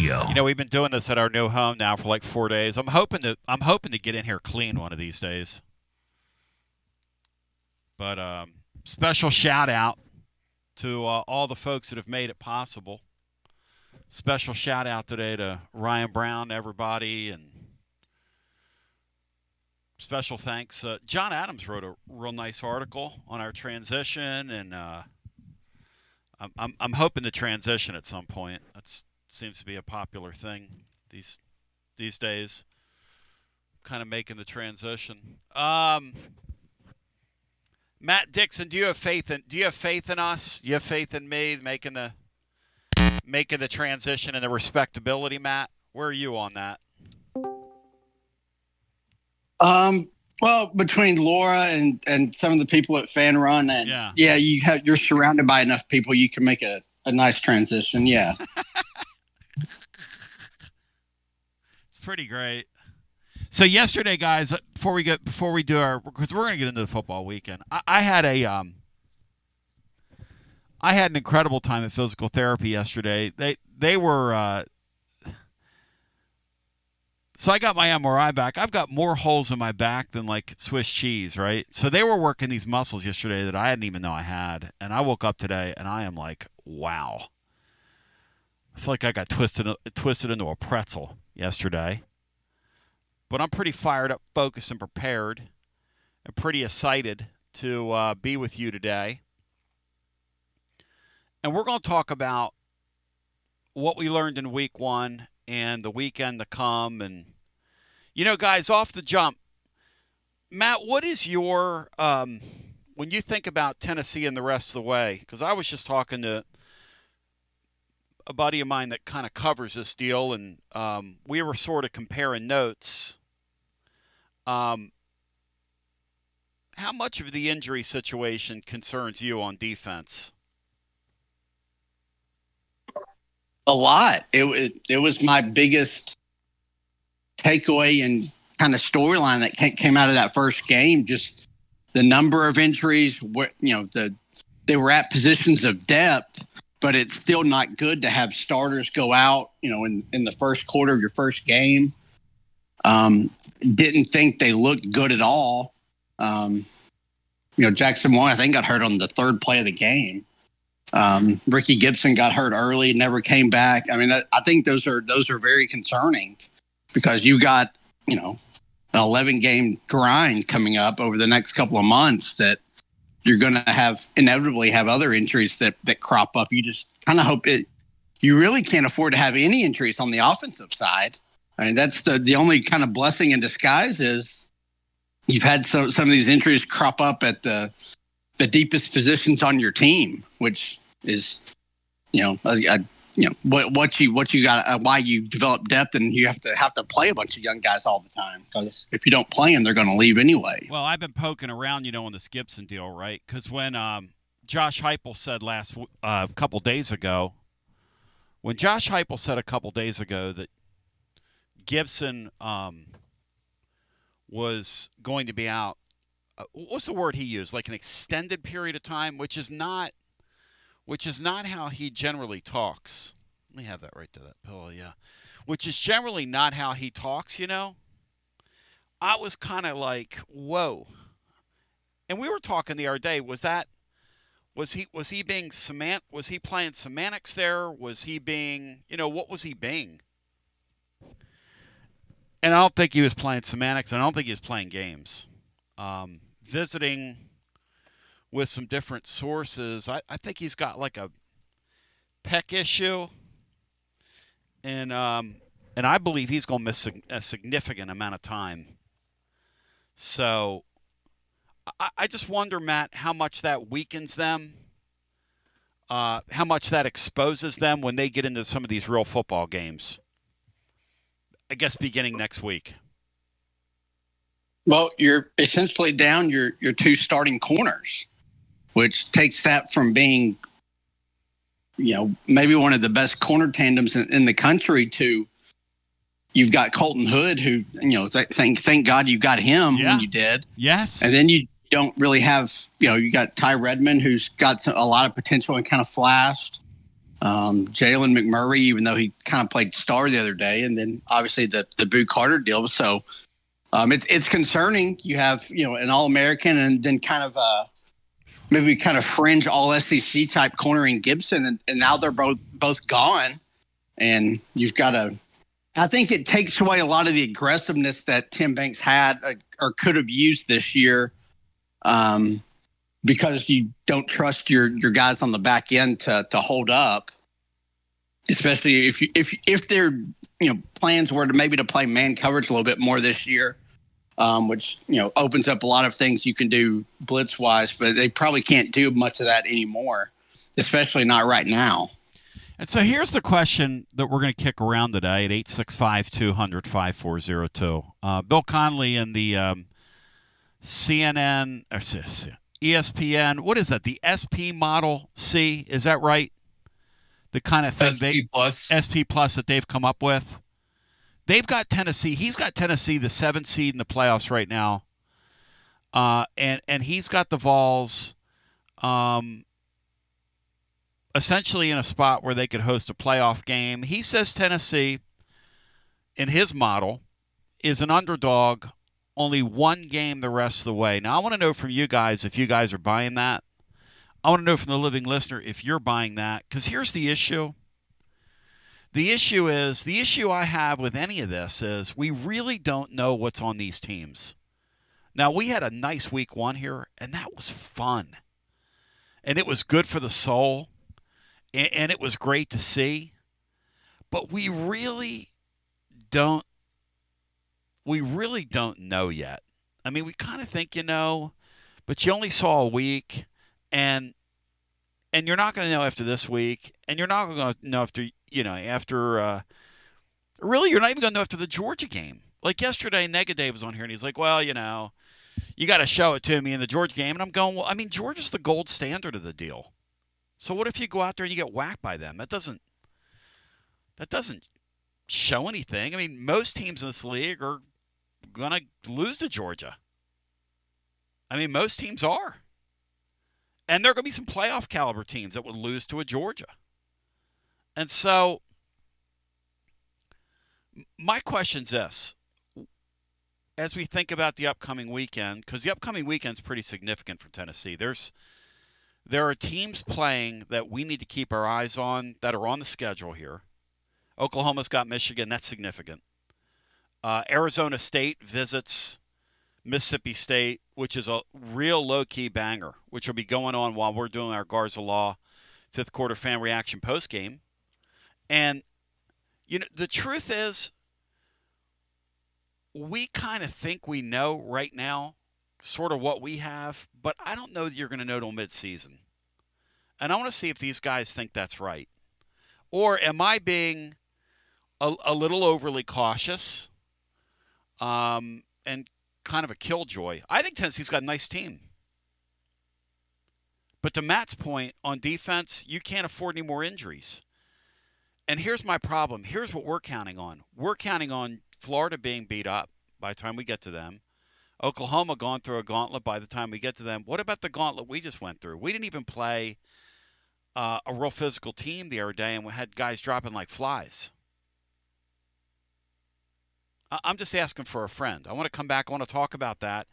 Basilio. You know, we've been doing this at our new home now for like 4 days. I'm hoping to get in here clean one of these days. But special shout out to all the folks that have made it possible. Special shout out today to Ryan Brown, everybody, and special thanks. John Adams wrote a real nice article on our transition, and I'm hoping to transition at some point. That seems to be a popular thing these days. Kind of making the transition. Matt Dixon, do you have faith in us? Do you have faith in me making the transition and the respectability, Matt? Where are you on that? Well, between Laura and some of the people at Fan Run, and you're surrounded by enough people, you can make a nice transition. Yeah. It's pretty great. So yesterday, guys, before we do because we're going to get into the football weekend, I had an incredible time at physical therapy yesterday. They were so I got my MRI back. I've got more holes in my back than like Swiss cheese, right? So they were working these muscles yesterday that I didn't even know I had, and I woke up today and I am like, wow. I feel like I got twisted into a pretzel yesterday. But I'm pretty fired up, focused, and prepared, and pretty excited to be with you today. And we're going to talk about what we learned in week one and the weekend to come. And, you know, guys, off the jump, Matt, what is your, when you think about Tennessee and the rest of the way, because I was just talking to a buddy of mine that kind of covers this deal, and we were sort of comparing notes. How much of the injury situation concerns you on defense? A lot. It was my biggest takeaway and kind of storyline that came out of that first game. Just the number of injuries. They were at positions of depth, but it's still not good to have starters go out. In the first quarter of your first game. Didn't think they looked good at all. Jackson Moore, I think, got hurt on the third play of the game. Ricky Gibson got hurt early, never came back. I mean, I think those are very concerning because you got, an 11-game grind coming up over the next couple of months that you're going to inevitably have other injuries that crop up. You just kind of hope you really can't afford to have any injuries on the offensive side. I mean, that's the only kind of blessing in disguise is you've had some of these injuries crop up at the deepest positions on your team, which is, what you got, why you develop depth, and you have to play a bunch of young guys all the time because if you don't play them, they're going to leave anyway. Well, I've been poking around, on this Gibson deal, right? Because when Josh Heupel said a couple days ago that Gibson was going to be out. What's the word he used? Like an extended period of time, which is not how he generally talks. Let me have that right to that pillow, yeah. Which is generally not how he talks, I was kind of like, whoa. And we were talking the other day. Was he playing semantics there? Was he being, what was he being? And I don't think he was playing semantics. I don't think he was playing games. Visiting with some different sources, I think he's got like a pec issue. And I believe he's going to miss a significant amount of time. So I just wonder, Matt, how much that weakens them, how much that exposes them when they get into some of these real football games. I guess beginning next week. Well, you're essentially down your two starting corners, which takes that from being, maybe one of the best corner tandems in the country to you've got Colton Hood, who, thank God you got him when you did. Yes. And then you don't really have, you got Ty Redmond, who's got a lot of potential and kind of flashed. Jalen McMurray, even though he kind of played star the other day, and then obviously the Boo Carter deal. So it's concerning. You have an All-American, and then kind of maybe kind of fringe All-SEC type corner in Gibson, and now they're both gone, and you've got to. I think it takes away a lot of the aggressiveness that Tim Banks had or could have used this year, because you don't trust your guys on the back end to hold up, especially if their plans were to play man coverage a little bit more this year, which opens up a lot of things you can do blitz wise, but they probably can't do much of that anymore, especially not right now. And so here's the question that we're going to kick around today at 865-200-5402. Bill Connolly in the CNN or ESPN, what is that? The SP Model C, is that right? The kind of thing SP Plus that they've come up with. They've got Tennessee. He's got Tennessee, the 7th seed in the playoffs right now, and he's got the Vols essentially in a spot where they could host a playoff game. He says Tennessee, in his model, is an underdog only one game the rest of the way. Now, I want to know from you guys if you guys are buying that. I want to know from the living listener if you're buying that, because here's the issue. The issue I have with any of this is we really don't know what's on these teams. Now, we had a nice week 1 here, and that was fun. And it was good for the soul. And it was great to see, but we really don't know yet. I mean, we kind of think but you only saw a week, and you're not going to know after this week, and you're not going to know really you're not even going to know after the Georgia game. Like yesterday, Negative was on here, and he's like, well, you got to show it to me in the Georgia game, and I'm going, well, I mean, Georgia's the gold standard of the deal. So what if you go out there and you get whacked by them? That doesn't show anything. I mean, most teams in this league are going to lose to Georgia. I mean, most teams are. And there are going to be some playoff caliber teams that would lose to a Georgia. And so my question's this. As we think about the upcoming weekend, because the upcoming weekend's pretty significant for Tennessee, there are teams playing that we need to keep our eyes on that are on the schedule here. Oklahoma's got Michigan. That's significant. Arizona State visits Mississippi State, which is a real low-key banger, which will be going on while we're doing our Garza Law 5th quarter fan reaction postgame. And, the truth is we kind of think we know right now sort of what we have, but I don't know that you're going to know till mid-season. And I want to see if these guys think that's right. Or am I being a little overly cautious and kind of a killjoy? I think Tennessee's got a nice team. But to Matt's point, on defense, you can't afford any more injuries. And here's my problem. Here's what we're counting on. We're counting on Florida being beat up by the time we get to them. Oklahoma gone through a gauntlet by the time we get to them. What about the gauntlet we just went through? We didn't even play a real physical team the other day, and we had guys dropping like flies. I'm just asking for a friend. I want to come back. I want to talk about that.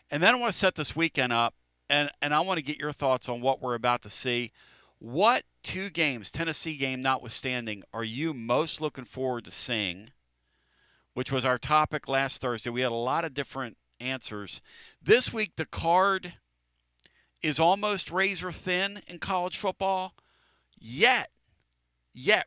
And then I want to set this weekend up, and I want to get your thoughts on what we're about to see. What 2 games, Tennessee game notwithstanding, are you most looking forward to seeing, which was our topic last Thursday? We had a lot of different answers. This week, the card is almost razor thin in college football, yet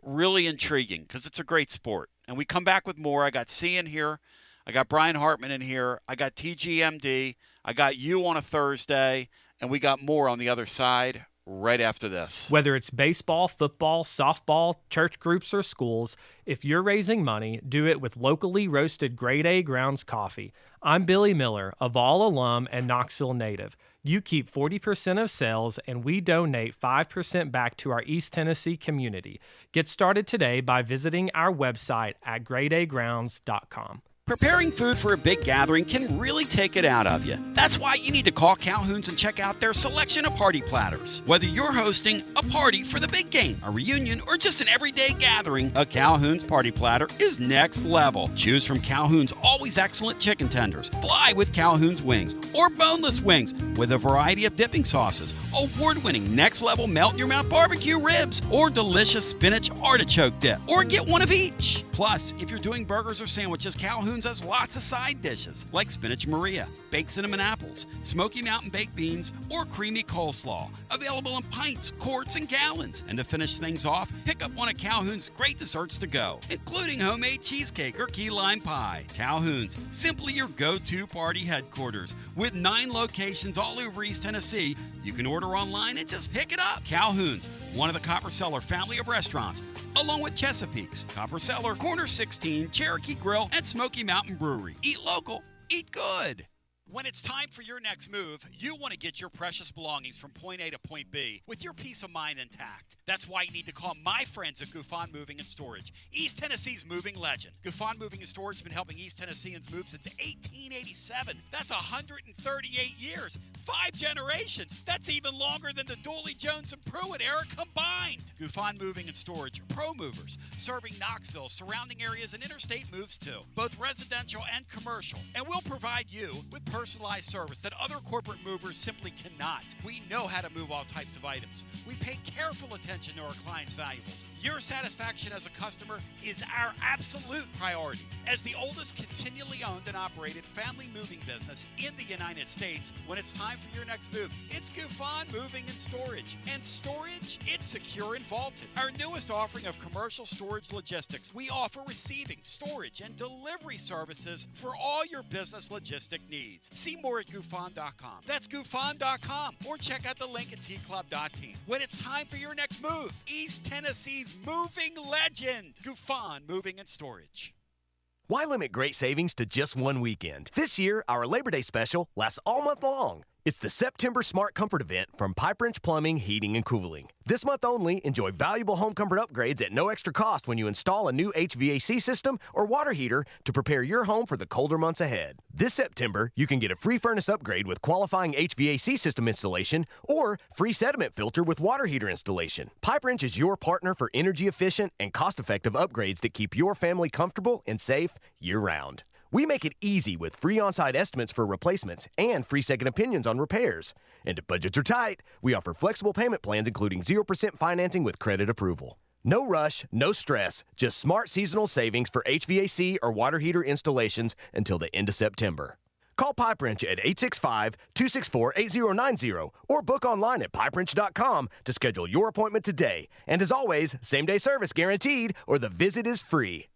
really intriguing because it's a great sport. And we come back with more. I got C in here. I got Brian Hartman in here. I got TGMD. I got you on a Thursday. And we got more on the other side right after this. Whether it's baseball, football, softball, church groups, or schools, if you're raising money, do it with locally roasted Grade A Grounds coffee. I'm Billy Miller, a Vol alum and Knoxville native. You keep 40% of sales, and we donate 5% back to our East Tennessee community. Get started today by visiting our website at gradeagrounds.com. Preparing food for a big gathering can really take it out of you. That's why you need to call Calhoun's and check out their selection of party platters. Whether you're hosting a party for the big game, a reunion, or just an everyday gathering, a Calhoun's party platter is next level. Choose from Calhoun's always excellent chicken tenders, fly with Calhoun's wings, or boneless wings with a variety of dipping sauces, award-winning next-level melt-in-your-mouth barbecue ribs, or delicious spinach artichoke dip, or get one of each. Plus, if you're doing burgers or sandwiches, Calhoun's has lots of side dishes like spinach Maria, baked cinnamon apples, Smoky Mountain baked beans, or creamy coleslaw. Available in pints, quarts, and gallons. And to finish things off, pick up one of Calhoun's great desserts to go, including homemade cheesecake or key lime pie. Calhoun's, simply your go-to party headquarters. With 9 locations all over East Tennessee, you can order online and just pick it up. Calhoun's, one of the Copper Cellar family of restaurants, along with Chesapeake's, Copper Cellar, Corner 16, Cherokee Grill, and Smoky Mountain Brewery. Eat local, eat good. When it's time for your next move, you want to get your precious belongings from point A to point B with your peace of mind intact. That's why you need to call my friends at Gouffon Moving and Storage, East Tennessee's moving legend. Gouffon Moving and Storage has been helping East Tennesseans move since 1887. That's 138 years, 5 generations. That's even longer than the Dooley, Jones, and Pruitt era combined. Gouffon Moving and Storage are pro movers, serving Knoxville, surrounding areas, and interstate moves too, both residential and commercial. And we'll provide you with personalized service that other corporate movers simply cannot. We know how to move all types of items. We pay careful attention to our clients' valuables. Your satisfaction as a customer is our absolute priority. As the oldest continually owned and operated family moving business in the United States, when it's time for your next move, it's Gouffon Moving and Storage. And storage, it's secure and vaulted. Our newest offering of commercial storage logistics, we offer receiving, storage, and delivery services for all your business logistic needs. See more at Gouffon.com. That's Gouffon.com. Or check out the link at tclub.team. When it's time for your next move, East Tennessee's moving legend, Gouffon Moving and Storage. Why limit great savings to just one weekend? This year, our Labor Day special lasts all month long. It's the September Smart Comfort event from Pipe Wrench Plumbing, Heating, and Cooling. This month only, enjoy valuable home comfort upgrades at no extra cost when you install a new HVAC system or water heater to prepare your home for the colder months ahead. This September, you can get a free furnace upgrade with qualifying HVAC system installation or free sediment filter with water heater installation. Pipe Wrench is your partner for energy-efficient and cost-effective upgrades that keep your family comfortable and safe year-round. We make it easy with free on-site estimates for replacements and free second opinions on repairs. And if budgets are tight, we offer flexible payment plans including 0% financing with credit approval. No rush, no stress, just smart seasonal savings for HVAC or water heater installations until the end of September. Call Pipe Wrench at 865-264-8090 or book online at pipewrench.com to schedule your appointment today. And as always, same-day service guaranteed or the visit is free.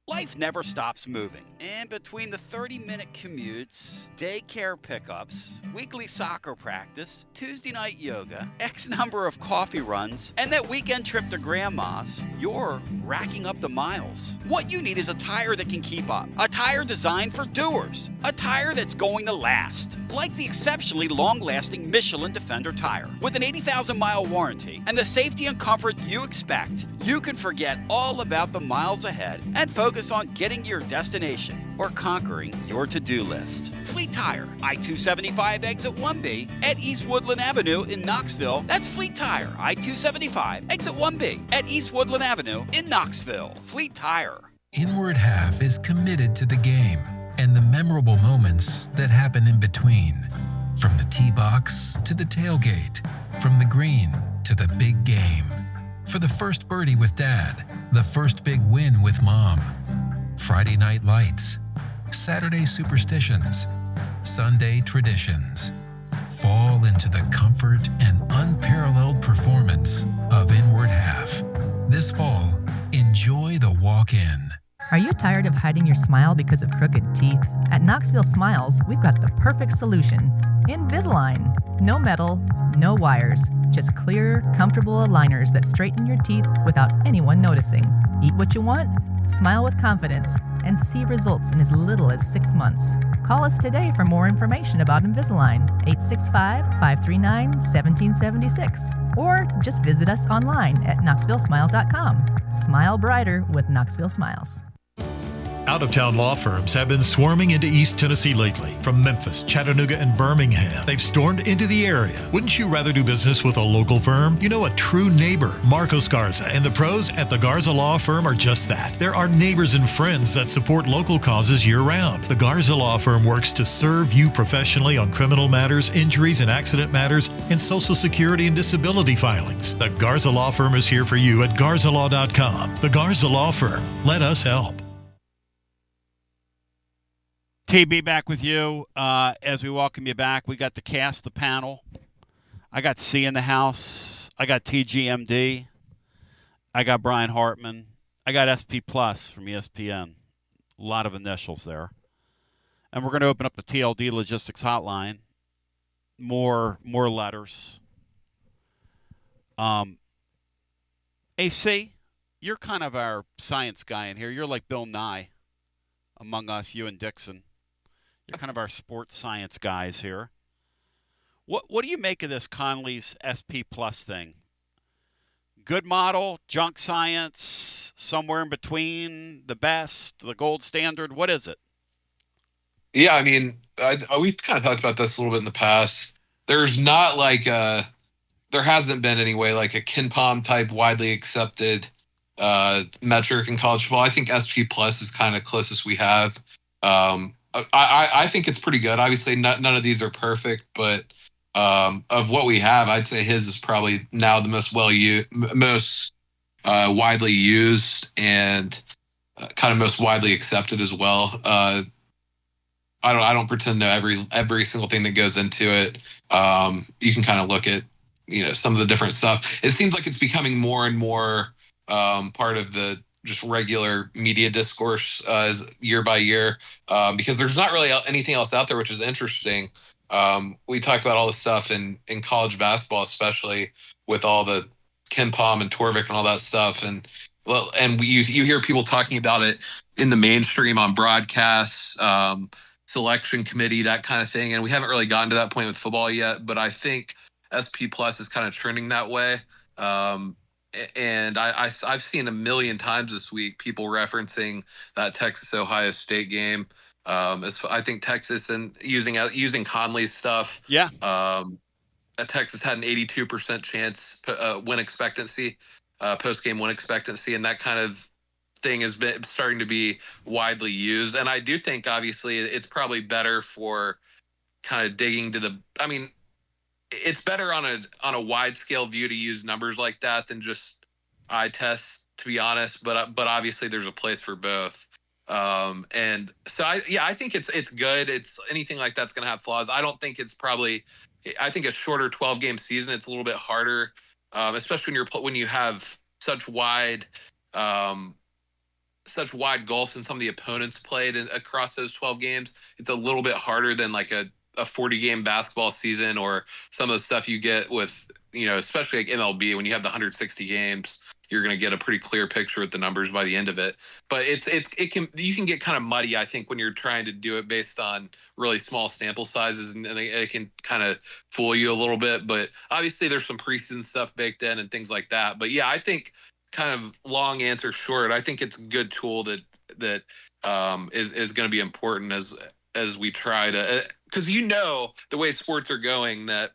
Life never stops moving, and between the 30-minute commutes, daycare pickups, weekly soccer practice, Tuesday night yoga, X number of coffee runs, and that weekend trip to Grandma's, you're racking up the miles. What you need is a tire that can keep up, a tire designed for doers, a tire that's going to last, like the exceptionally long-lasting Michelin Defender tire. With an 80,000-mile warranty and the safety and comfort you expect, you can forget all about the miles ahead and focus on getting to your destination or conquering your to-do list. Fleet Tire, I-275 exit 1B at East Woodland Avenue in Knoxville. That's Fleet Tire, I-275 exit 1B at East Woodland Avenue in Knoxville. Fleet Tire. Inward Half is committed to the game and the memorable moments that happen in between. From the tee box to the tailgate, from the green to the big game. For the first birdie with Dad, the first big win with Mom. Friday night lights, Saturday superstitions, Sunday traditions. Fall into the comfort and unparalleled performance of Inward Half. This fall, enjoy the walk-in. Are you tired of hiding your smile because of crooked teeth? At Knoxville Smiles, we've got the perfect solution. Invisalign. No metal, no wires, just clear, comfortable aligners that straighten your teeth without anyone noticing. Eat what you want, smile with confidence, and see results in as little as 6 months. Call us today for more information about Invisalign, 865-539-1776, or just visit us online at knoxvillesmiles.com. Smile brighter with Knoxville Smiles. Out-of-town law firms have been swarming into East Tennessee lately. From Memphis, Chattanooga, and Birmingham, they've stormed into the area. Wouldn't you rather do business with a local firm? You know, a true neighbor. Marcos Garza and the pros at the Garza Law Firm are just that. There are neighbors and friends that support local causes year-round. The Garza Law Firm works to serve you professionally on criminal matters, injuries and accident matters, and Social Security and disability filings. The Garza Law Firm is here for you at garzalaw.com. The Garza Law Firm. Let us help. TB back with you. As we welcome you back, we got the cast, the panel. I got C in the house. I got TGMD. I got Brian Hartman. I got SP Plus from ESPN. A lot of initials there. And we're going to open up the TLD Logistics Hotline. More letters. AC, you're kind of our science guy in here. You're like Bill Nye among us, you and Dixon. You're kind of our sports science guys here. What do you make of this Conley's SP Plus thing? Good model, junk science, somewhere in between, the best, the gold standard? What is it? Yeah, I mean, we've kind of talked about this a little bit in the past. There's not like there hasn't been anyway like a KenPom type widely accepted metric in college football. I think SP Plus is kind of closest we have. I think it's pretty good. Obviously, none of these are perfect, but of what we have, I'd say his is probably now the most widely used and kind of most widely accepted as well. I don't pretend to know every single thing that goes into it. You can kind of look at some of the different stuff. It seems like it's becoming more and more part of the just regular media discourse as year by year, because there's not really anything else out there, which is interesting. We talk about all the stuff in college basketball, especially with all the KenPom and Torvik and all that stuff. And you hear people talking about it in the mainstream on broadcasts, selection committee, that kind of thing. And we haven't really gotten to that point with football yet, but I think SP Plus is kind of trending that way. And I've seen a million times this week people referencing that Texas-Ohio State game. I think Texas and using Conley's stuff. Yeah. Texas had an 82% chance win expectancy, post-game win expectancy, and that kind of thing has been starting to be widely used. And I do think obviously it's probably better for kind of digging to it's better on a wide scale view to use numbers like that than just eye tests, to be honest. But obviously there's a place for both. And so I think it's good. It's anything like that's going to have flaws. I don't think I think a shorter 12-game season, it's a little bit harder, especially when you have such wide gulfs in some of the opponents played across those 12 games. It's a little bit harder than like a 40-game basketball season or some of the stuff you get with, especially like MLB, when you have the 160 games, you're going to get a pretty clear picture with the numbers by the end of it. But you can get kind of muddy, I think, when you're trying to do it based on really small sample sizes, and it can kind of fool you a little bit. But obviously there's some preseason stuff baked in and things like that. But yeah, I think, kind of long answer short, I think it's a good tool that is going to be important as we try to, because the way sports are going, that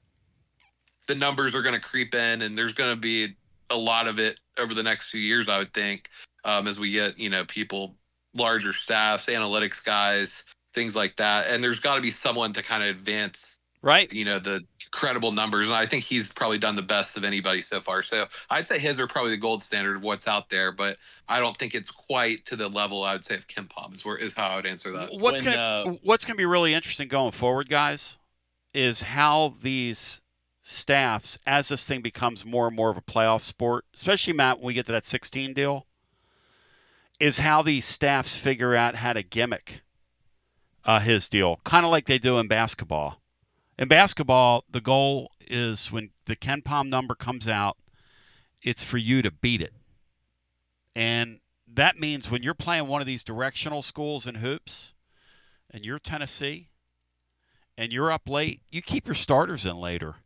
the numbers are going to creep in, and there's going to be a lot of it over the next few years, I would think, as we get, people, larger staffs, analytics guys, things like that. And there's got to be someone to kind of advance, right, the credible numbers. And I think he's probably done the best of anybody so far. So I'd say his are probably the gold standard of what's out there, but I don't think it's quite to the level, I would say, of KenPom is how I would answer that. What's going to be really interesting going forward, guys, is how these staffs, as this thing becomes more and more of a playoff sport, especially, Matt, when we get to that 16 deal, is how these staffs figure out how to gimmick his deal, kind of like they do in basketball. In basketball, the goal is when the KenPom number comes out, it's for you to beat it. And that means when you're playing one of these directional schools in hoops, and you're Tennessee, and you're up late, you keep your starters in later,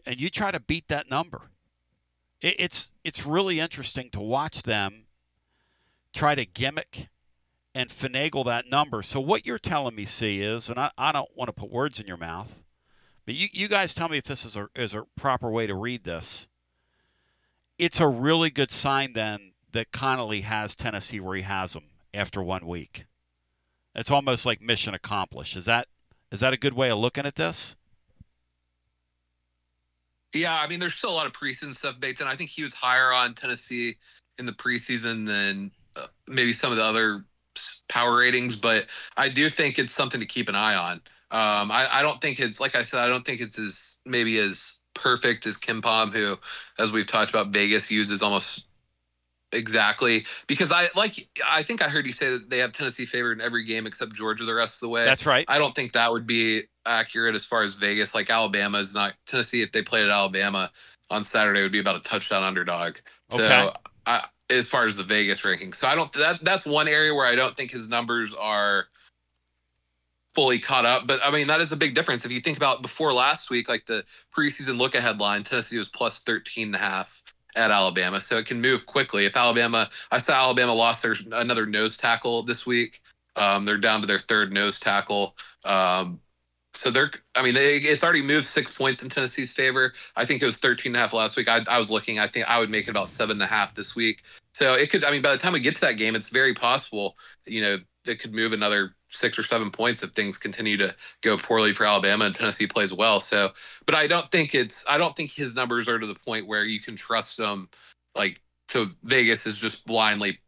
and you try to beat that number. It's really interesting to watch them try to gimmick and finagle that number. So what you're telling me, C, is, and I don't want to put words in your mouth, but you guys tell me if this is a proper way to read this. It's a really good sign then that Connolly has Tennessee where he has them after 1 week. It's almost like mission accomplished. Is that a good way of looking at this? Yeah, I mean, there's still a lot of preseason stuff baked in. I think he was higher on Tennessee in the preseason than maybe some of the other power ratings, but I do think it's something to keep an eye on. I don't think it's, like I said, I don't think it's as perfect as Kim Pom, who, as we've talked about, Vegas uses almost exactly, because I think I heard you say that they have Tennessee favored in every game except Georgia the rest of the way. That's right. I don't think that would be accurate as far as Vegas. Like, Alabama is not Tennessee. If they played at Alabama on Saturday, it would be about a touchdown underdog. Okay. So as far as the Vegas ranking, so I don't. That's one area where I don't think his numbers are fully caught up. But I mean, that is a big difference. If you think about before last week, like the preseason look ahead line, Tennessee was plus 13.5 at Alabama. So it can move quickly. If I saw Alabama lost another nose tackle this week. They're down to their third nose tackle. So it's already moved 6 points in Tennessee's favor. I think it was 13.5 last week. I was looking, I think I would make it about 7.5 this week. So it could, I mean, by the time we get to that game, it's very possible, it could move another 6 or 7 points if things continue to go poorly for Alabama and Tennessee plays well. So, but I don't think his numbers are to the point where you can trust them. Like, so Vegas is just blindly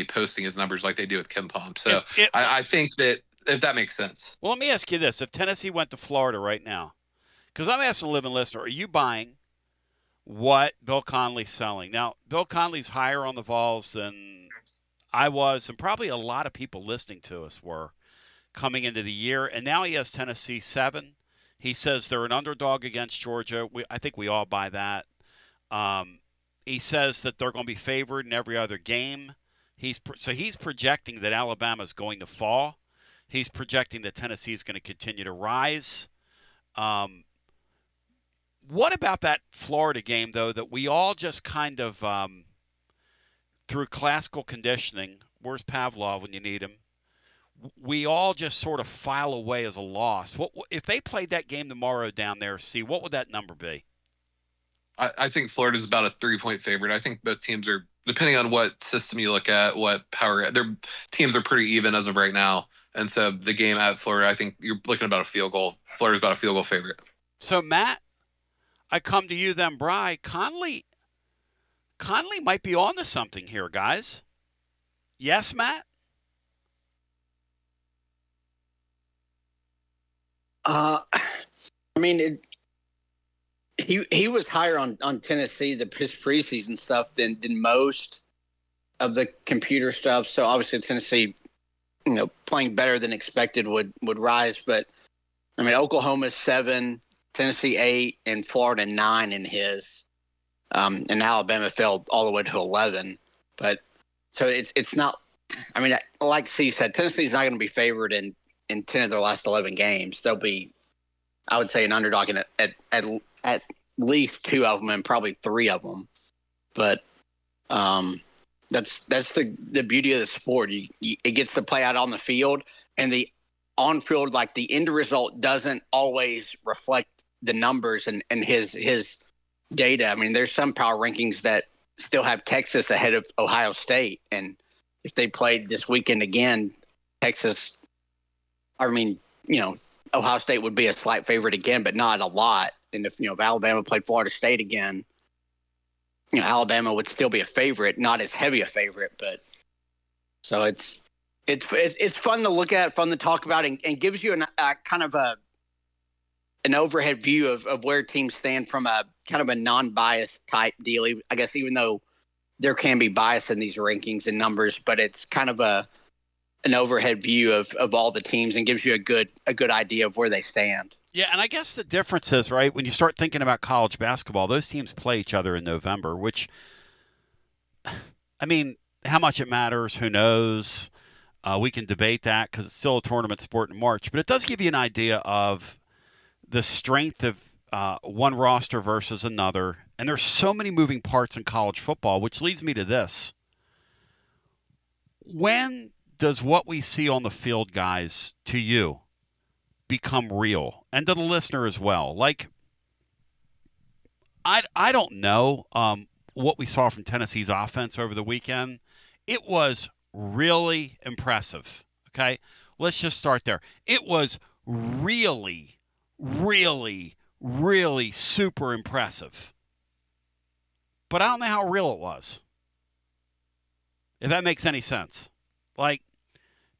posting his numbers like they do with Kim Pom. So I think that, if that makes sense. Well, let me ask you this. If Tennessee went to Florida right now, because I'm asking a living listener, are you buying what Bill Connolly's selling? Now, Bill Connolly's higher on the Vols than I was, and probably a lot of people listening to us were coming into the year, and now he has Tennessee 7. He says they're an underdog against Georgia. I think we all buy that. He says that they're going to be favored in every other game. He's projecting that Alabama's going to fall. He's projecting that Tennessee is going to continue to rise. What about that Florida game, though, that we all just kind of, through classical conditioning, where's Pavlov when you need him? We all just sort of file away as a loss. If they played that game tomorrow down there, what would that number be? I think Florida's about a 3-point favorite. I think both teams are, depending on what system you look at, what power, their teams are pretty even as of right now. And so the game at Florida, I think you're looking about a field goal. Florida's about a field goal favorite. So, Matt, I come to you then, Bri. Conley might be on to something here, guys. Yes, Matt? I mean, he was higher on Tennessee, his preseason stuff than most of the computer stuff. So obviously Tennessee, playing better than expected would rise. But I mean, Oklahoma's 7, Tennessee 8, and Florida 9 in his. And Alabama fell all the way to 11. But so it's not. I mean, like C said, Tennessee's not going to be favored in 10 of their last 11 games. They'll be, I would say, an underdog in at least 2 of them and probably 3 of them. But that's the beauty of the sport. It gets to play out on the field, and the on-field, like the end result, doesn't always reflect the numbers and his data. I mean, there's some power rankings that still have Texas ahead of Ohio State, and if they played this weekend again, Texas, Ohio State would be a slight favorite again, but not a lot. And if Alabama played Florida State again, Alabama would still be a favorite, not as heavy a favorite. But so it's fun to look at, fun to talk about, and gives you kind of an overhead view of where teams stand from a kind of a non-biased type deal. I guess even though there can be bias in these rankings and numbers, but it's kind of an overhead view of all the teams and gives you a good idea of where they stand. Yeah, and I guess the difference is, right, when you start thinking about college basketball, those teams play each other in November, which, I mean, how much it matters, who knows? We can debate that because it's still a tournament sport in March. But it does give you an idea of the strength of one roster versus another. And there's so many moving parts in college football, which leads me to this. When does what we see on the field, guys, to you become real, and to the listener as well? Like, I don't know what we saw from Tennessee's offense over the weekend. It was really impressive. Okay, let's just start there. It was really, really, really super impressive. But I don't know how real it was, if that makes any sense. Like,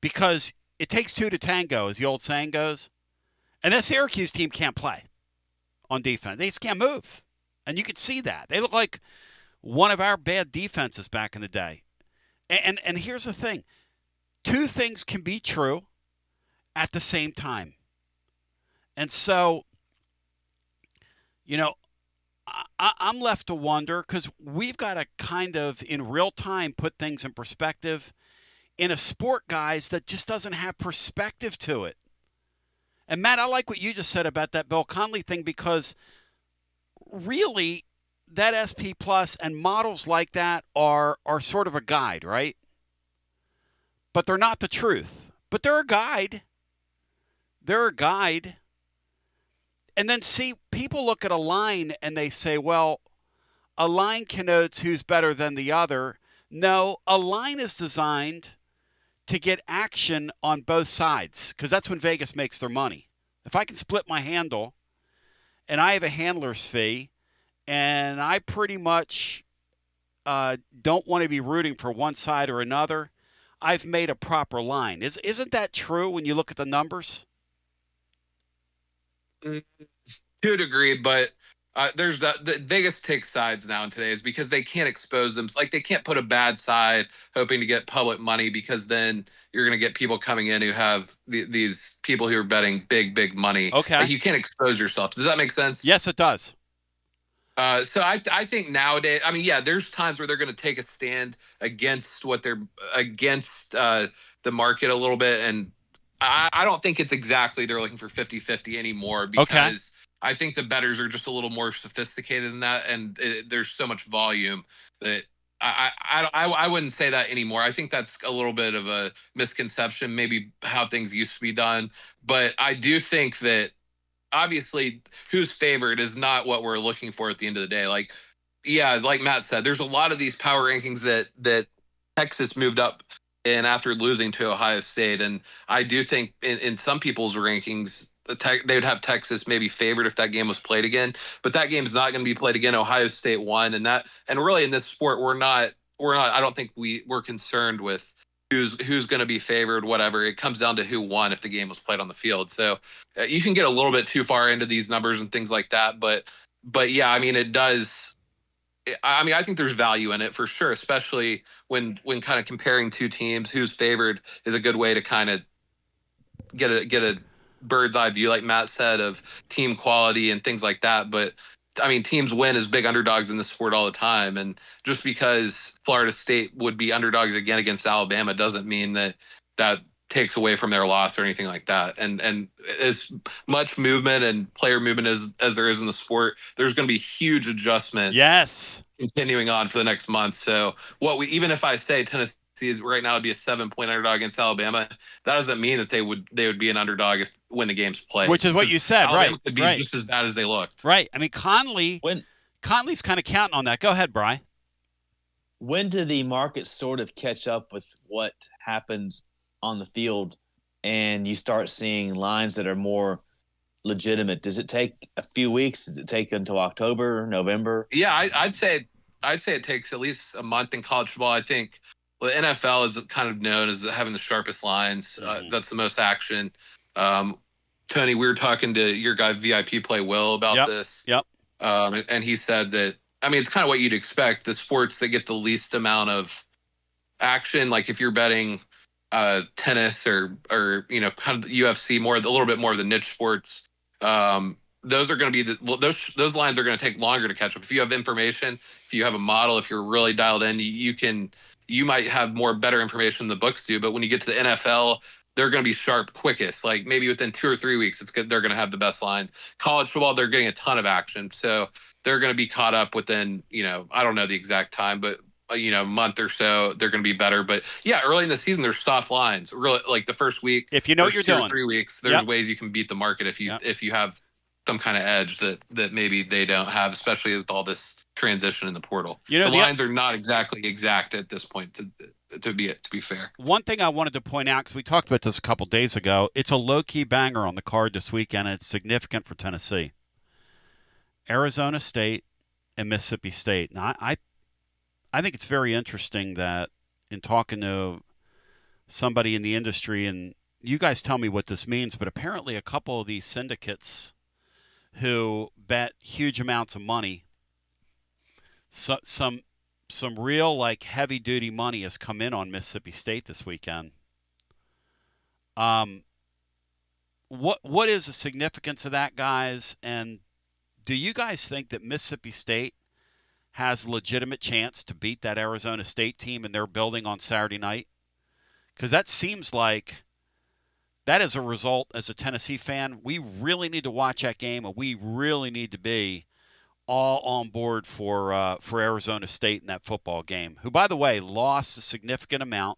because it takes two to tango, as the old saying goes. And that Syracuse team can't play on defense. They just can't move. And you could see that. They look like one of our bad defenses back in the day. And here's the thing. Two things can be true at the same time. And so, you know, I'm left to wonder, because we've got to kind of, in real time, put things in perspective in a sport, guys, that just doesn't have perspective to it. And, Matt, I like what you just said about that Bill Conley thing, because really that SP Plus and models like that are sort of a guide, right? But they're not the truth. But they're a guide. They're a guide. And then, see, people look at a line and they say, well, a line connotes who's better than the other. No, a line is designed to get action on both sides, because that's when Vegas makes their money. If I can split my handle and I have a handler's fee and I pretty much don't want to be rooting for one side or another, I've made a proper line. Isn't that true when you look at the numbers? To a degree, but there's the Vegas takes sides now in today's, because they can't expose them. Like, they can't put a bad side hoping to get public money, because then you're going to get people coming in who have these people who are betting big money. Okay. Like, you can't expose yourself. Does that make sense? Yes, it does. So I think nowadays, I mean, yeah, there's times where they're going to take a stand against what they're against the market a little bit. And I don't think it's exactly they're looking for 50-50 anymore, because I think the bettors are just a little more sophisticated than that. And there's so much volume that I wouldn't say that anymore. I think that's a little bit of a misconception, maybe how things used to be done. But I do think that obviously who's favored is not what we're looking for at the end of the day. Like, yeah, like Matt said, there's a lot of these power rankings that Texas moved up in after losing to Ohio State. And I do think in some people's rankings, they would have Texas maybe favored if that game was played again, but that game's not going to be played again. Ohio State won, and really in this sport, we're not, I don't think we're concerned with who's going to be favored, whatever. It comes down to who won if the game was played on the field. So you can get a little bit too far into these numbers and things like that. But yeah, I mean, it does. I mean, I think there's value in it for sure, especially when kind of comparing two teams. Who's favored is a good way to kind of get a bird's eye view, like Matt said, of team quality and things like that. But I mean, teams win as big underdogs in this sport all the time. And just because Florida State would be underdogs again against Alabama doesn't mean that takes away from their loss or anything like that. And as much movement and player movement as there is in the sport, there's going to be huge adjustments. Yes. Continuing on for the next month. So even if I say Tennessee is right now would be a 7-point underdog against Alabama, that doesn't mean that they would be an underdog when the game's played. Which is what you said, Alabama right? Could be right. just as bad as they looked. Right. I mean, Conley's kind of counting on that. Go ahead, Bri. When do the markets sort of catch up with what happens on the field, and you start seeing lines that are more legitimate? Does it take a few weeks? Does it take until October, November? Yeah, I'd say it takes at least a month in college football. I think the NFL is kind of known as having the sharpest lines. That's the most action. Tony, we were talking to your guy VIP Play Will about this. Yep. And he said that, I mean, it's kind of what you'd expect. The sports that get the least amount of action, like if you're betting tennis or kind of the UFC, a little bit more of the niche sports, those are going to be those lines are going to take longer to catch up. If you have information, if you have a model, if you're really dialed in, you might have better information than the books do. But when you get to the NFL, they're going to be sharp quickest. Like maybe within 2 or 3 weeks, they're going to have the best lines. College football, they're getting a ton of action, so they're going to be caught up within, I don't know the exact time, but month or so, they're going to be better. But yeah, early in the season, there's soft lines. Really, like the first week, If you know what you're first 2 or doing. 3 weeks, there's ways you can beat the market if you have some kind of edge that maybe they don't have, especially with all this transition in the portal. The lines are not exactly exact at this point. To be fair, one thing I wanted to point out, because we talked about this a couple days ago, it's a low-key banger on the card this weekend, and it's significant for Tennessee. Arizona State and Mississippi State. Now, I think it's very interesting that in talking to somebody in the industry, and you guys tell me what this means, but apparently a couple of these syndicates who bet huge amounts of money, some real like heavy duty money has come in on Mississippi State this weekend. What is the significance of that, guys? And do you guys think that Mississippi State has a legitimate chance to beat that Arizona State team in their building on Saturday night? Because that seems like that is a result, as a Tennessee fan, we really need to watch that game, and we really need to be all on board for Arizona State in that football game, who, by the way, lost a significant amount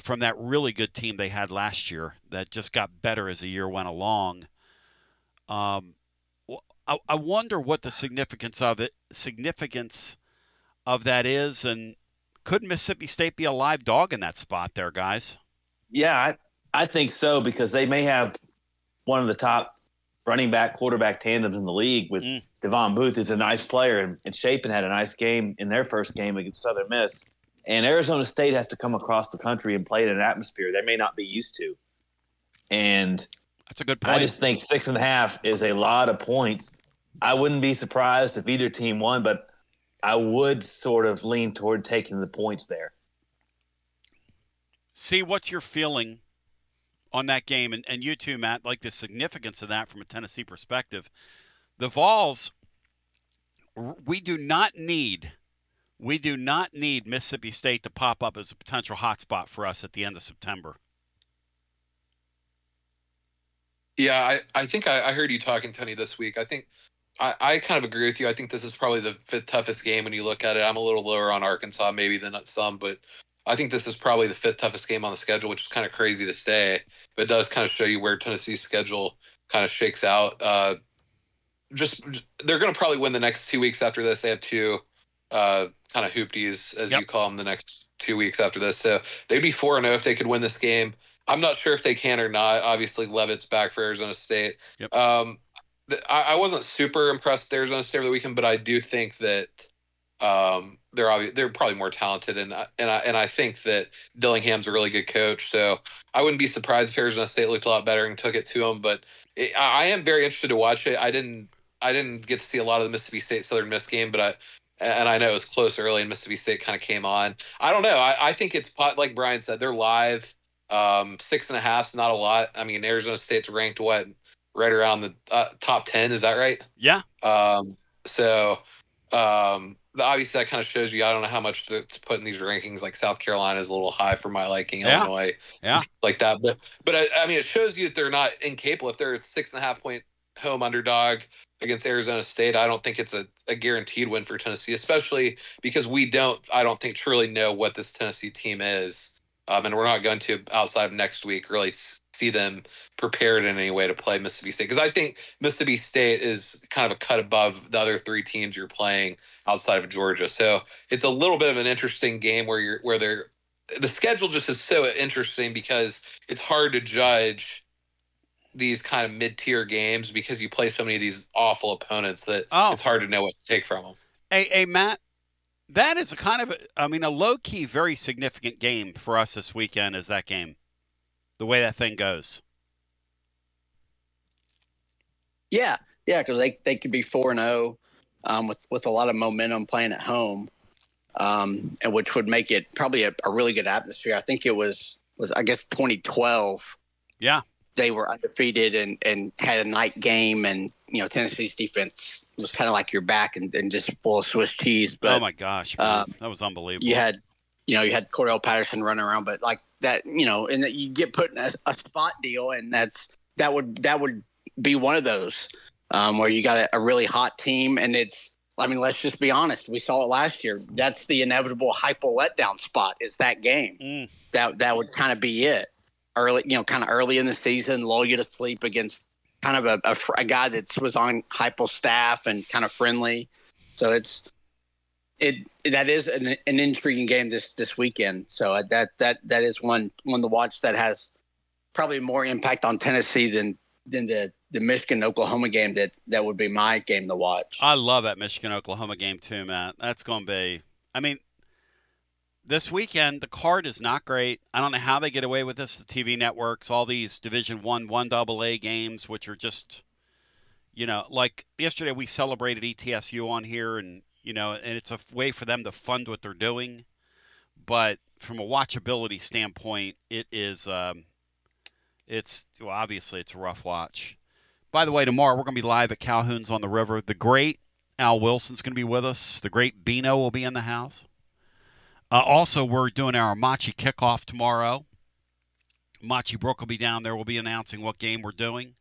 from that really good team they had last year that just got better as the year went along. I wonder what the significance of that is, and could Mississippi State be a live dog in that spot there, guys? Yeah, I think so, because they may have one of the top running back quarterback tandems in the league with Devon Booth is a nice player, and Chapin had a nice game in their first game against Southern Miss. And Arizona State has to come across the country and play in an atmosphere they may not be used to. And that's a good point. I just think 6.5 is a lot of points. I wouldn't be surprised if either team won, but I would sort of lean toward taking the points there. See, what's your feeling on that game? And you too, Matt, like the significance of that from a Tennessee perspective. The Vols, we do not need Mississippi State to pop up as a potential hotspot for us at the end of September. Yeah, I think I heard you talking, Tony, this week. I think I kind of agree with you. I think this is probably the fifth toughest game when you look at it. I'm a little lower on Arkansas maybe than some, but I think this is probably the fifth toughest game on the schedule, which is kind of crazy to say, but it does kind of show you where Tennessee's schedule kind of shakes out. They're going to probably win the next 2 weeks after this. They have two kind of hoopties, as you call them, the next 2 weeks after this. So they'd be 4-0 if they could win this game. I'm not sure if they can or not. Obviously, Leavitt's back for Arizona State. Yep. I wasn't super impressed with Arizona State over the weekend, but I do think that they're probably more talented, and I think that Dillingham's a really good coach. So I wouldn't be surprised if Arizona State looked a lot better and took it to them. But I am very interested to watch it. I didn't get to see a lot of the Mississippi State Southern Miss game, but I know it was close early, and Mississippi State kind of came on. I don't know. I think it's like Brian said, they're live. 6.5 is not a lot. I mean, Arizona State's ranked right around the top 10. Is that right? Yeah. So obviously that kind of shows you, I don't know how much to put in these rankings. Like South Carolina is a little high for my liking. Illinois, like that. But I mean, it shows you that they're not incapable. If they're a 6.5 point home underdog against Arizona State, I don't think it's a guaranteed win for Tennessee, especially because I don't think truly know what this Tennessee team is. And we're not going to, outside of next week, really see them prepared in any way to play Mississippi State. Because I think Mississippi State is kind of a cut above the other three teams you're playing outside of Georgia. So it's a little bit of an interesting game where the schedule just is so interesting because it's hard to judge these kind of mid-tier games because you play so many of these awful opponents that it's hard to know what to take from them. Hey, Matt. That is a low-key, very significant game for us this weekend is that game, the way that thing goes. Yeah, because they could be 4-0 with a lot of momentum playing at home, and which would make it probably a really good atmosphere. I think it was I guess 2012. Yeah. They were undefeated and had a night game, and Tennessee's defense was kind of like your back and just full of Swiss cheese. But, oh my gosh, man. That was unbelievable. You had Cordell Patterson running around, but like that, and that you get put in a spot deal, and that would be one of those where you got a really hot team, and I mean, let's just be honest. We saw it last year. That's the inevitable hypo letdown spot is that game. That would kind of be it. Early, kind of early in the season, lull you to sleep against kind of a guy that was on hypo staff and kind of friendly. So that is an intriguing game this weekend. So that is one to watch that has probably more impact on Tennessee than the Michigan-Oklahoma game that would be my game to watch. I love that Michigan-Oklahoma game too, Matt. That's going to be – I mean, this weekend the card is not great. I don't know how they get away with this, the TV networks, all these Division I, 1AA games, which are just like yesterday we celebrated ETSU on here and it's a way for them to fund what they're doing. But from a watchability standpoint, it is obviously it's a rough watch. By the way, tomorrow we're going to be live at Calhoun's on the River. The great Al Wilson's going to be with us. The great Bino will be in the house. Also, we're doing our Machi kickoff tomorrow. Machi Brook will be down there. We'll be announcing what game we're doing.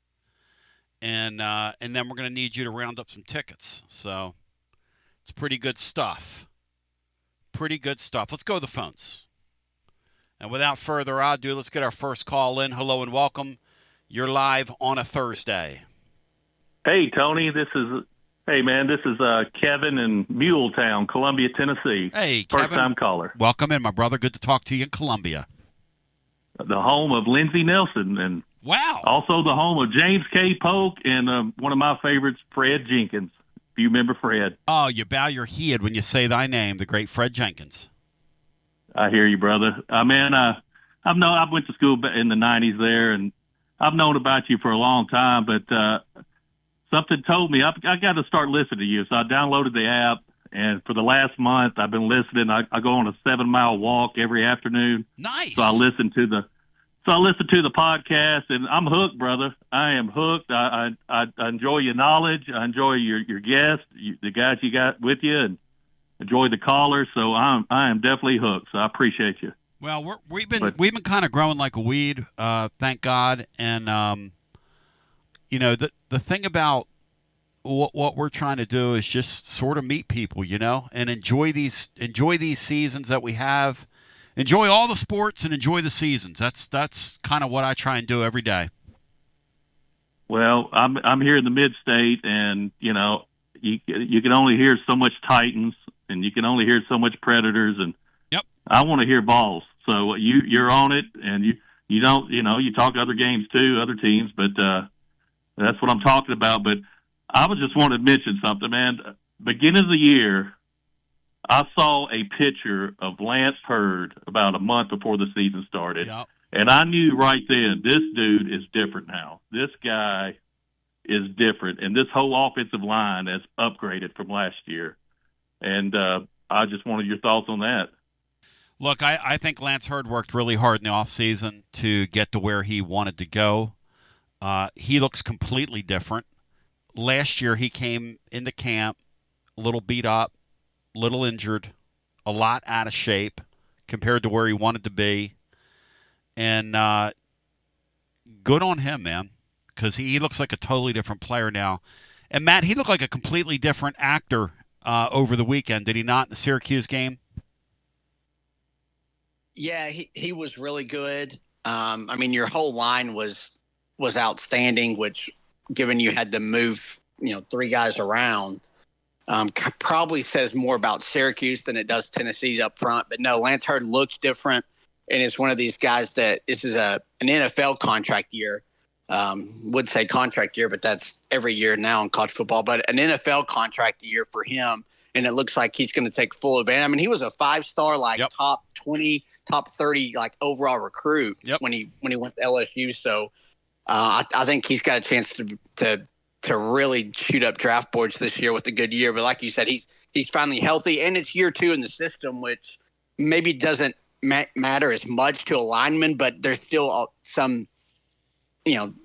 And then we're going to need you to round up some tickets. So it's pretty good stuff. Pretty good stuff. Let's go to the phones. And without further ado, let's get our first call in. Hello and welcome. You're live on a Thursday. Hey, Tony. This is Kevin in Muletown, Columbia, Tennessee. Hey, Kevin. First-time caller. Welcome in, my brother. Good to talk to you in Columbia. The home of Lindsey Nelson. And wow. Also the home of James K. Polk and one of my favorites, Fred Jenkins. If you remember Fred. Oh, you bow your head when you say thy name, the great Fred Jenkins. I hear you, brother. I went to school in the 90s there, and I've known about you for a long time, but something told me I got to start listening to you. So I downloaded the app, and for the last month I've been listening. I go on a 7-mile walk every afternoon. Nice. So I listen to the podcast, and I'm hooked, brother. I am hooked. I enjoy your knowledge. I enjoy your guests, the guys you got with you, and enjoy the callers. So I am definitely hooked. So I appreciate you. Well, we've been kind of growing like a weed, thank God. And the thing about what we're trying to do is just sort of meet people, and enjoy these seasons that we have. Enjoy all the sports and enjoy the seasons. That's kind of what I try and do every day. Well, I'm here in the mid-state, and you can only hear so much Titans, and you can only hear so much Predators, and yep. I want to hear balls. So you're on it, and you don't you talk other games too, other teams, but that's what I'm talking about. But I was just wanting to mention something, man. Beginning of the year, I saw a picture of Lance Hurd about a month before the season started, yep. And I knew right then this dude is different now. This guy is different, and this whole offensive line has upgraded from last year. And I just wanted your thoughts on that. Look, I think Lance Hurd worked really hard in the offseason to get to where he wanted to go. He looks completely different. Last year he came into camp a little beat up, a little injured, a lot out of shape compared to where he wanted to be. And good on him, man, because he looks like a totally different player now. And, Matt, he looked like a completely different actor over the weekend, did he not, in the Syracuse game? Yeah, he was really good. I mean, your whole line was outstanding, which, given you had to move, 3 guys around, probably says more about Syracuse than it does Tennessee's up front. But no, Lance Hurd looks different, and it's one of these guys that this is an NFL contract year. Would say contract year, but that's every year now in college football. But an NFL contract year for him, and it looks like he's going to take full advantage. I mean, he was a 5-star, yep. Top 20, top 30, overall recruit yep. when he went to LSU. So I think he's got a chance to really shoot up draft boards this year with a good year. But like you said, he's finally healthy, and it's year 2 in the system, which maybe doesn't matter as much to a lineman, but there's still some.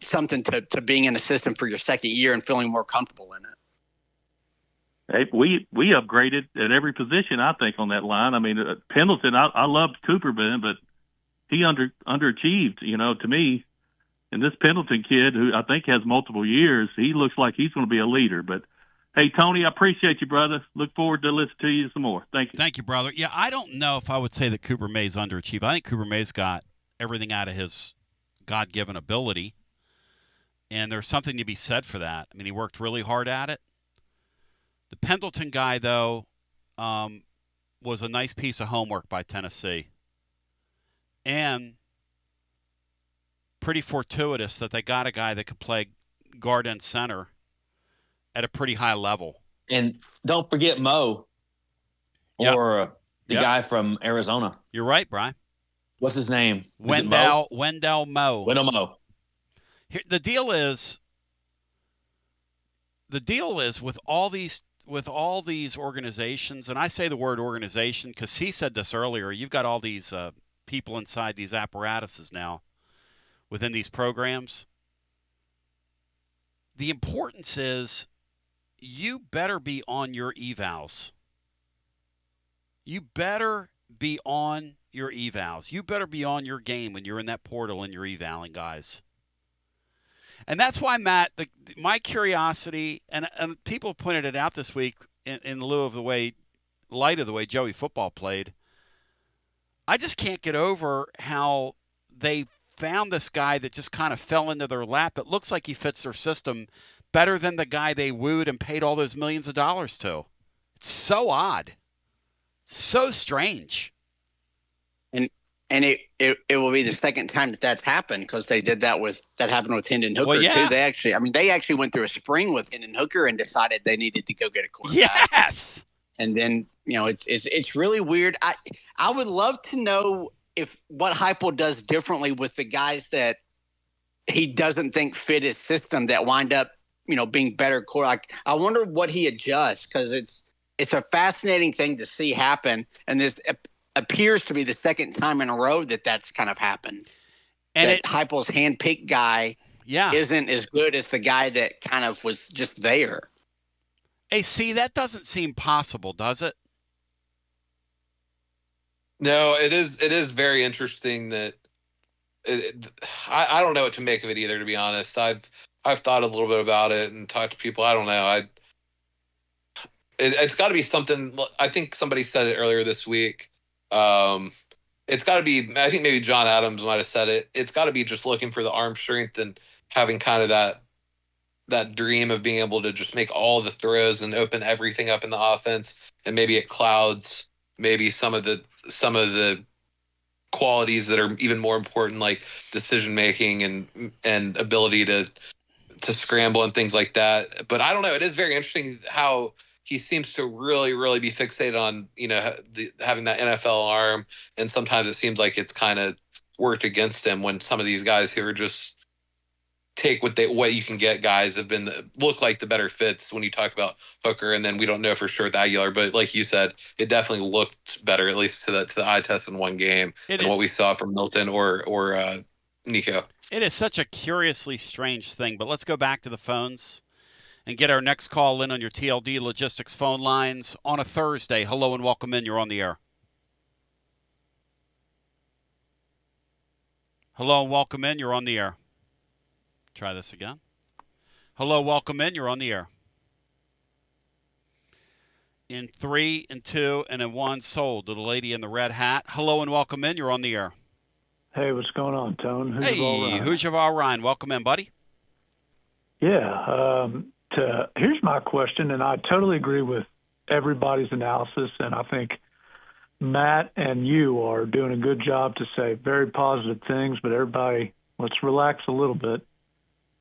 Something to being in a system for your second year and feeling more comfortable in it. Hey, we upgraded at every position, I think, on that line. I mean, Pendleton, I loved Cooperman, but he underachieved, to me. And this Pendleton kid, who I think has multiple years, he looks like he's going to be a leader. But, Hey, Tony, I appreciate you, brother. Look forward to listening to you some more. Thank you. Thank you, brother. Yeah, I don't know if I would say that Cooper May's underachieved. I think Cooper May's got everything out of his God-given ability, and there's something to be said for that. I mean, he worked really hard at it. The Pendleton guy, though, was a nice piece of homework by Tennessee, and pretty fortuitous that they got a guy that could play guard and center at a pretty high level. And don't forget Mo, or the guy from Arizona. You're right, Brian. What's his name? Wendell Mo. Wendell Mo. Here, the deal is with all these organizations, and I say the word organization because he said this earlier. You've got all these people inside these apparatuses now within these programs. The importance is you better be on your evals. You better be on your evals. You better be on your game when you're in that portal and you're evaling guys. And that's why, Matt, my curiosity, and people pointed it out this week in lieu of the way Joey football played, I just can't get over how they found this guy that just kind of fell into their lap. It looks like he fits their system better than the guy they wooed and paid all those millions of dollars to. It's so odd. So strange. And it will be the second time that's happened because they did that happened with Hendon Hooker too. They actually went through a spring with Hendon Hooker and decided they needed to go get a quarterback. Yes. And then, it's really weird. I would love to know what Heupel does differently with the guys that he doesn't think fit his system that wind up, being better quarterback. I wonder what he adjusts because it's a fascinating thing to see happen. And this appears to be the second time in a row that's kind of happened. And that Heupel's handpicked guy isn't as good as the guy that kind of was just there. Hey, see, that doesn't seem possible, does it? No, it is very interesting that I don't know what to make of it either, to be honest. I've thought a little bit about it and talked to people. I don't know. It's got to be something. I think somebody said it earlier this week. It's got to be. I think maybe John Adams might have said it. It's got to be just looking for the arm strength and having kind of that dream of being able to just make all the throws and open everything up in the offense. And maybe it clouds maybe some of the qualities that are even more important, like decision making and ability to scramble and things like that. But I don't know. It is very interesting how he seems to really, really be fixated on, having that NFL arm. And sometimes it seems like it's kind of worked against him when some of these guys who are just take what you can get guys have been look like the better fits when you talk about Hooker. And then we don't know for sure with Aguilar, but like you said, it definitely looked better, at least to the eye test in one game than what we saw from Milton or Nico. It is such a curiously strange thing, but let's go back to the phones and get our next call in on your TLD Logistics phone lines on a Thursday. Hello and welcome in. You're on the air. Hello and welcome in. You're on the air. Try this again. Hello, welcome in. You're on the air. In 3 and 2 and in 1, sold to the lady in the red hat. Hello and welcome in. You're on the air. Hey, what's going on, Tone? Hoojavar Ryan. Welcome in, buddy. Yeah. Here's my question, and I totally agree with everybody's analysis, and I think Matt and you are doing a good job to say very positive things, but everybody, let's relax a little bit.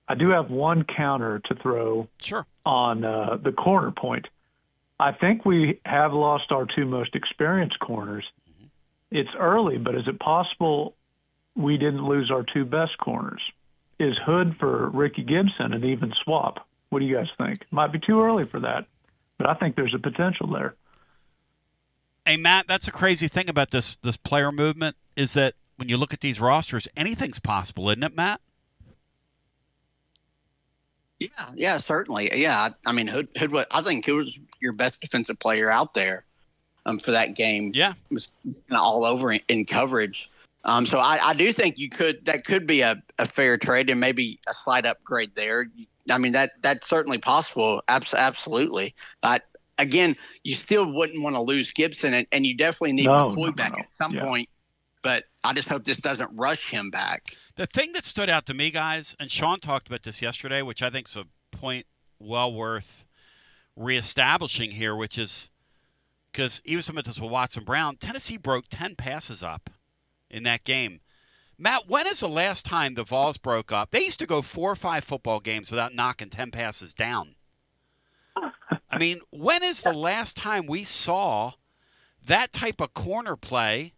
I do have one counter to throw on the corner point. I think we have lost our two most experienced corners. Mm-hmm. It's early, but is it possible we didn't lose our two best corners? Is Hood for Ricky Gibson an even swap? What do you guys think? Might be too early for that, but I think there's a potential there. Hey, Matt, that's a crazy thing about this player movement is that when you look at these rosters, anything's possible, isn't it, Matt? Yeah, certainly. Yeah, I mean, Hood I think Hood was your best defensive player out there for that game. Yeah. It was kind of all over in coverage. So I do think that could be a fair trade and maybe a slight upgrade there. I mean, that's certainly possible. Absolutely. Again, you still wouldn't want to lose Gibson, and you definitely need McCoy back at some point. But I just hope this doesn't rush him back. The thing that stood out to me, guys, and Sean talked about this yesterday, which I think is a point well worth reestablishing here, which is because he was talking about this with Watson Brown. Tennessee broke 10 passes up in that game. Matt, when is the last time the Vols broke up? They used to go 4 or 5 football games without knocking 10 passes down. I mean, when is the last time we saw that type of corner play?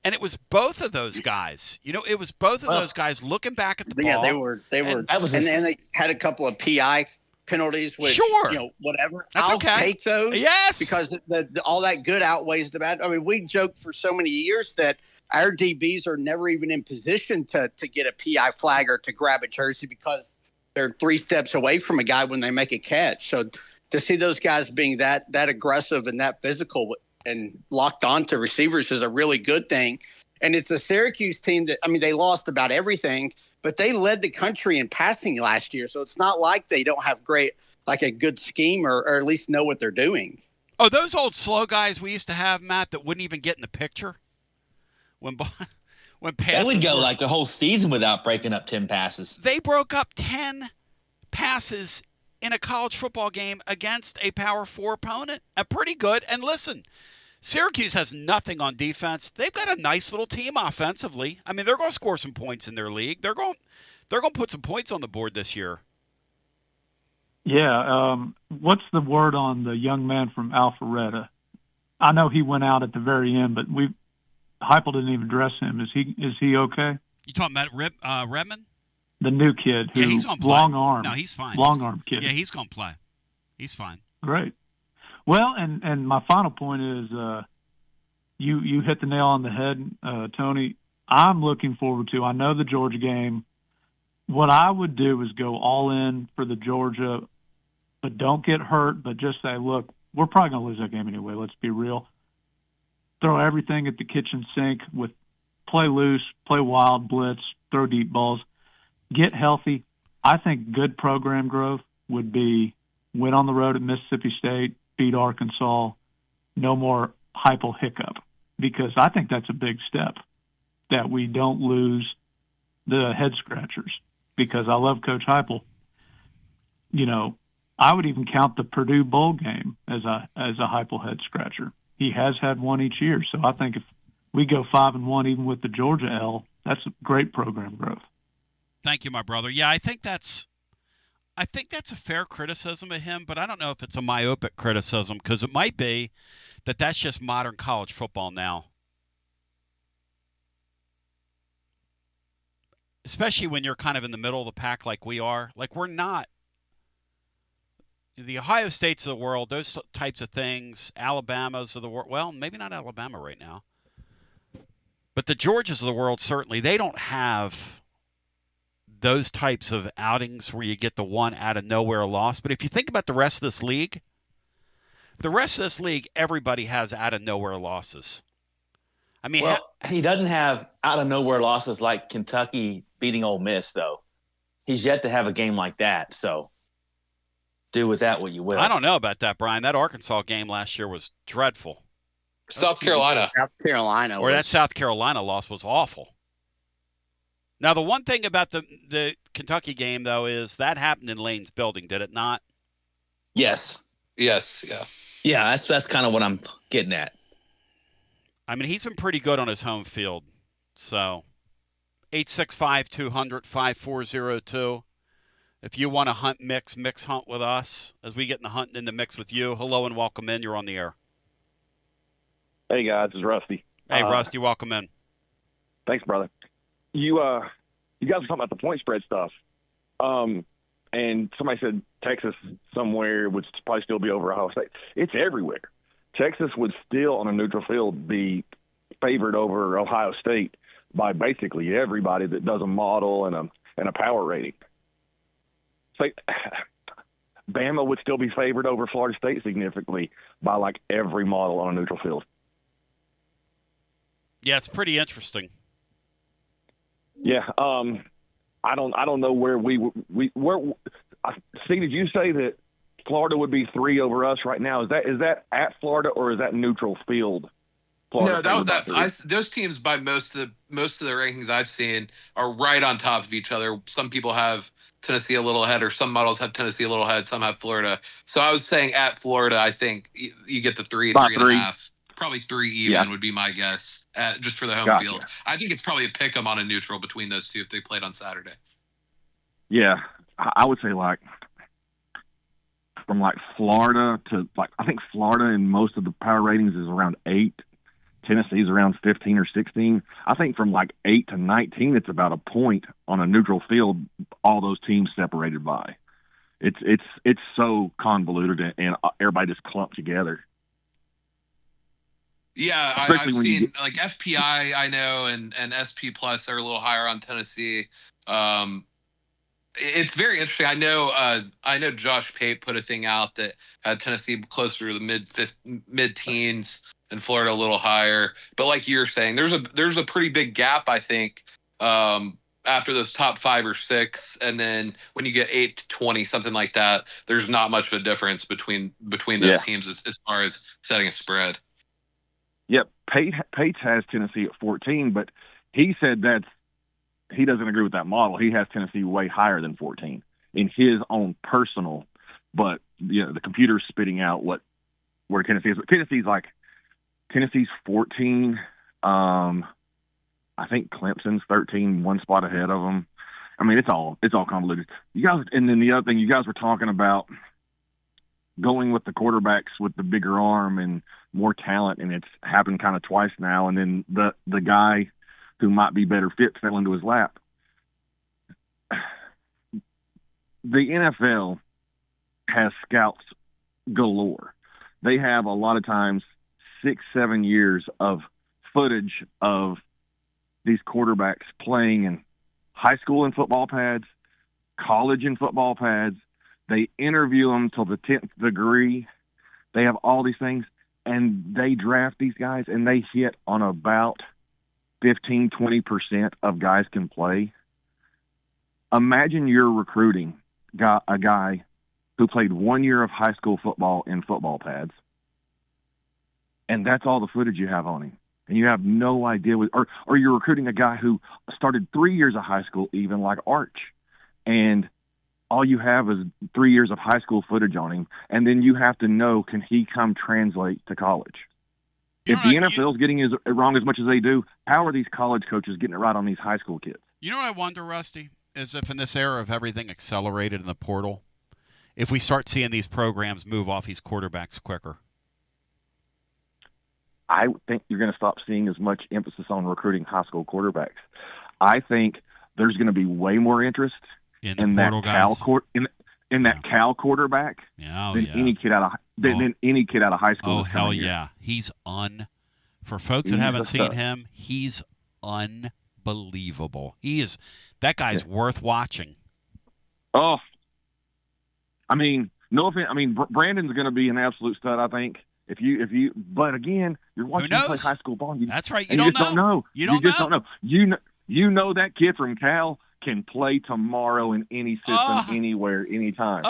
And it was both of those guys. It was both of those guys looking back at the ball. Yeah, they were. And they had a couple of PI penalties. Which, sure. Whatever. That's I'll take those. Yes. Because all that good outweighs the bad. I mean, we joked for so many years that our DBs are never even in position to get a PI flag or to grab a jersey because they're 3 steps away from a guy when they make a catch. So to see those guys being that aggressive and that physical and locked on to receivers is a really good thing. And it's a Syracuse team that, I mean, they lost about everything, but they led the country in passing last year. So it's not like they don't have a good scheme or at least know what they're doing. Oh, those old slow guys we used to have, Matt, that wouldn't even get in the picture when passes. They would go like the whole season without breaking up 10 passes. They broke up 10 passes in a college football game against a Power 4 opponent. Pretty good. And listen, Syracuse has nothing on defense. They've got a nice little team offensively. I mean, they're going to score some points in their league. They're going to put some points on the board this year. Yeah. What's the word on the young man from Alpharetta? I know he went out at the very end, but Heupel didn't even dress him. Is he okay? You talking about Redmond? The new kid who he's going to play. Long arm. No, he's fine. Long arm kid. Yeah, he's going to play. He's fine. Great. Well, and my final point is you hit the nail on the head, Tony. I'm looking forward to. I know the Georgia game. What I would do is go all in for the Georgia, but don't get hurt. But just say, look, we're probably going to lose that game anyway. Let's be real. Throw everything at the kitchen sink with play loose, play wild, blitz, throw deep balls. Get healthy. I think good program growth would be win on the road at Mississippi State, beat Arkansas, no more Heupel hiccup, because I think that's a big step that we don't lose the head scratchers, because I love Coach Heupel. I would even count the Purdue bowl game as a Heupel head scratcher. He has had one each year, so I think if we go 5-1 even with the Georgia L, that's great program growth. Thank you, my brother. Yeah, I think that's a fair criticism of him, but I don't know if it's a myopic criticism, because it might be that that's just modern college football now. Especially when you're kind of in the middle of the pack like we are. Like, we're not. The Ohio States of the world, those types of things, Alabamas of the world, well, maybe not Alabama right now, but the Georgias of the world, certainly, they don't have those types of outings where you get the one out of nowhere loss. But if you think about the rest of this league, everybody has out of nowhere losses. I mean, he doesn't have out of nowhere losses like Kentucky beating Ole Miss, though. He's yet to have a game like that. So do with that what you will. I don't know about that, Brian. That Arkansas game last year was dreadful. South Carolina. Or that South Carolina loss was awful. Now, the one thing about the Kentucky game, though, is that happened in Lane's building, did it not? Yes. Yes, yeah. Yeah, that's kind of what I'm getting at. I mean, he's been pretty good on his home field. So, 865-200-5402. If you want to hunt mix hunt with us, as we get in the mix with you, hello and welcome in. You're on the air. Hey, guys. It's Rusty. Hey, Rusty. Welcome in. Thanks, brother. You guys were talking about the point spread stuff. And somebody said Texas somewhere would probably still be over Ohio State. It's everywhere. Texas would still, on a neutral field, be favored over Ohio State by basically everybody that does a model and a power rating. So Bama would still be favored over Florida State significantly by like every model on a neutral field. Yeah, it's pretty interesting. Yeah, I don't know where Steve, did you say that Florida would be 3 over us right now? Is that at Florida or is that neutral field? Florida No, that was favored by 3? those teams by most of the rankings I've seen are right on top of each other. Some people have Tennessee a little ahead, or some models have Tennessee a little ahead. Some have Florida. So I was saying at Florida, I think you get the 3 and 3.5, probably 3 even would be my guess, just for the home field. I think it's probably a pick 'em on a neutral between those two if they played on Saturday. Yeah, I would say from Florida to I think Florida in most of the power ratings is around 8. Tennessee's around 15 or 16. I think from 8 to 19, it's about a point on a neutral field. All those teams separated by. It's so convoluted and everybody just clumped together. Yeah, I've seen FPI, I know, and SP Plus are a little higher on Tennessee. It's very interesting. I know Josh Pate put a thing out that had Tennessee closer to the mid-teens and Florida a little higher. But like you're saying, there's a pretty big gap, I think, after those top 5 or 6, and then when you get 8 to 20, something like that, there's not much of a difference between those teams as far as setting a spread. Yep, Pate has Tennessee at 14, but he said he doesn't agree with that model. He has Tennessee way higher than 14 in his own personal, but the computer's spitting out where Tennessee is. But Tennessee's 14. I think Clemson's 13, one spot ahead of them. I mean, it's all convoluted. You guys, and then the other thing, you guys were talking about going with the quarterbacks with the bigger arm and more talent, and it's happened kind of twice now. And then the guy who might be better fit fell into his lap. The NFL has scouts galore. They have a lot of times 6-7 years of footage of these quarterbacks playing in high school in football pads, college in football pads. They interview them till the 10th degree. They have all these things, and they draft these guys, and they hit on about 15-20% of guys can play. Imagine you're recruiting a guy who played 1 year of high school football in football pads, and that's all the footage you have on him. And you have no idea, or you're recruiting a guy who started 3 years of high school, even like Arch, and all you have is 3 years of high school footage on him, and then you have to know, can he come translate to college? If the NFL is getting it wrong as much as they do, how are these college coaches getting it right on these high school kids? You know what I wonder, Rusty, is if in this era of everything accelerated in the portal, if we start seeing these programs move off these quarterbacks quicker. I think you're going to stop seeing as much emphasis on recruiting high school quarterbacks. I think there's going to be way more interest in that Cal quarterback than any kid out of high school. Oh hell yeah, he's for folks that haven't seen him, he's unbelievable. That guy's worth watching. Oh, I mean, no offense. I mean, Brandon's going to be an absolute stud, I think. But again, you're watching him play high school ball. That's right. You just don't know. You just don't know. You know that kid from Cal can play tomorrow in any system, anywhere, anytime.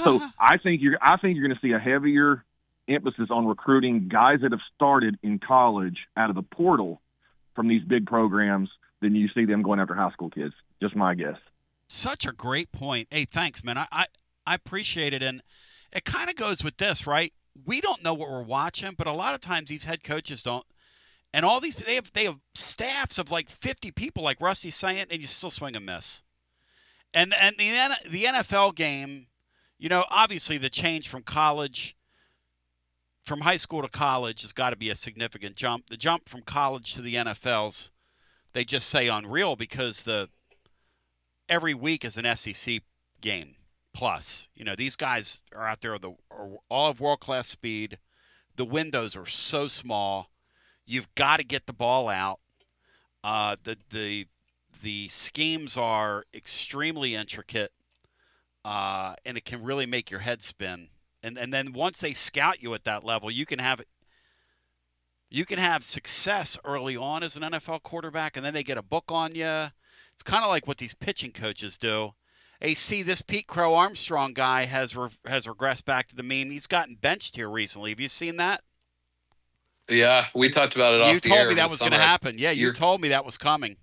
So I think you're going to see a heavier emphasis on recruiting guys that have started in college out of the portal from these big programs than you see them going after high school kids. Just my guess. Such a great point. Hey, thanks, man. I appreciate it, and it kind of goes with this, right? We don't know what we're watching, but a lot of times these head coaches don't. And all these they have staffs of like 50 people, like Rusty's saying, and you still swing a miss. And the NFL game, obviously the change from high school to college has got to be a significant jump. The jump from college to the NFL's, they just say unreal because every week is an SEC game. Plus, these guys are out there are all of world-class speed. The windows are so small. You've got to get the ball out. The schemes are extremely intricate, and it can really make your head spin. And then once they scout you at that level, you can have success early on as an NFL quarterback, and then they get a book on you. It's kind of like what these pitching coaches do. Hey, see, this Pete Crow Armstrong guy has regressed back to the mean. He's gotten benched here recently. Have you seen that? Yeah, we talked about it off the air. You told me that was going to happen. Yeah, you told me that was coming.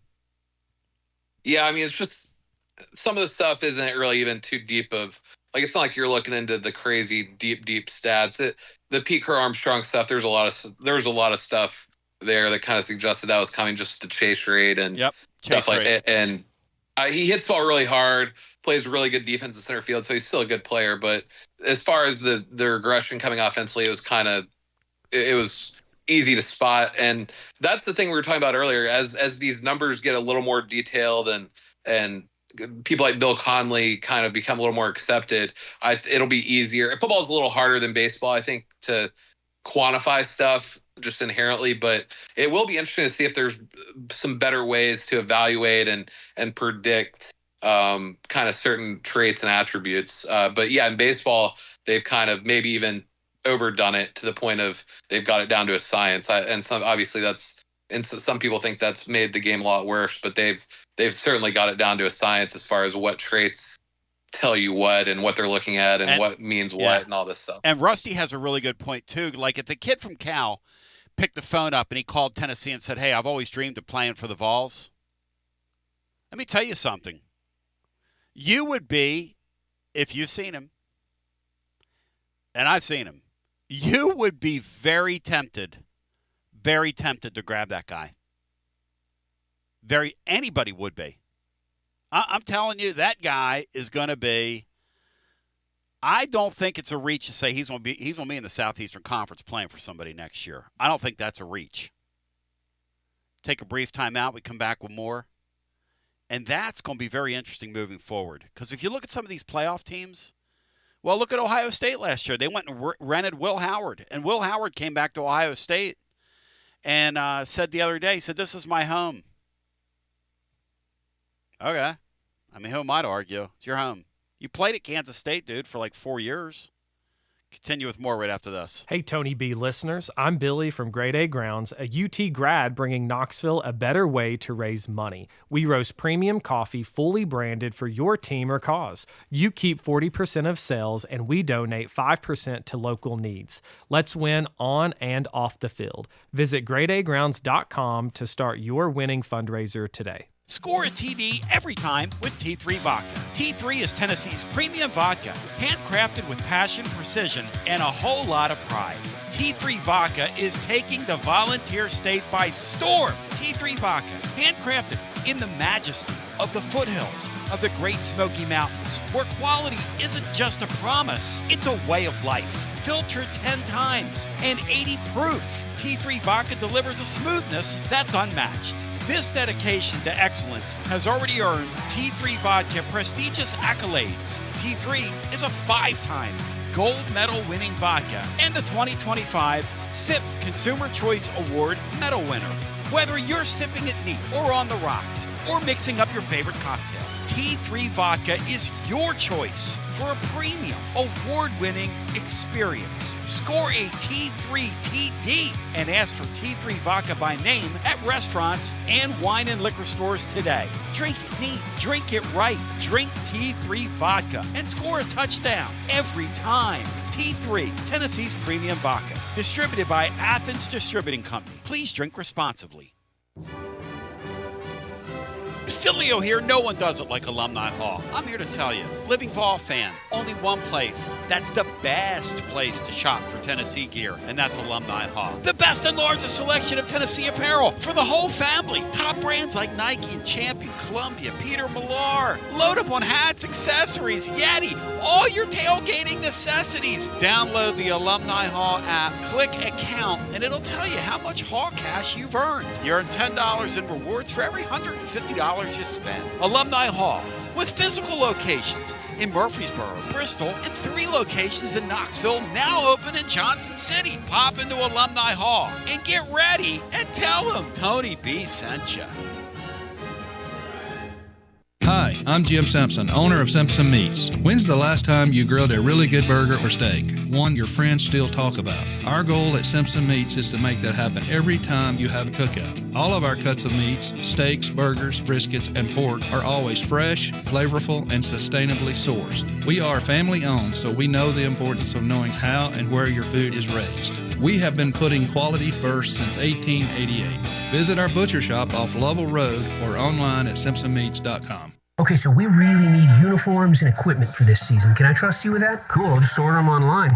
Yeah, I mean, it's just some of the stuff isn't really even too deep of, like, it's not like you're looking into the crazy deep stats. The Pete Crow Armstrong stuff, there was a lot of stuff there that kind of suggested that was coming, just the chase rate and stuff like that. And he hits the ball really hard, plays really good defense in center field, so he's still a good player. But as far as the regression coming offensively, it was easy to spot. And that's the thing we were talking about earlier. As these numbers get a little more detailed and people like Bill Conley kind of become a little more accepted, it'll be easier. Football is a little harder than baseball, I think, to quantify stuff just inherently, but it will be interesting to see if there's some better ways to evaluate and predict kind of certain traits and attributes. But yeah, in baseball, they've kind of maybe even overdone it to the point of they've got it down to a science. Some people think that's made the game a lot worse, but they've certainly got it down to a science as far as what traits tell you what and what they're looking at and what means what and all this stuff. And Rusty has a really good point too. Like if the kid from Cal picked the phone up and he called Tennessee and said, "Hey, I've always dreamed of playing for the Vols." Let me tell you something. You would be, if you've seen him, and I've seen him, you would be very tempted to grab that guy. Anybody would be. I'm telling you, that guy is going to be. I don't think it's a reach to say he's going to be in the Southeastern Conference playing for somebody next year. I don't think that's a reach. Take a brief timeout. We come back with more. And that's going to be very interesting moving forward. Because if you look at some of these playoff teams, well, look at Ohio State last year. They went and rented Will Howard. And Will Howard came back to Ohio State and said the other day, he said, "This is my home." Okay. I mean, who am I to argue? It's your home. You played at Kansas State, dude, for like 4 years. Continue with more right after this. Hey, Tony B listeners. I'm Billy from Grade A Grounds, a UT grad bringing Knoxville a better way to raise money. We roast premium coffee fully branded for your team or cause. You keep 40% of sales, and we donate 5% to local needs. Let's win on and off the field. Visit gradeagrounds.com to start your winning fundraiser today. Score a TD every time with T3 Vodka. T3 is Tennessee's premium vodka, handcrafted with passion, precision, and a whole lot of pride. T3 Vodka is taking the Volunteer State by storm. T3 Vodka, handcrafted in the majesty of the foothills of the Great Smoky Mountains, where quality isn't just a promise, it's a way of life. Filtered 10 times and 80 proof. T3 Vodka delivers a smoothness that's unmatched. This dedication to excellence has already earned T3 Vodka prestigious accolades. T3 is a 5-time gold medal winning vodka and the 2025 SIPS Consumer Choice Award medal winner. Whether you're sipping it neat or on the rocks or mixing up your favorite cocktail, T3 Vodka is your choice for a premium, award-winning experience. Score a T3 TD and ask for T3 Vodka by name at restaurants and wine and liquor stores today. Drink it neat, drink it right, drink T3 Vodka and score a touchdown every time. T3, Tennessee's premium vodka. Distributed by Athens Distributing Company. Please drink responsibly. Basilio here. No one does it like Alumni Hall. I'm here to tell you, living Vol fan, only one place that's the best place to shop for Tennessee gear, and that's Alumni Hall. The best and largest selection of Tennessee apparel for the whole family. Top brands like Nike and Champion, Columbia, Peter Millar. Load up on hats, accessories, Yeti, all your tailgating necessities. Download the Alumni Hall app, click account, and it'll tell you how much Hall cash you've earned. You earn $10 in rewards for every $150 you spend. Alumni Hall, with physical locations in Murfreesboro, Bristol, and 3 locations in Knoxville, now open in Johnson City. Pop into Alumni Hall and get ready and tell them Tony B sent you. Hi, Hi, I'm Jim Simpson, owner of Simpson Meats. When's the last time you grilled a really good burger or steak? One your friends still talk about. Our goal at Simpson Meats is to make that happen every time you have a cookout. All of our cuts of meats, steaks, burgers, briskets, and pork are always fresh, flavorful, and sustainably sourced. We are family owned, so we know the importance of knowing how and where your food is raised. We have been putting quality first since 1888. Visit our butcher shop off Lovell Road or online at simpsonmeats.com. Okay, so we really need uniforms and equipment for this season. Can I trust you with that? Cool, I'll just order them online.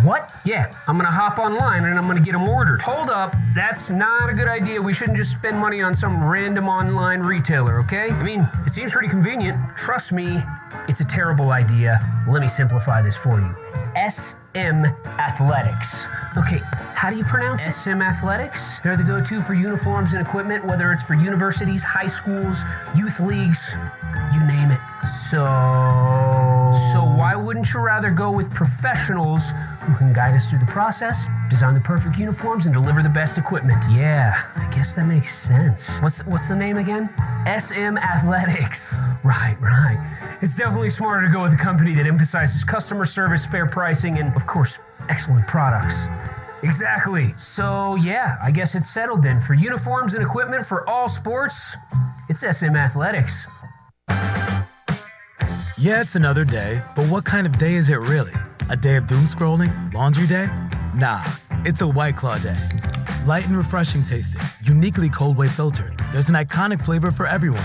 What? Yeah, I'm gonna hop online and I'm gonna get them ordered. Hold up, that's not a good idea. We shouldn't just spend money on some random online retailer, okay? I mean, it seems pretty convenient. Trust me, it's a terrible idea. Let me simplify this for you. SM Athletics. Okay, how do you pronounce it? SM Athletics? They're the go-to for uniforms and equipment, whether it's for universities, high schools, youth leagues, you name it. So why wouldn't you rather go with professionals who can guide us through the process, design the perfect uniforms, and deliver the best equipment? Yeah, I guess that makes sense. What's the name again? SM Athletics. Right. It's definitely smarter to go with a company that emphasizes customer service, fair pricing, and, of course, excellent products. Exactly. So, yeah, I guess it's settled then. For uniforms and equipment for all sports, it's SM Athletics. Yeah, it's another day, but what kind of day is it really? A day of doom scrolling? Laundry day? Nah, it's a White Claw day. Light and refreshing tasting, uniquely cold way filtered. There's an iconic flavor for everyone.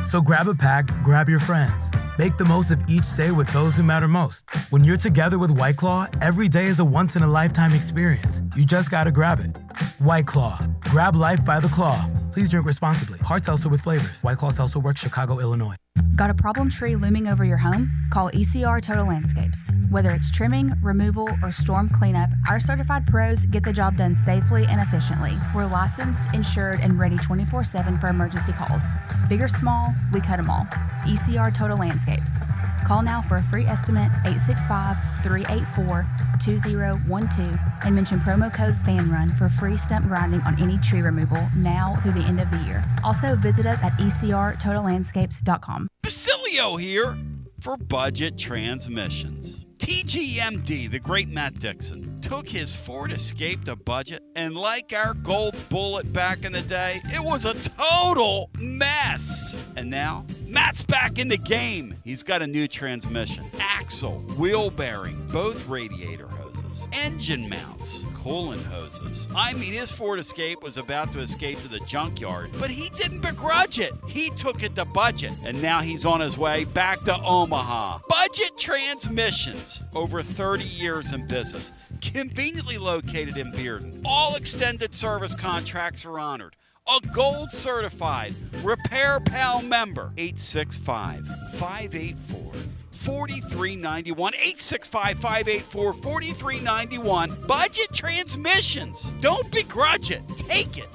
So grab a pack, grab your friends. Make the most of each day with those who matter most. When you're together with White Claw, every day is a once-in-a-lifetime experience. You just gotta grab it. White Claw. Grab life by the claw. Please drink responsibly. Hard seltzer with flavors. White Claw Seltzer Works, Chicago, Illinois. Got a problem tree looming over your home? Call ECR Total Landscapes. Whether it's trimming, removal, or storm cleanup, our certified pros get the job done safely and efficiently. We're licensed, insured, and ready 24/7 for emergency calls. Big or small, we cut them all. ECR Total Landscapes. Call now for a free estimate, 865-384-2012, and mention promo code FANRUN for free stump grinding on any tree removal now through the end of the year. Also, visit us at ecrtotallandscapes.com. Basilio here for Budget Transmissions. TGMD, the great Matt Dixon, took his Ford Escape to budget, and like our gold bullet back in the day, it was a total mess. And now, Matt's back in the game. He's got a new transmission, axle, wheel bearing, both radiator hoses, engine mounts, coolant hoses. I mean, his Ford Escape was about to escape to the junkyard, but he didn't begrudge it. He took it to budget, and now he's on his way back to Omaha. Budget Transmissions, over 30 years in business, conveniently located in Bearden. All extended service contracts are honored. A gold certified Repair Pal member. 865-584-4391. 865-584-4391. Budget Transmissions. Don't begrudge it. Take it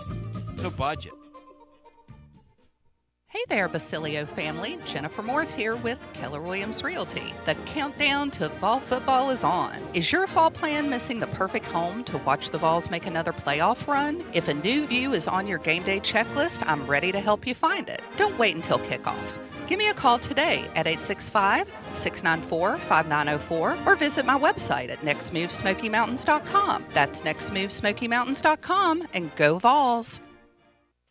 to budget. Hey there, Basilio family. Jennifer Morris here with Keller Williams Realty. The countdown to fall football is on. Is your fall plan missing the perfect home to watch the Vols make another playoff run? If a new view is on your game day checklist, I'm ready to help you find it. Don't wait until kickoff. Give me a call today at 865-694-5904 or visit my website at nextmovesmokymountains.com. That's nextmovesmokymountains.com, and go Vols.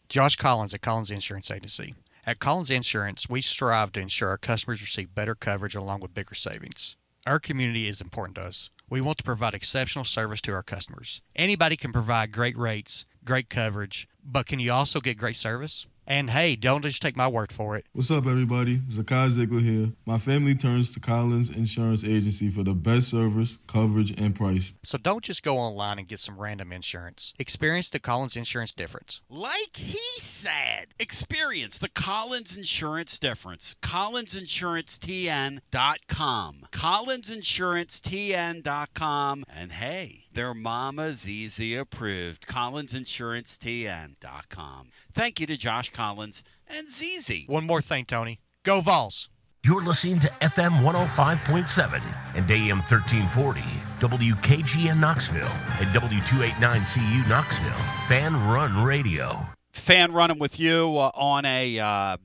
Josh Collins at Collins Insurance Agency. At Collins Insurance, we strive to ensure our customers receive better coverage along with bigger savings. Our community is important to us. We want to provide exceptional service to our customers. Anybody can provide great rates, great coverage, but can you also get great service? And hey, don't just take my word for it. What's up, everybody? Zakai Ziegler here. My family turns to Collins Insurance Agency for the best service, coverage, and price. So don't just go online and get some random insurance. Experience the Collins Insurance difference. Like he said, experience the Collins Insurance difference. CollinsInsuranceTN.com. CollinsInsuranceTN.com. And hey, their Mama Zizi approved. CollinsInsuranceTN.com. Thank you to Josh Collins and Zizi. One more thing, Tony. Go Vols! You're listening to FM 105.7 and AM 1340, WKGN Knoxville, and W289CU Knoxville. Fan Run Radio. Fan running with you on a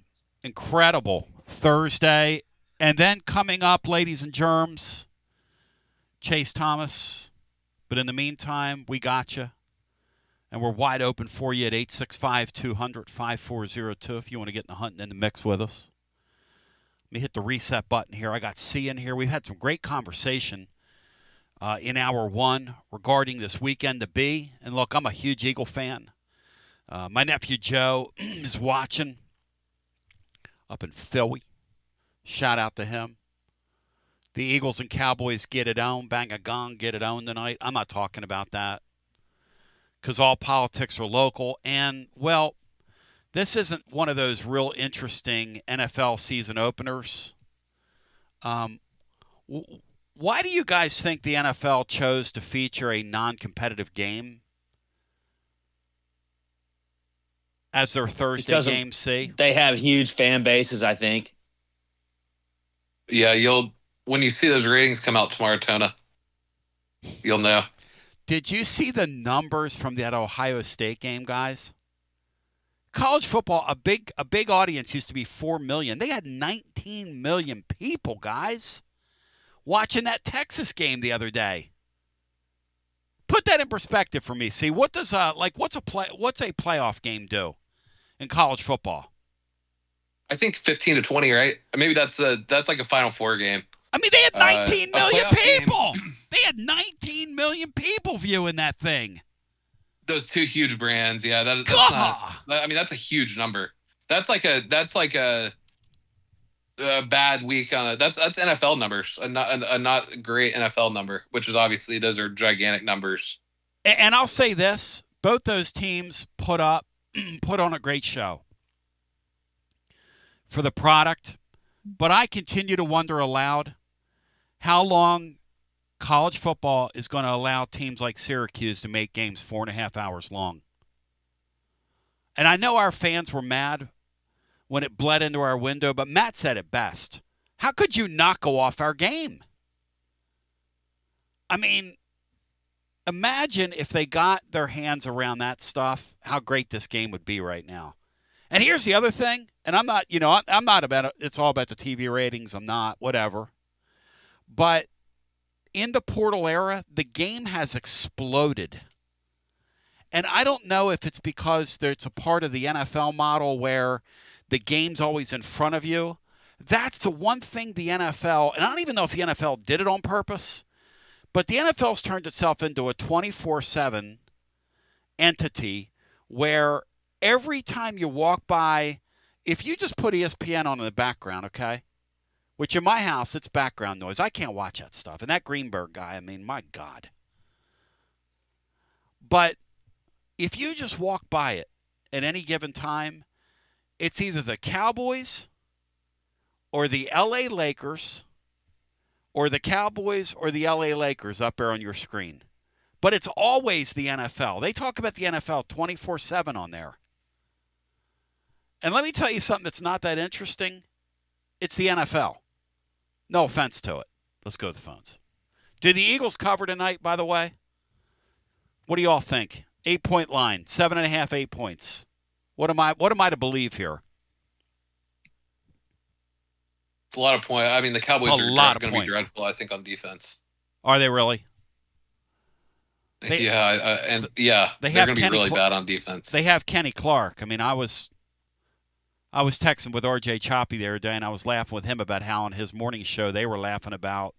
incredible Thursday. And then coming up, ladies and germs, Chase Thomas. But in the meantime, we got you. And we're wide open for you at 865-200-5402 if you want to get in the hunt and in the mix with us. Let me hit the reset button here. I got C in here. We've had some great conversation in hour one regarding this weekend to be. And look, I'm a huge Eagle fan. My nephew Joe is watching up in Philly. Shout out to him. The Eagles and Cowboys get it on. Bang a gong, get it on tonight. I'm not talking about that because all politics are local. And, well, this isn't one of those real interesting NFL season openers. Why do you guys think the NFL chose to feature a non-competitive game as their Thursday game, C? They have huge fan bases, I think. Yeah, when you see those ratings come out tomorrow, Tona, you'll know. Did you see the numbers from that Ohio State game, guys? College football, a big audience used to be 4 million. They had 19 million people, guys, watching that Texas game the other day. Put that in perspective for me. See, what does what's a playoff game do in college football? I think 15 to 20, right? Maybe that's like a Final Four game. I mean, they had 19 million people. They had 19 million people viewing that thing. Those two huge brands, yeah. That's a huge number. That's like a bad week on it. That's NFL numbers, a not great NFL number, which is obviously those are gigantic numbers. And I'll say this: both those teams put on a great show for the product, but I continue to wonder aloud how long college football is going to allow teams like Syracuse to make games 4.5 hours long. And I know our fans were mad when it bled into our window, but Matt said it best. How could you not go off our game? I mean, imagine if they got their hands around that stuff, how great this game would be right now. And here's the other thing, and I'm not about it. It's all about the TV ratings. I'm not, whatever. But in the portal era, the game has exploded. And I don't know if it's because it's a part of the NFL model where the game's always in front of you. That's the one thing the NFL, and I don't even know if the NFL did it on purpose, but the NFL's turned itself into a 24/7 entity where every time you walk by, if you just put ESPN on in the background, okay, which in my house, it's background noise. I can't watch that stuff. And that Greenberg guy, I mean, my God. But if you just walk by it at any given time, it's either the Cowboys or the L.A. Lakers or the Cowboys or the L.A. Lakers up there on your screen. But it's always the NFL. They talk about the NFL 24/7 on there. And let me tell you something that's not that interesting. It's the NFL. No offense to it. Let's go to the phones. Did the Eagles cover tonight, by the way? What do you all think? 8-point line, 7.5, 8 points. What am I to believe here? It's a lot of points. I mean, the Cowboys are going to be dreadful, I think, on defense. Are they really? They're going to be really bad on defense. They have Kenny Clark. I mean, I was texting with RJ Choppy the other day, and I was laughing with him about how on his morning show they were laughing about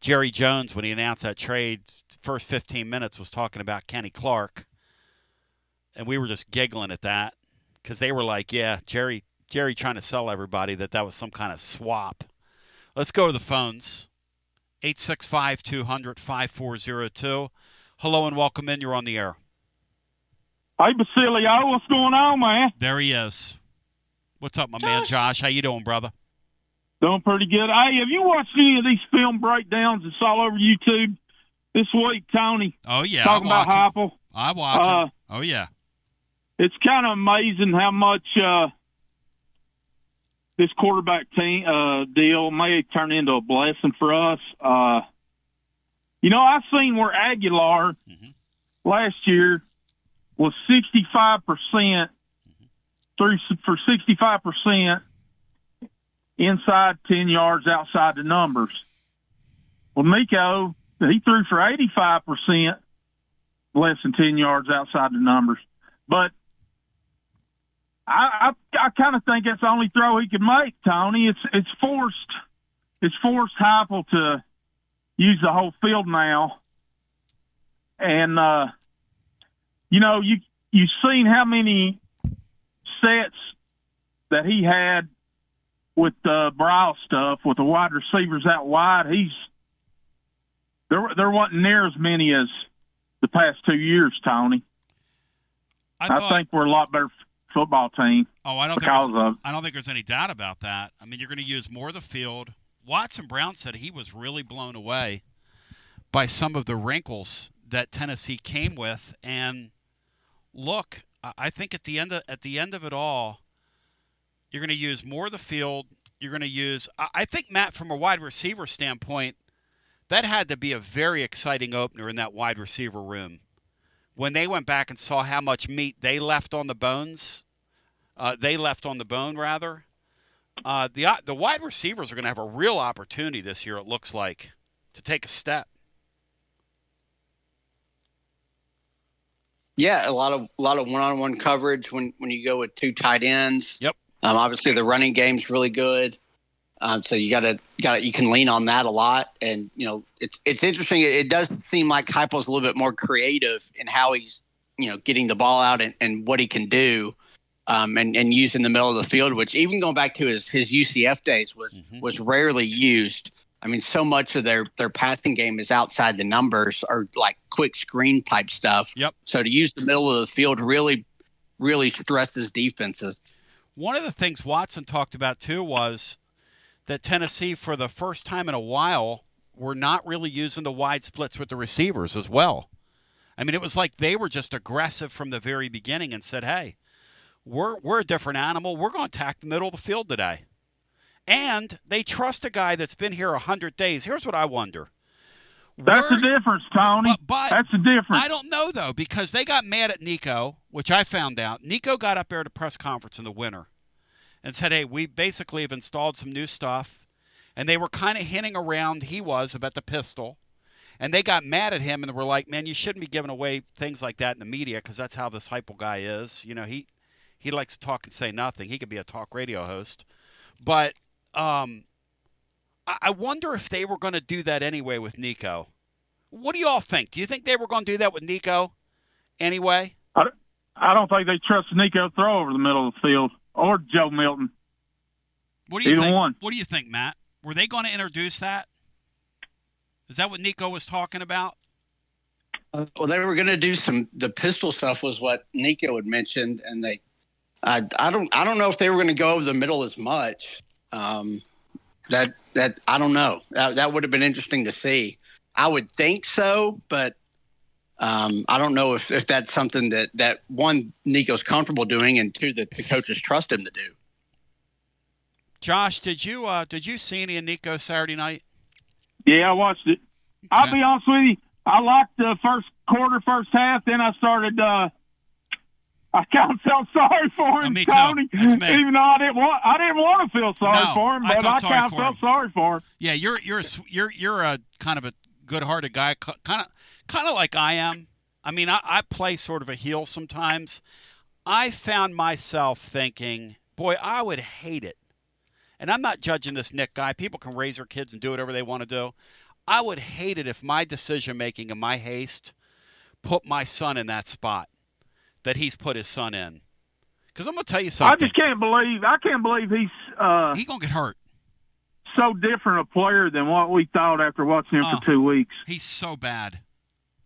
Jerry Jones when he announced that trade. First 15 minutes was talking about Kenny Clark, and we were just giggling at that because they were like, yeah, Jerry trying to sell everybody that was some kind of swap. Let's go to the phones. 865-200-5402. Hello and welcome in. You're on the air. Hey, Basilio, what's going on, man? There he is. What's up, my man Josh? How you doing, brother? Doing pretty good. Hey, have you watched any of these film breakdowns that's all over YouTube this week, Tony? Oh, yeah. Talking about Heupel. I watch it. Oh, yeah. It's kind of amazing how much this quarterback team deal may turn into a blessing for us. I've seen where Aguilar last year was 65% for 65%, inside 10 yards outside the numbers. Well, Nico, he threw for 85% less than 10 yards outside the numbers. But I kind of think that's the only throw he could make, Tony. It's forced Heupel to use the whole field now. And, you've seen how many sets that he had with the Brow stuff, with the wide receivers out wide. There wasn't near as many as the past 2 years, Tony. I think we're a lot better football team. Oh, I don't think there's any doubt about that. I mean, you're going to use more of the field. Watson Brown said he was really blown away by some of the wrinkles that Tennessee came with. And look, I think at the end of it all, you're going to use more of the field. You're going to use – I think, Matt, from a wide receiver standpoint, that had to be a very exciting opener in that wide receiver room. When they went back and saw how much meat they left on the bones – the wide receivers are going to have a real opportunity this year, it looks like, to take a step. Yeah, a lot of one-on-one coverage when you go with two tight ends. Yep. Obviously, the running game's really good, so you can lean on that a lot. And it's interesting. It does seem like Heupel's a little bit more creative in how he's getting the ball out and what he can do, and used in the middle of the field. Which even going back to his UCF days was rarely used. I mean, so much of their passing game is outside the numbers or like quick screen type stuff. Yep. So to use the middle of the field really, really stresses defenses. One of the things Watson talked about, too, was that Tennessee, for the first time in a while, were not really using the wide splits with the receivers as well. I mean, it was like they were just aggressive from the very beginning and said, hey, we're a different animal. We're going to attack the middle of the field today. And they trust a guy that's been here 100 days. Here's what I wonder. That's the difference, Tony. But that's the difference. I don't know, though, because they got mad at Nico, which I found out. Nico got up there at a press conference in the winter and said, hey, we basically have installed some new stuff. And they were kind of hinting around about the pistol. And they got mad at him and were like, man, you shouldn't be giving away things like that in the media because that's how this Heupel guy is. He likes to talk and say nothing. He could be a talk radio host. But I wonder if they were going to do that anyway with Nico. What do you all think? Do you think they were going to do that with Nico anyway? I don't think they trust Nico to throw over the middle of the field or Joe Milton. What do you Either think? one. What do you think, Matt? Were they going to introduce that? Is that what Nico was talking about? Well, they were going to do the pistol stuff was what Nico had mentioned, and I don't know if they were going to go over the middle as much. That I don't know. That would have been interesting to see. I would think so, but I don't know if that's something that one, Nico's comfortable doing, and two, that the coaches trust him to do. Josh, did you see any of Nico Saturday night? Yeah, I watched it. Okay. I'll be honest with you. I liked the first quarter, first half. Then I started. I kind of felt sorry for him, Tony. Even though I didn't want to feel sorry for him, but I kind of felt sorry for him. Yeah, you're a kind of a good-hearted guy, kind of like I am. I mean, I play sort of a heel sometimes. I found myself thinking, boy, I would hate it. And I'm not judging this Nick guy. People can raise their kids and do whatever they want to do. I would hate it if my decision-making and my haste put my son in that spot that he's put his son in. Because I'm going to tell you something. I can't believe he's going to get hurt. So different a player than what we thought after watching him for 2 weeks. He's so bad.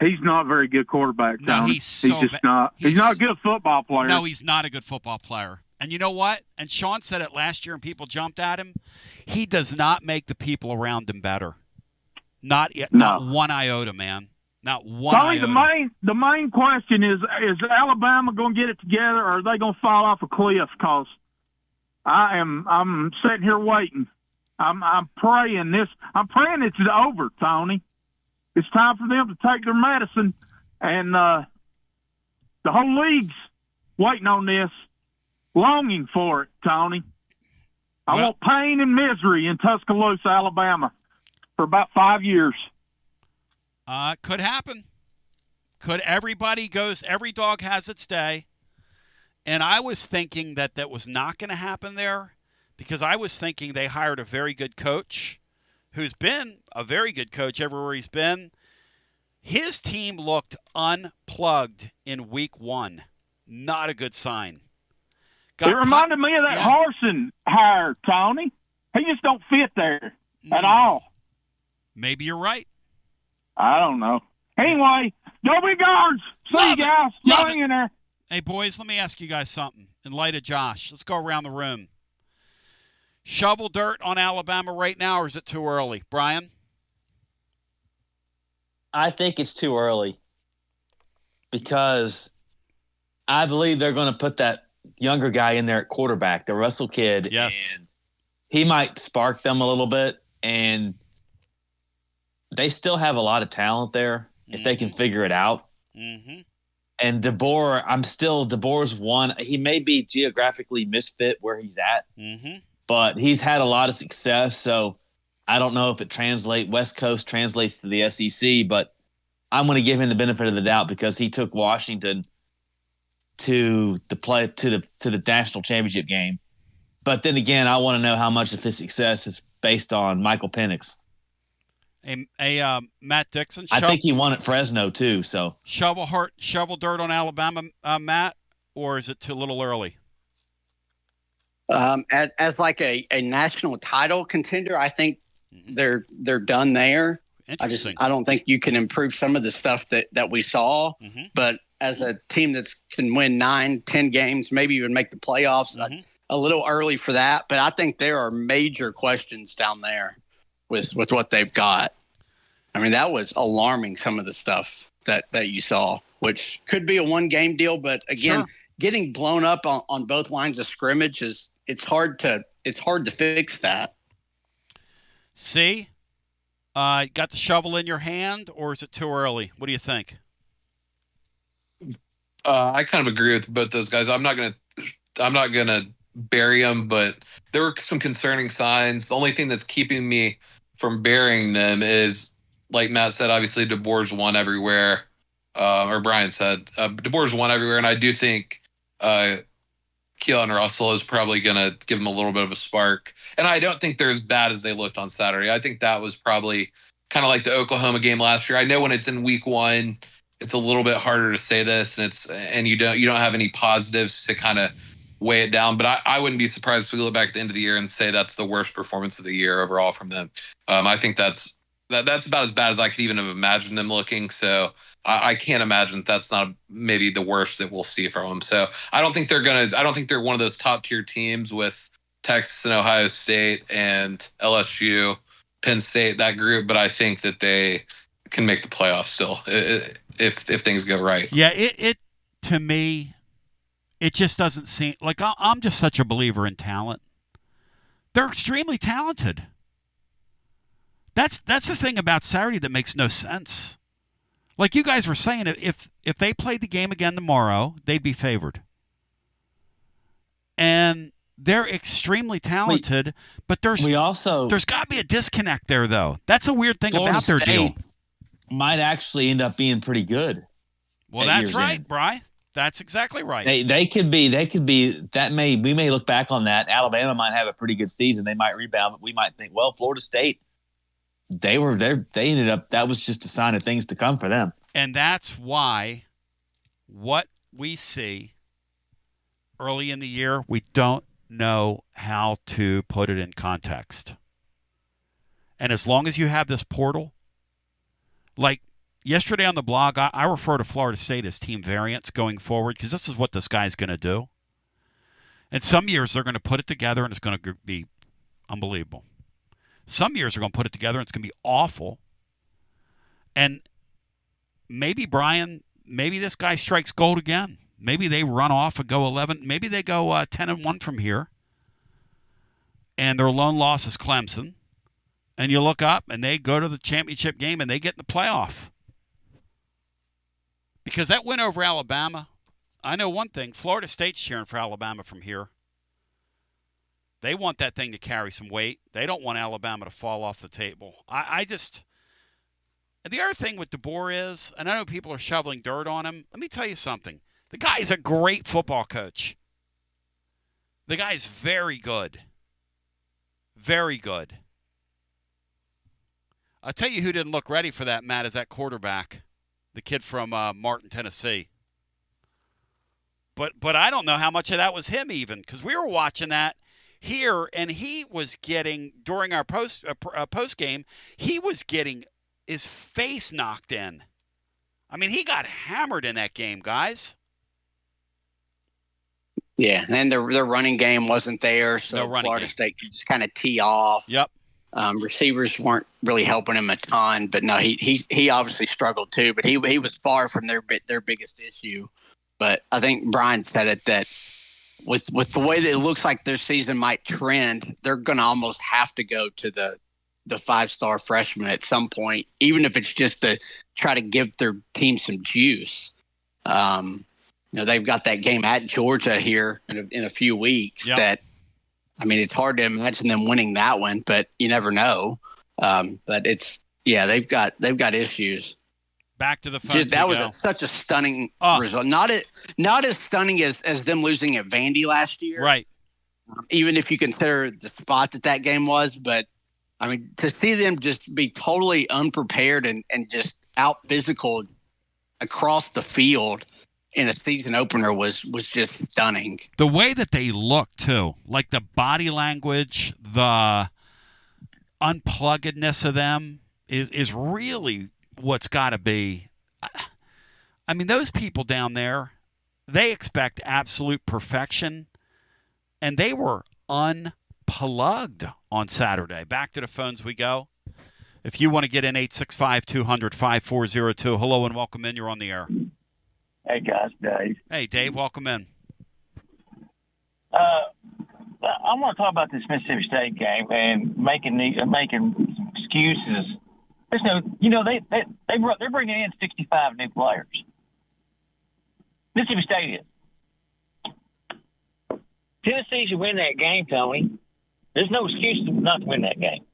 He's not a very good quarterback, Tony. No, he's just not. He's not a good football player. No, he's not a good football player. And you know what? And Sean said it last year and people jumped at him. He does not make the people around him better. Not one iota, man. Not one iota. The main question is Alabama going to get it together, or are they going to fall off a cliff? Because I'm sitting here waiting. I'm praying it's over, Tony. It's time for them to take their medicine, and the whole league's waiting on this, longing for it, Tony. I want pain and misery in Tuscaloosa, Alabama for about 5 years. Could happen. Every dog has its day. And I was thinking that was not going to happen there because I was thinking they hired a very good coach who's been a very good coach everywhere he's been. His team looked unplugged in week 1. Not a good sign. It reminded me of that Harsin hire, Tony. He just don't fit there at all. Maybe you're right. I don't know. Anyway, go Big Guards. See you guys. Y'all hang in there. Hey, boys, let me ask you guys something. In light of Josh, let's go around the room. Shovel dirt on Alabama right now, or is it too early? Brian? I think it's too early because I believe they're going to put that younger guy in there at quarterback, the Russell kid. Yes. And he might spark them a little bit, and they still have a lot of talent there if they can figure it out. Mm-hmm. And DeBoer's one. He may be geographically misfit where he's at, but he's had a lot of success. So I don't know if West Coast translates to the SEC, but I'm going to give him the benefit of the doubt because he took Washington to the national championship game. But then again, I want to know how much of his success is based on Michael Penix. Matt Dixon. I think he won at Fresno too. So shovel dirt on Alabama, Matt, or is it too little early? As like a national title contender, I think they're done there. Interesting. I don't think you can improve some of the stuff that we saw, but as a team that can win 9-10 games, maybe even make the playoffs, a little early for that. But I think there are major questions down there with what they've got. I mean, that was alarming, some of the stuff that you saw, which could be a one-game deal. But again, getting blown up on both lines of scrimmage it's hard to fix that. See, got the shovel in your hand, or is it too early? What do you think? I kind of agree with both those guys. I'm not gonna bury them, but there were some concerning signs. The only thing that's keeping me from burying them is, like Matt said, obviously DeBoer's won everywhere, or Brian said, DeBoer's won everywhere, and I do think Keelan Russell is probably going to give him a little bit of a spark. And I don't think they're as bad as they looked on Saturday. I think that was probably kind of like the Oklahoma game last year. I know when it's in week 1, it's a little bit harder to say this, and you don't have any positives to kind of weigh it down. But I wouldn't be surprised if we look back at the end of the year and say that's the worst performance of the year overall from them. I think that's about as bad as I could even have imagined them looking. So I can't imagine that's not maybe the worst that we'll see from them. So I don't think they're one of those top tier teams with Texas and Ohio State and LSU, Penn State, that group. But I think that they can make the playoffs still if things go right. Yeah, it to me, it just doesn't seem like I'm just such a believer in talent. They're extremely talented. That's the thing about Saturday that makes no sense. Like you guys were saying, if they played the game again tomorrow, they'd be favored. And they're extremely talented, but there's got to be a disconnect there, though. That's a weird thing Florida about their deal. State might actually end up being pretty good. Well, that's right, Bri. That's exactly right. They could be we may look back on that. Alabama might have a pretty good season. They might rebound, but we might think, well, Florida State, they ended up, that was just a sign of things to come for them. And that's why what we see early in the year, we don't know how to put it in context. And as long as you have this portal, like yesterday on the blog, I refer to Florida State as team variance going forward because this is what this guy's going to do. And some years they're going to put it together and it's going to be unbelievable. Some years they're going to put it together and it's going to be awful. And maybe, Brian, this guy strikes gold again. Maybe they run off and go 11. Maybe they go 10-1 from here. And their lone loss is Clemson. And you look up and they go to the championship game and they get in the playoff. Because that win over Alabama, I know one thing. Florida State's cheering for Alabama from here. They want that thing to carry some weight. They don't want Alabama to fall off the table. I just – the other thing with DeBoer is, and I know people are shoveling dirt on him, let me tell you something. The guy is a great football coach. The guy is very good. Very good. I'll tell you who didn't look ready for that, Matt, is that quarterback, the kid from Martin, Tennessee. But I don't know how much of that was him even, because we were watching that here, and he was getting, during our post game, he was getting his face knocked in. I mean, he got hammered in that game, guys. Yeah, and their running game wasn't there, so No running Florida game. State could just kind of tee off. Yep. Receivers weren't really helping him a ton, but no, he obviously struggled too. But he was far from their biggest issue. But I think Brian said it that with the way that it looks like their season might trend, they're going to almost have to go to the 5-star freshman at some point, even if it's just to try to give their team some juice. They've got that game at Georgia here in a few weeks. Yep. That, I mean, it's hard to imagine them winning that one, but you never know. But they've got issues. Back to the phones. That was such a stunning result. Not as stunning as them losing at Vandy last year. Right. Even if you consider the spot that game was, but I mean, to see them just be totally unprepared and just out physical across the field in a season opener was just stunning. The way that they look, too, like the body language, the unpluggedness of them is really what's got to be. I mean, those people down there, they expect absolute perfection, and they were unplugged on Saturday. Back to the phones we go. If you want to get in, 865-200-5402. Hello and welcome in. You're on the air. Hey, guys, Dave. Hey, Dave, welcome in. I want to talk about this Mississippi State game and making excuses. There's no, they're bringing in 65 new players. Mississippi State is. Tennessee should win that game, Tony. There's no excuse not to win that game.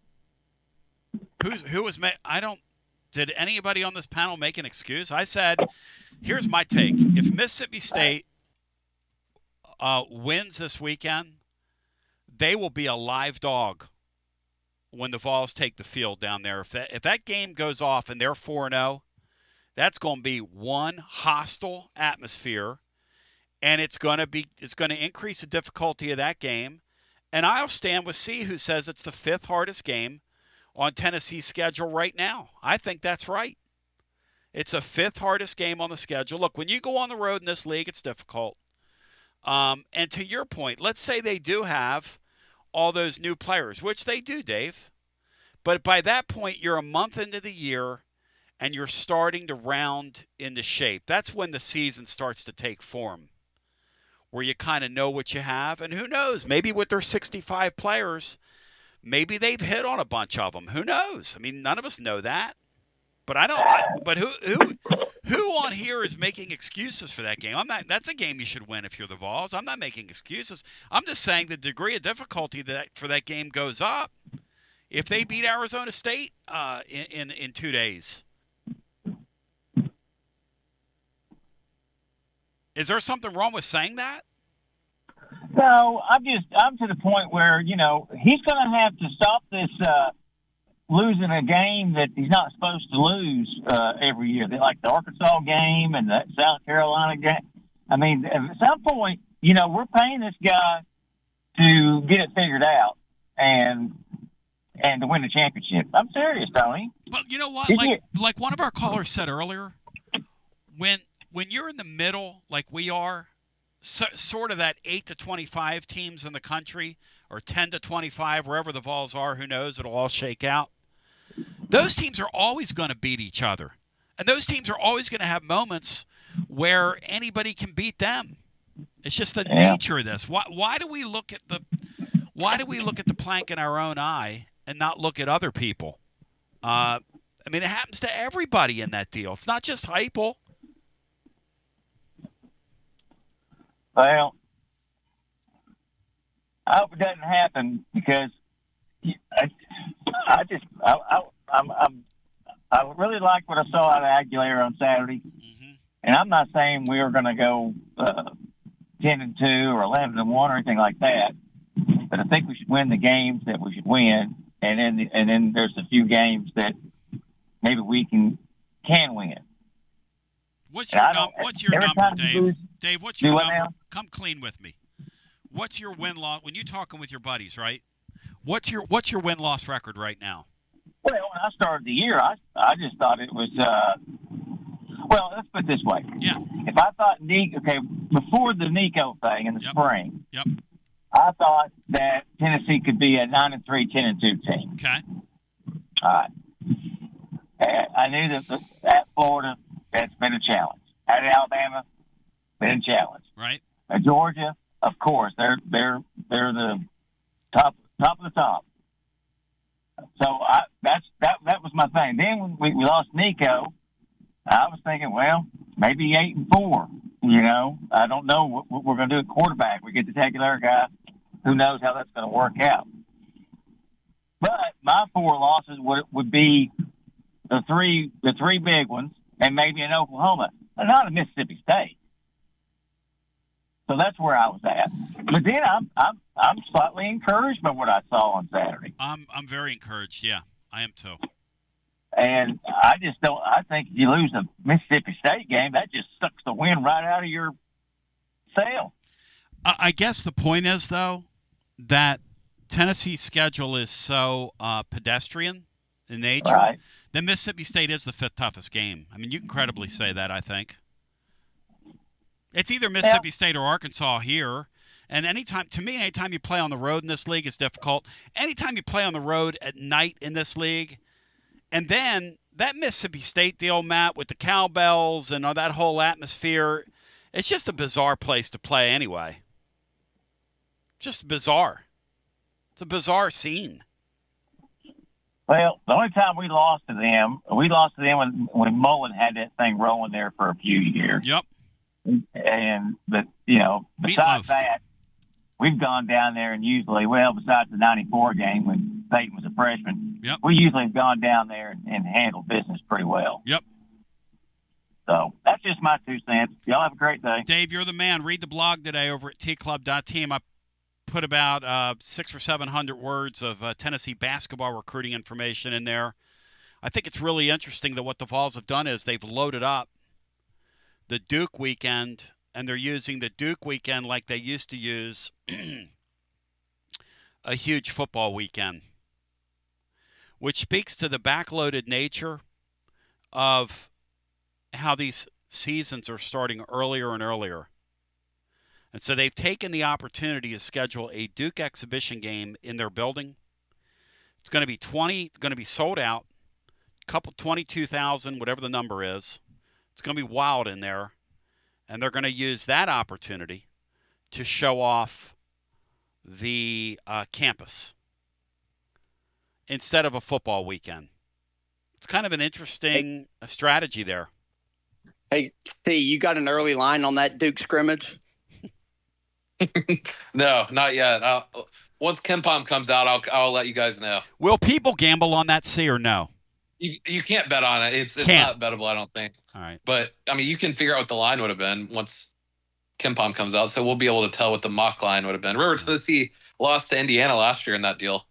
Did anybody on this panel make an excuse? I said, here's my take. If Mississippi State wins this weekend, they will be a live dog when the Vols take the field down there. If that game goes off and they're 4-0, that's going to be one hostile atmosphere, and it's going to increase the difficulty of that game. And I'll stand with C, who says it's the 5th hardest game on Tennessee's schedule right now. I think that's right. It's the 5th hardest game on the schedule. Look, when you go on the road in this league, it's difficult. And to your point, let's say they do have all those new players, which they do, Dave. But by that point, you're a month into the year, and you're starting to round into shape. That's when the season starts to take form, where you kind of know what you have. And who knows, maybe with their 65 players, maybe they've hit on a bunch of them. Who knows? I mean, none of us know that. But but who on here is making excuses for that game? That's a game you should win if you're the Vols. I'm not making excuses. I'm just saying the degree of difficulty for that game goes up if they beat Arizona State in 2 days. Is there something wrong with saying that? No, I'm to the point where, he's going to have to stop this losing a game that he's not supposed to lose every year. Like the Arkansas game and the South Carolina game. I mean, at some point, we're paying this guy to get it figured out and to win the championship. I'm serious, Tony. But you know what? Like one of our callers said earlier, when you're in the middle, like we are, sort of that 8 to 25 teams in the country, or 10 to 25, wherever the Vols are, who knows? It'll all shake out. Those teams are always going to beat each other, and those teams are always going to have moments where anybody can beat them. It's just the nature of this. Why do we look at the plank in our own eye and not look at other people? I mean, it happens to everybody in that deal. It's not just Heupel. Well, I hope it doesn't happen because I really like what I saw out of Aguilera on Saturday, and I'm not saying we were going to go 10-2 or 11-1 or anything like that, but I think we should win the games that we should win, and then there's a few games that maybe we can win. What's your number, Dave? Dave, what's your number? Now? Come clean with me. What's your win-loss when you're talking with your buddies, right? What's your win-loss record right now? Well, when I started the year, I just thought it was. Well, let's put it this way. Yeah. If I thought before the Nico thing in the spring, Yep. I thought that Tennessee could be a 9-3, 10-2 team. Okay. All right. I knew that at Florida, that's been a challenge. At Alabama, been a challenge. Right. At Georgia, of course, they're the top of the top. So that was my thing. Then when we lost Nico, I was thinking, well, maybe 8-4. You know, I don't know what we're going to do at quarterback. We get the Tagliere guy. Who knows how that's going to work out? But my 4 losses would be the three big ones, and maybe in Oklahoma, but not in Mississippi State. So that's where I was at. But then I'm slightly encouraged by what I saw on Saturday. I'm very encouraged. Yeah, I am too. And I just don't. I think if you lose the Mississippi State game, that just sucks the wind right out of your sail. I guess the point is, though, that Tennessee's schedule is so pedestrian in nature. Right. That Mississippi State is the 5th toughest game. I mean, you can credibly say that, I think. It's either Mississippi State or Arkansas here. And anytime you play on the road in this league is difficult. Anytime you play on the road at night in this league, and then that Mississippi State deal, Matt, with the cowbells and all that whole atmosphere, it's just a bizarre place to play anyway. Just bizarre. It's a bizarre scene. Well, the only time we lost to them when Mullen had that thing rolling there for a few years. Yep. But besides that, we've gone down there and usually, besides the 94 game when Peyton was a freshman, we usually have gone down there and handled business pretty well. Yep. So that's just my 2 cents. Y'all have a great day. Dave, you're the man. Read the blog today over at tclub.team. I put about 600 or 700 words of Tennessee basketball recruiting information in there. I think it's really interesting that what the Vols have done is they've loaded up the Duke weekend, and they're using the Duke weekend like they used to use a huge football weekend, which speaks to the backloaded nature of how these seasons are starting earlier and earlier. And so they've taken the opportunity to schedule a Duke exhibition game in their building. It's going to be sold out, 22,000, whatever the number is. It's going to be wild in there. And they're going to use that opportunity to show off the campus instead of a football weekend. It's kind of an interesting strategy there. Hey, T, you got an early line on that Duke scrimmage? No, not yet. Once KenPom comes out, I'll let you guys know. Will people gamble on that, C, or no? You can't bet on it. It's not bettable, I don't think. All right. But, I mean, you can figure out what the line would have been once KenPom comes out, so we'll be able to tell what the mock line would have been. Remember, Tennessee lost to Indiana last year in that deal.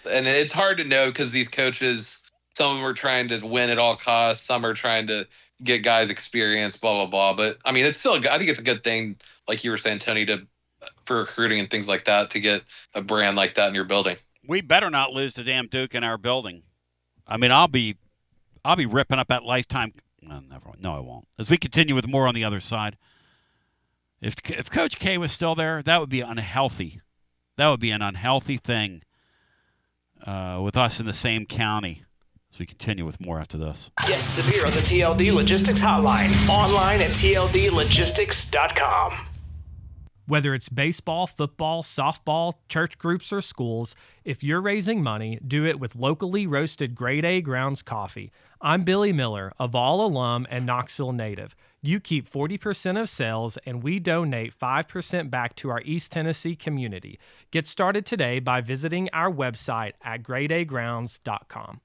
And it's hard to know because these coaches, some of them are trying to win at all costs, some are trying to get guys experience, blah, blah, blah. But, I mean, I think it's a good thing, like you were saying, Tony, for recruiting and things like that, to get a brand like that in your building. We better not lose to damn Duke in our building. I mean, I'll be ripping up that lifetime. No, never. No, I won't. As we continue with more on the other side, if Coach K was still there, that would be unhealthy. That would be an unhealthy thing with us in the same county. As we continue with more after this. Guests appear on the TLD Logistics Hotline. Online at tldlogistics.com. Whether it's baseball, football, softball, church groups, or schools, if you're raising money, do it with locally roasted grade A grounds coffee. I'm Billy Miller, a Vol alum and Knoxville native. You keep 40% of sales, and we donate 5% back to our East Tennessee community. Get started today by visiting our website at gradeagrounds.com.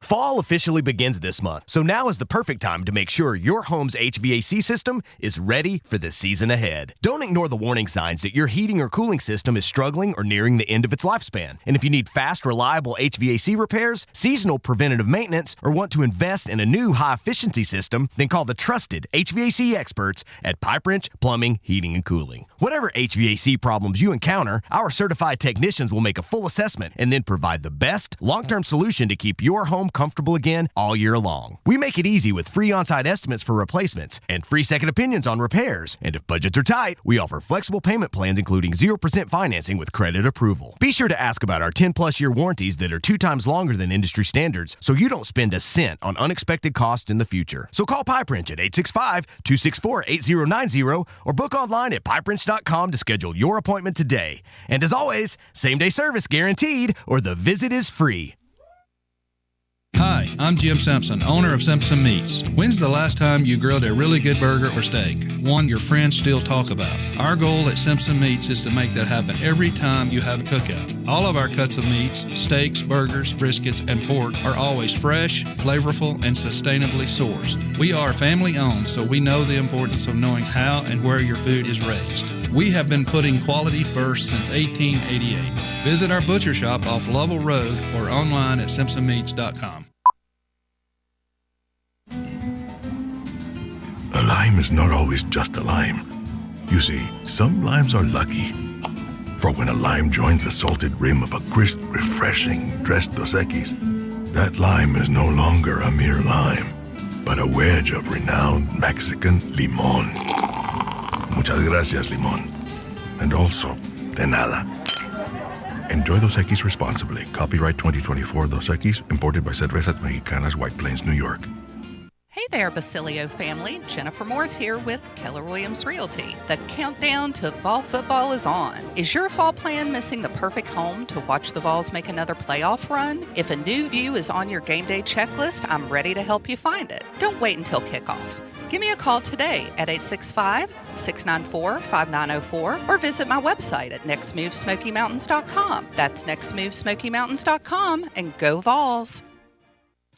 Fall officially begins this month, so now is the perfect time to make sure your home's HVAC system is ready for the season ahead. Don't ignore the warning signs that your heating or cooling system is struggling or nearing the end of its lifespan. And if you need fast, reliable HVAC repairs, seasonal preventative maintenance, or want to invest in a new high-efficiency system, then call the trusted HVAC experts at Pipe Wrench Plumbing, Heating, and Cooling. Whatever HVAC problems you encounter, our certified technicians will make a full assessment and then provide the best long-term solution to keep your home comfortable again all year long. We make it easy with free on-site estimates for replacements and free second opinions on repairs. And if budgets are tight, we offer flexible payment plans including 0% financing with credit approval. Be sure to ask about our 10-plus year warranties that are 2 times longer than industry standards so you don't spend a cent on unexpected costs in the future. So call Pipe Wrench at 865-264-8090 or book online at pipewrench.com to schedule your appointment today. And as always, same-day service guaranteed or the visit is free. Hi, I'm Jim Simpson, owner of Simpson Meats. When's the last time you grilled a really good burger or steak? One your friends still talk about. Our goal at Simpson Meats is to make that happen every time you have a cookout. All of our cuts of meats, steaks, burgers, briskets, and pork are always fresh, flavorful, and sustainably sourced. We are family owned, so we know the importance of knowing how and where your food is raised. We have been putting quality first since 1888. Visit our butcher shop off Lovell Road or online at simpsonmeats.com. A lime is not always just a lime. You see, some limes are lucky. For when a lime joins the salted rim of a crisp, refreshing Tres Dos Equis, that lime is no longer a mere lime, but a wedge of renowned Mexican limón. Muchas gracias, limón. And also, de nada. Enjoy Dos Equis responsibly. Copyright 2024 Dos Equis, imported by Cervezas Mexicanas, White Plains, New York. Hey there, Basilio family. Jennifer Morse here with Keller Williams Realty. The countdown to fall football is on. Is your fall plan missing the perfect home to watch the Vols make another playoff run? If a new view is on your game day checklist, I'm ready to help you find it. Don't wait until kickoff. Give me a call today at 865-694-5904 or visit my website at nextmovesmokymountains.com. That's nextmovesmokymountains.com, and go Vols.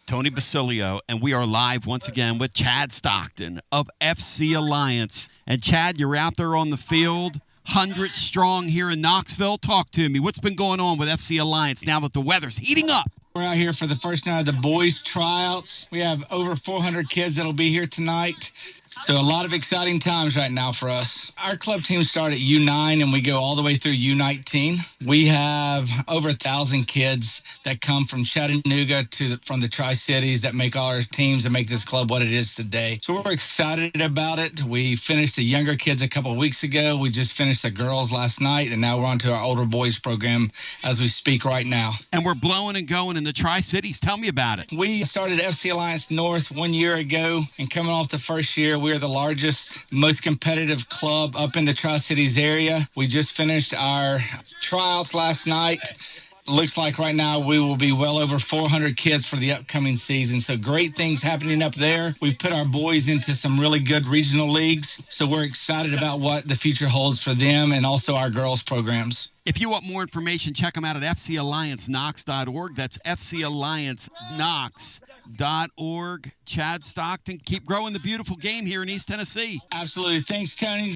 Tony Basilio, and we are live once again with Chad Stockton of FC Alliance. And Chad, you're out there on the field, 100 strong here in Knoxville. Talk to me. What's been going on with FC Alliance now that the weather's heating up? We're out here for the first night of the boys' tryouts. We have over 400 kids that'll be here tonight. So a lot of exciting times right now for us. Our club team start at U9 and we go all the way through U19. We have over 1,000 kids that come from Chattanooga from the Tri-Cities that make all our teams and make this club what it is today. So we're excited about it. We finished the younger kids a couple of weeks ago. We just finished the girls last night, and now we're on to our older boys program as we speak right now. And we're blowing and going in the Tri-Cities. Tell me about it. We started FC Alliance North 1 year ago, and coming off the first year, we are the largest, most competitive club up in the Tri-Cities area. We just finished our tryouts last night. Looks like right now we will be well over 400 kids for the upcoming season. So great things happening up there. We've put our boys into some really good regional leagues. So we're excited about what the future holds for them and also our girls programs. If you want more information, check them out at fcallianceknox.org. That's fcallianceknox.org. Chad Stockton, keep growing the beautiful game here in East Tennessee. Absolutely. Thanks, Tony.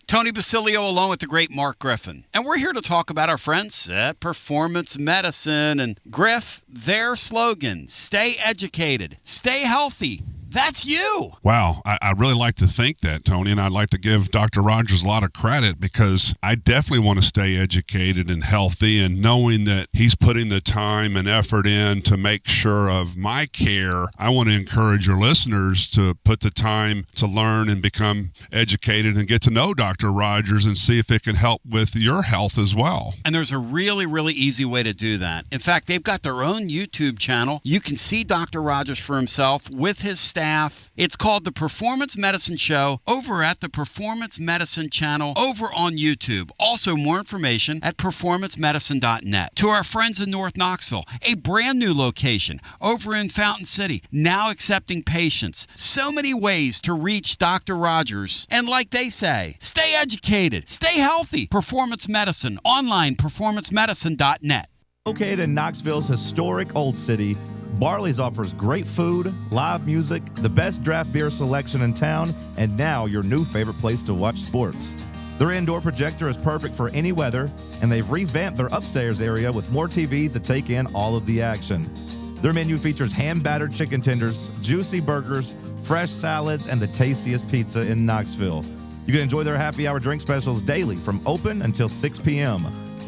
Tony Basilio along with the great Mark Griffin. And we're here to talk about our friends at Performance Medicine. And Griff, their slogan, stay educated, stay healthy. That's you. Wow. I really like to think that, Tony, and I'd like to give Dr. Rogers a lot of credit because I definitely want to stay educated and healthy, and knowing that he's putting the time and effort in to make sure of my care, I want to encourage your listeners to put the time to learn and become educated and get to know Dr. Rogers and see if it can help with your health as well. And there's a really, really easy way to do that. In fact, they've got their own YouTube channel. You can see Dr. Rogers for himself with his staff staff. It's called The Performance Medicine Show over at the Performance Medicine channel over on YouTube. Also, more information at performancemedicine.net. To our friends in North Knoxville, a brand new location over in Fountain City, now accepting patients. So many ways to reach Dr. Rogers. And like they say, stay educated, stay healthy. Performance Medicine, online, performancemedicine.net. Located in Knoxville's historic Old City, Barley's offers great food, live music, the best draft beer selection in town, and now your new favorite place to watch sports. Their indoor projector is perfect for any weather, and they've revamped their upstairs area with more TVs to take in all of the action. Their menu features hand-battered chicken tenders, juicy burgers, fresh salads, and the tastiest pizza in Knoxville. You can enjoy their happy hour drink specials daily from open until 6 p.m.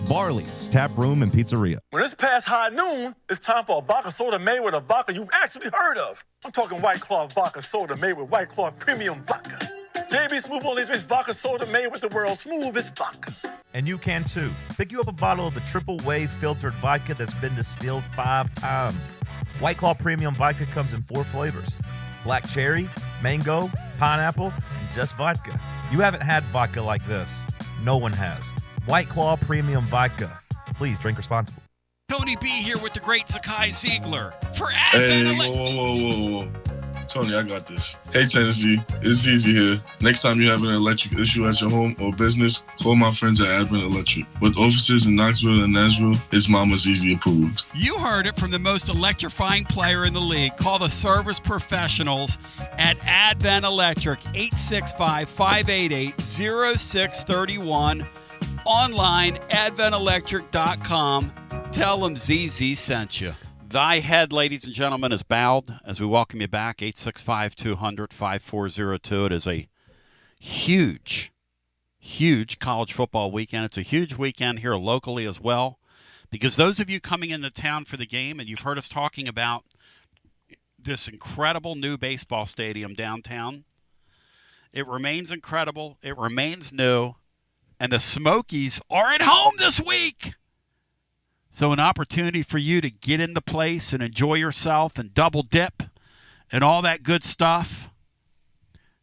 Barley's Tap Room and Pizzeria. When it's past high noon, it's time for a vodka soda made with a vodka you've actually heard of. I'm talking White Claw vodka soda made with White Claw premium vodka. JB Smooth only drinks vodka soda made with the world's smoothest vodka. And you can too. Pick you up a bottle of the triple wave filtered vodka that's been distilled 5 times. White Claw premium vodka comes in 4 flavors: black cherry, mango, pineapple, and just vodka. You haven't had vodka like this. No one has. White Claw Premium Vodka. Please drink responsibly. Tony B here with the great Zakai Ziegler for Hey, Advent. whoa. Tony, I got this. Hey, Tennessee, it's Easy here. Next time you have an electric issue at your home or business, call my friends at Advent Electric. With offices in Knoxville and Nashville, it's Mama's Easy approved. You heard it from the most electrifying player in the league. Call the service professionals at Advent Electric, 865-588-0631. Online, adventelectric.com. Tell them ZZ sent you. Thy head, ladies and gentlemen, is bowed as we welcome you back, 865-200-5402. It is a huge college football weekend. It's a huge weekend here locally as well, because those of you coming into town for the game, and you've heard us talking about this incredible new baseball stadium downtown, it remains incredible. It remains new. And the Smokies are at home this week. So an opportunity for you to get in the place and enjoy yourself and double dip and all that good stuff.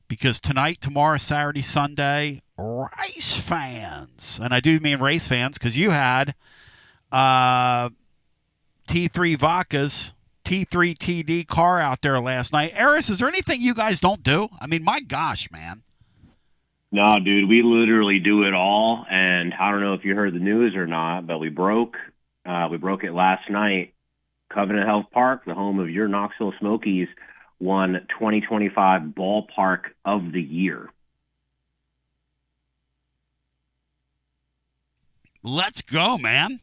Because tonight, tomorrow, Saturday, Sunday, race fans. And I do mean race fans because you had T3 Vodka's T3 TD car out there last night. Eris, is there anything you guys don't do? I mean, my gosh, man. No, dude, we literally do it all, and I don't know if you heard the news or not, but we broke it last night. Covenant Health Park, the home of your Knoxville Smokies, won 2025 Ballpark of the Year. Let's go, man.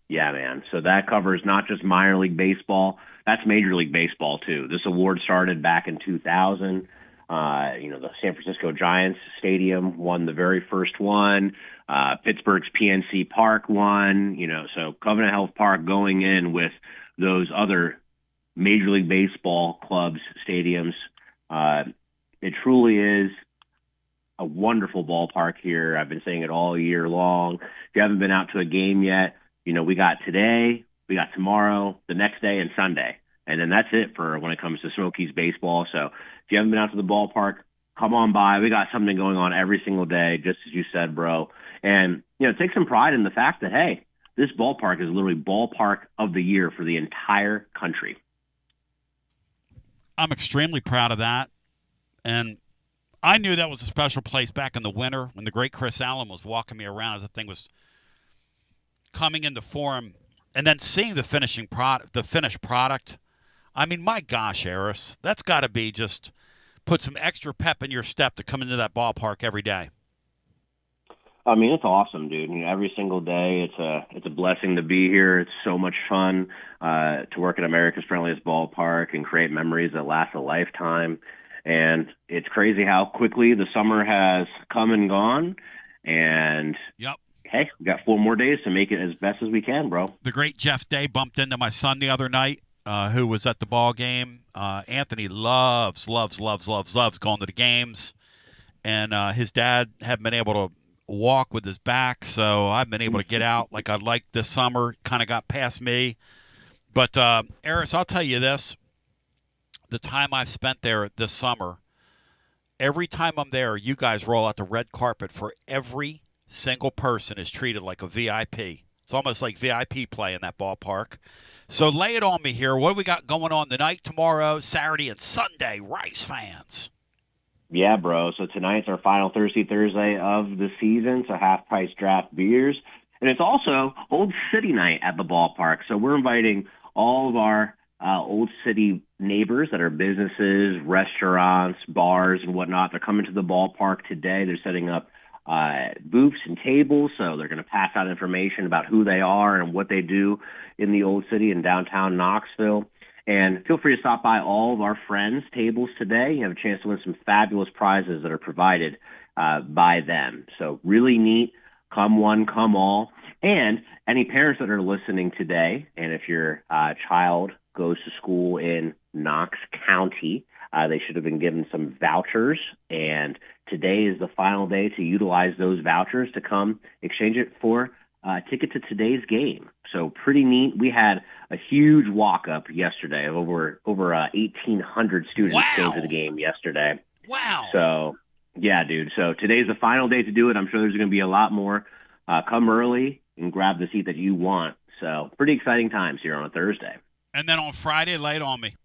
Yeah, man. So that covers not just minor league baseball, that's Major League Baseball, too. This award started back in 2000. The San Francisco Giants Stadium won the very first one. Pittsburgh's PNC Park won. So Covenant Health Park going in with those other Major League Baseball clubs, stadiums. It truly is a wonderful ballpark here. I've been saying it all year long. If you haven't been out to a game yet, we got today, we got tomorrow, the next day, and Sunday. And then that's it for when it comes to Smokies baseball. So if you haven't been out to the ballpark, come on by. We got something going on every single day, just as you said, bro. And, take some pride in the fact that, hey, this ballpark is literally Ballpark of the Year for the entire country. I'm extremely proud of that. And I knew that was a special place back in the winter when the great Chris Allen was walking me around as the thing was coming into form. And then seeing the finished product. I mean, my gosh, Eris, that's got to be just put some extra pep in your step to come into that ballpark every day. I mean, it's awesome, dude. Every single day, it's a blessing to be here. It's so much fun to work at America's friendliest ballpark and create memories that last a lifetime. And it's crazy how quickly the summer has come and gone. And hey, we got 4 more days to make it as best as we can, bro. The great Jeff Day bumped into my son the other night. Who was at the ball game. Anthony loves going to the games. And his dad hadn't been able to walk with his back, so I've been able to get out like I'd like this summer. Kind of got past me. But, Eris, I'll tell you this. the time I've spent there this summer, every time I'm there, you guys roll out the red carpet for every single person is treated like a VIP. It's almost like VIP play in that ballpark. So lay it on me here. What do we got going on tonight, tomorrow, Saturday, and Sunday, Rice fans? Yeah, bro. So tonight's our final Thursday of the season, so half-price draft beers. And it's also Old City night at the ballpark. So we're inviting all of our Old City neighbors that are businesses, restaurants, bars, and whatnot. They're coming to the ballpark today. They're setting up booths and tables, so they're going to pass out information about who they are and what they do in the Old City in downtown Knoxville. And feel free to stop by all of our friends' tables today. You have a chance to win some fabulous prizes that are provided by them. So really neat. Come one, come all. And any parents that are listening today, and if your child goes to school in Knox County, they should have been given some vouchers. And today is the final day to utilize those vouchers to come exchange it for a ticket to today's game. So pretty neat. We had a huge walk-up yesterday of over 1,800 students go to the game yesterday. Wow. So, yeah, dude. So today's the final day to do it. I'm sure there's going to be a lot more. Come early and grab the seat that you want. So pretty exciting times here on a Thursday. And then on Friday, lay it on me.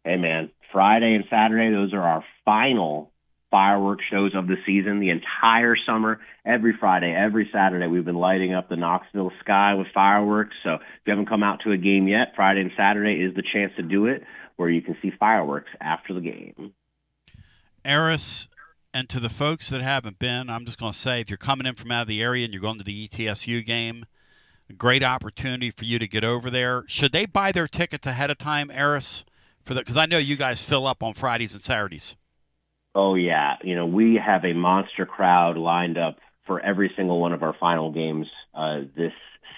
Hey, man, Friday and Saturday, those are our final fireworks shows of the season. The entire summer, every Friday, every Saturday, we've been lighting up the Knoxville sky with fireworks. So if you haven't come out to a game yet, Friday and Saturday is the chance to do it, where you can see fireworks after the game. Eris, and to the folks that haven't been, I'm just going to say, if you're coming in from out of the area and you're going to the ETSU game, a great opportunity for you to get over there. Should they buy their tickets ahead of time, Eris? Because I know you guys fill up on Fridays and Saturdays. Oh, yeah. You know, we have a monster crowd lined up for every single one of our final games this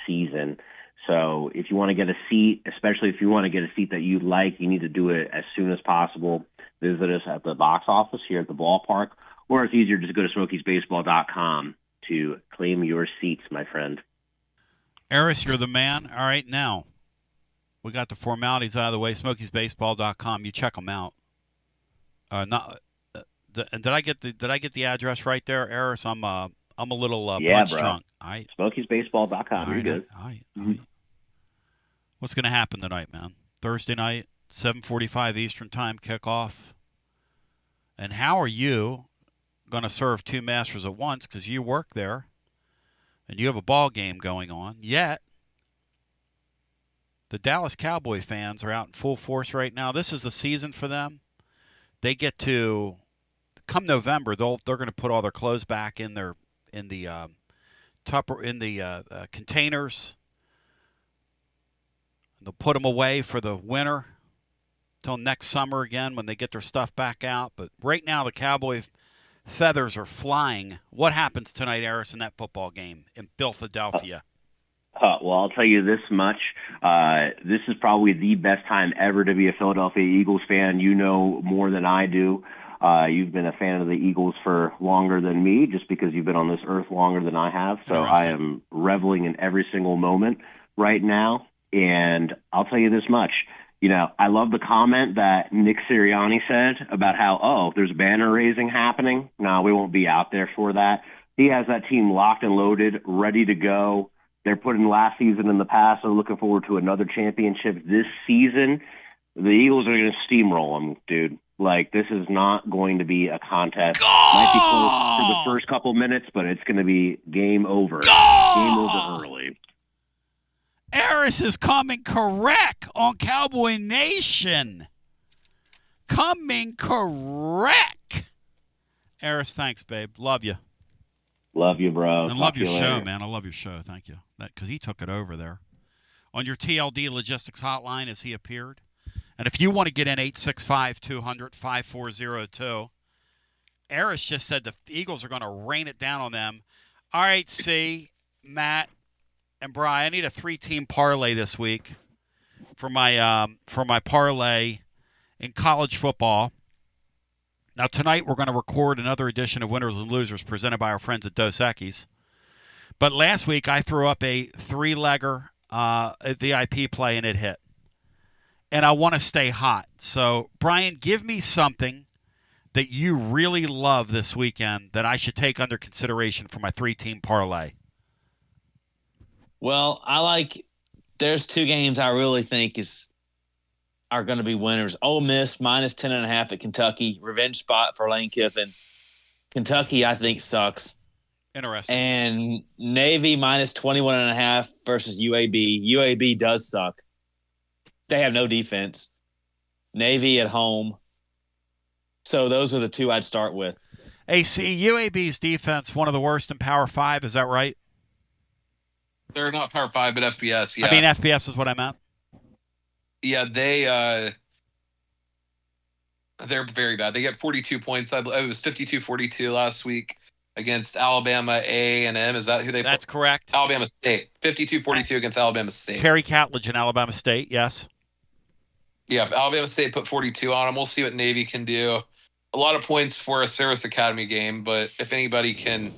season. So if you want to get a seat, especially if you want to get a seat that you like, you need to do it as soon as possible. Visit us at the box office here at the ballpark, or it's easier, just go to smokiesbaseball.com to claim your seats, my friend. Eris, you're the man. All right, now we got the formalities out of the way. Smokiesbaseball.com. You check them out. Did I get the address right there, Eris? I'm a little punch drunk. Smokiesbaseball.com. You're good. All right. What's going to happen tonight, man? Thursday night, 7:45 Eastern Time kickoff. And how are you going to serve two masters at once? Because you work there, and you have a ball game going on. Yet, the Dallas Cowboy fans are out in full force right now. This is the season for them. They get to come November. They're going to put all their clothes back in the containers. They'll put them away for the winter till next summer again when they get their stuff back out. But right now, the Cowboy feathers are flying. What happens tonight, Eris, in that football game in Philadelphia? Well, I'll tell you this much. This is probably the best time ever to be a Philadelphia Eagles fan. You know more than I do. You've been a fan of the Eagles for longer than me, just because you've been on this earth longer than I have. So I am reveling in every single moment right now. And I'll tell you this much. You know, I love the comment that Nick Sirianni said about how, there's banner raising happening. No, we won't be out there for that. He has that team locked and loaded, ready to go. They're putting last season in the past. They're looking forward to another championship this season. The Eagles are going to steamroll them, dude. Like, this is not going to be a contest. Might be close for the first couple minutes, but it's going to be game over. Game over early. Eris is coming correct on Cowboy Nation. Coming correct. Eris, thanks, babe. Love you. Love you, bro. And love your show, man. I love your show. Thank you. Because he took it over there. On your TLD Logistics hotline as he appeared. And if you want to get in, 865-200-5402. Eris just said the Eagles are going to rain it down on them. All right, C, Matt, and Brian, I need a 3-team parlay this week for my parlay in college football. Now, tonight we're going to record another edition of Winners and Losers presented by our friends at Dos Equis. But last week I threw up a 3-legger VIP play, and it hit. and I want to stay hot. So, Brian, give me something that you really love this weekend that I should take under consideration for my 3-team parlay. Well, there's two games I really think are going to be winners. Ole Miss minus 10.5 at Kentucky. Revenge spot for Lane Kiffin. Kentucky, I think, sucks. Interesting. And Navy minus 21.5 versus UAB. UAB does suck. They have no defense. Navy at home. So those are the two I'd start with. AC, UAB's defense, one of the worst in Power 5. Is that right? They're not Power 5, but FBS, yeah. I mean, FBS is what I meant. Yeah, they're very bad. They get 42 points. It was 52-42 last week against Alabama A&M. Is that who they That's correct. Alabama State. 52-42 against Alabama State. Terry Catledge in Alabama State, yes. Yeah, Alabama State put 42 on them. We'll see what Navy can do. A lot of points for a Service Academy game, but if anybody can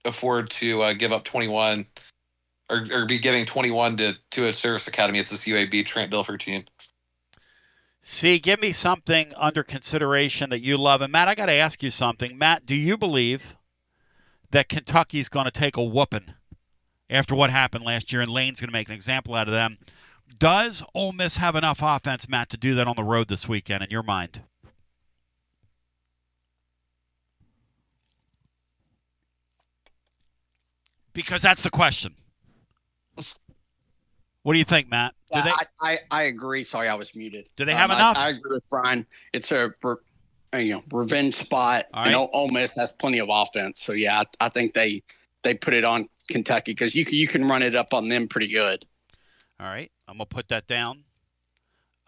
afford to give up 21 or be giving 21 to a Service Academy, it's this UAB Trent Dilfer team. See, give me something under consideration that you love. And, Matt, I got to ask you something. Matt, do you believe that Kentucky's going to take a whooping after what happened last year and Lane's going to make an example out of them? Does Ole Miss have enough offense, Matt, to do that on the road this weekend in your mind? Because that's the question. What do you think, Matt? I agree. Sorry, I was muted. Do they have enough? I agree with Brian. It's a revenge spot. All right. And Ole Miss has plenty of offense. So, yeah, I think they put it on Kentucky because you can run it up on them pretty good. All right. I'm going to put that down.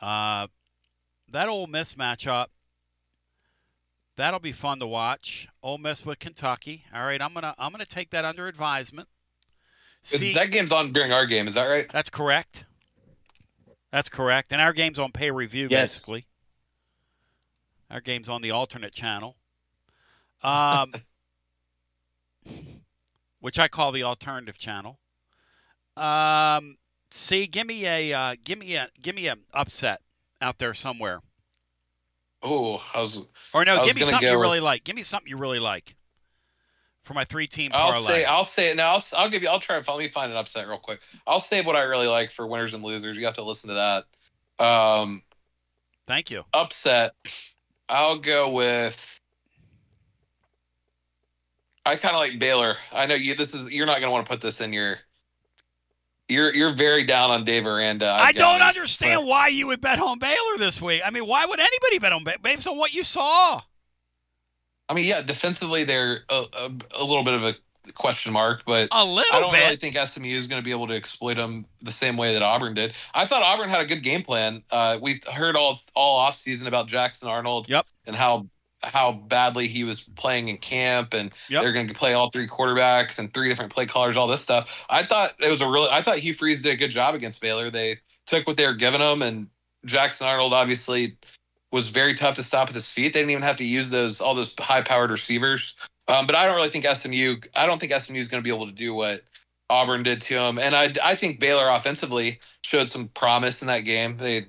That Ole Miss matchup, that'll be fun to watch. Ole Miss with Kentucky. All right, I'm gonna take that under advisement. See, that game's on during our game, is that right? That's correct. That's correct. And our game's on pay-per-view, Yes. basically. Our game's on the alternate channel, which I call the alternative channel. See, give me an upset out there somewhere. Oh, give me something you really like. Give me something you really like for my 3-team parlay. I'll say it now. I'll try and let me find an upset real quick. I'll say what I really like for winners and losers. You have to listen to that. Thank you. Upset. I'll go with. I kind of like Baylor. I know you're not going to want to put this in your. You're very down on Dave Aranda. I don't understand why you would bet on Baylor this week. I mean, why would anybody bet on Baylor based on what you saw? I mean, yeah, defensively they're a little bit of a question mark, but a little I don't bit. really think SMU is going to be able to exploit them the same way that Auburn did. I thought Auburn had a good game plan. We've heard all offseason about Jackson Arnold and how badly he was playing in camp, and they're going to play all three quarterbacks and three different play callers, all this stuff. I thought Hugh Freeze did a good job against Baylor. They took what they were giving him, and Jackson Arnold obviously was very tough to stop at his feet. They didn't even have to use all those high-powered receivers. But I don't really think SMU is going to be able to do what Auburn did to him. And I think Baylor offensively showed some promise in that game. They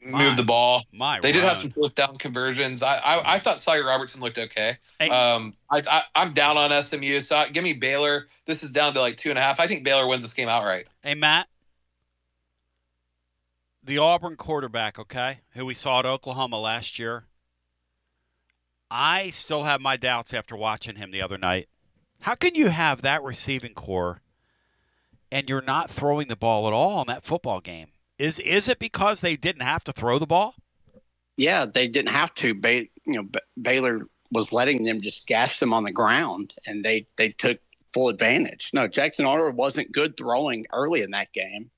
moved the ball. They did have some fourth down conversions. I thought Sawyer Robertson looked okay. I'm down on SMU, so give me Baylor. This is down to like 2.5. I think Baylor wins this game outright. Hey, Matt, the Auburn quarterback, okay, who we saw at Oklahoma last year, I still have my doubts after watching him the other night. How can you have that receiving core and you're not throwing the ball at all in that football game? Is it because they didn't have to throw the ball? Yeah, they didn't have to. Baylor was letting them just gash them on the ground, and they took full advantage. No, Jackson Arnold wasn't good throwing early in that game.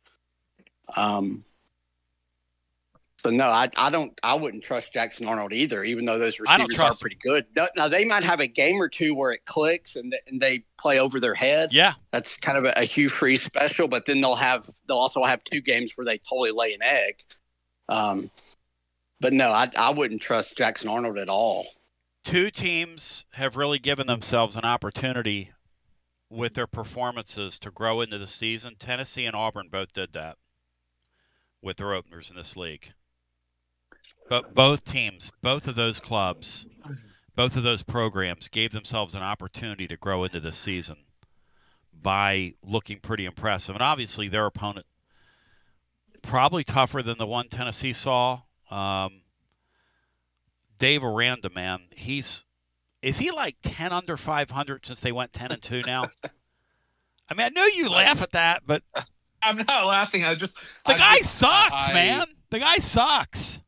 So no, I wouldn't trust Jackson Arnold either, even though those receivers are pretty good. Now they might have a game or two where it clicks and they play over their head. Yeah, that's kind of a Hugh Freeze special. But then they'll also have 2 games where they totally lay an egg. But no, I wouldn't trust Jackson Arnold at all. 2 teams have really given themselves an opportunity with their performances to grow into the season. Tennessee and Auburn both did that. with their openers in this league. But both teams, both of those clubs, both of those programs gave themselves an opportunity to grow into this season by looking pretty impressive. And obviously their opponent probably tougher than the one Tennessee saw. Dave Aranda, man, is he like 10 under 500 since they went 10-2 now? I mean, I know you laugh at that, but I'm not laughing. The guy sucks, man. The guy sucks.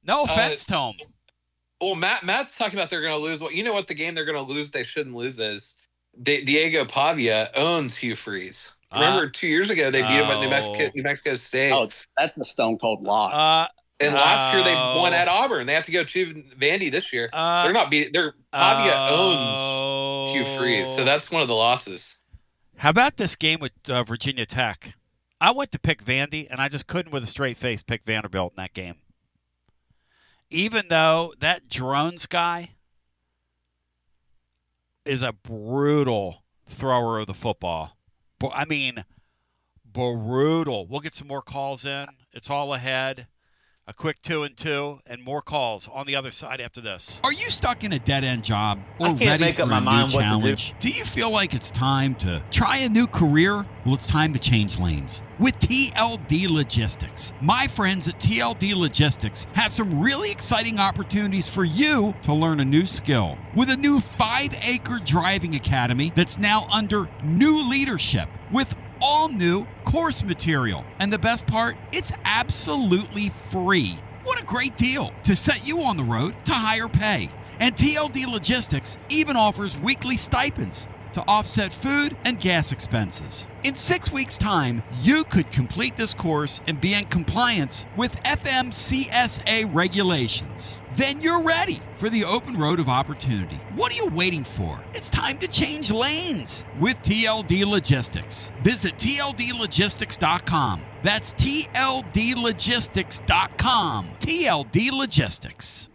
No offense to him. Well, Matt's talking about they're going to lose. Well, you know what the game they're going to lose they shouldn't lose is Diego Pavia owns Hugh Freeze. Remember 2 years ago they beat him at New Mexico State. Oh, that's a stone cold loss. And last year they won at Auburn. They have to go to Vandy this year. They're not beating. Pavia owns Hugh Freeze, so that's one of the losses. How about this game with Virginia Tech? I went to pick Vandy, and I just couldn't with a straight face pick Vanderbilt in that game. Even though that Drones guy is a brutal thrower of the football. I mean, brutal. We'll get some more calls in. It's all ahead. A quick 2-2 and more calls on the other side after this. Are you stuck in a dead-end job or I can't ready make for up my a new mind what to challenge? Do you feel like it's time to try a new career? Well, it's time to change lanes with TLD Logistics. My friends at TLD Logistics have some really exciting opportunities for you to learn a new skill. With a new 5-acre driving academy that's now under new leadership with all new course material. And the best part, it's absolutely free. What a great deal to set you on the road to higher pay. And TLD Logistics even offers weekly stipends to offset food and gas expenses. In 6 weeks' time, you could complete this course and be in compliance with FMCSA regulations. Then you're ready for the open road of opportunity. What are you waiting for? It's time to change lanes with TLD Logistics. Visit tldlogistics.com. That's tldlogistics.com. TLD Logistics.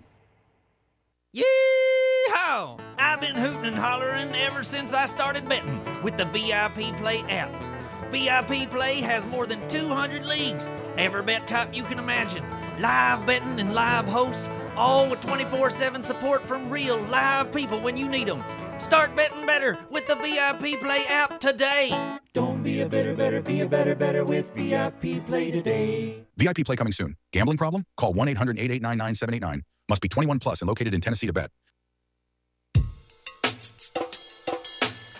Yee-haw! I've been hooting and hollering ever since I started betting with the VIP Play app. VIP Play has more than 200 leagues, every bet type you can imagine, live betting and live hosts, all with 24/7 support from real live people when you need them. Start betting better with the VIP Play app today. Don't be a better, be a better with VIP Play today. VIP Play coming soon. Gambling problem? Call 1-800-889-9789. Must be 21 plus and located in Tennessee to bet.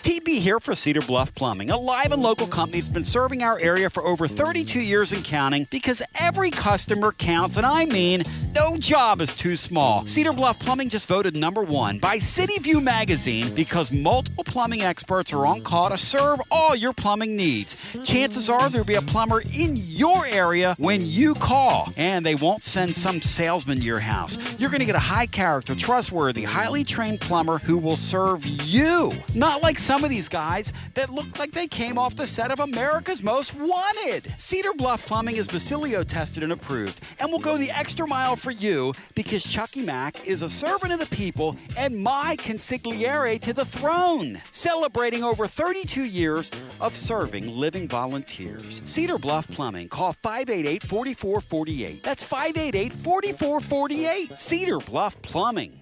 TB here for Cedar Bluff Plumbing, a live and local company that's been serving our area for over 32 years and counting because every customer counts, and I mean no job is too small. Cedar Bluff Plumbing just voted #1 by City View magazine because multiple plumbing experts are on call to serve all your plumbing needs. Chances are there'll be a plumber in your area when you call, and they won't send some salesman to your house. You're going to get a high character, trustworthy, highly trained plumber who will serve you. Not like some of these guys that look like they came off the set of America's Most Wanted. Cedar Bluff Plumbing is Basilio tested and approved and will go the extra mile for you because Chucky Mack is a servant of the people and my consigliere to the throne, celebrating over 32 years of serving living volunteers. Cedar Bluff Plumbing. Call 588-4448. That's 588-4448. Cedar Bluff Plumbing.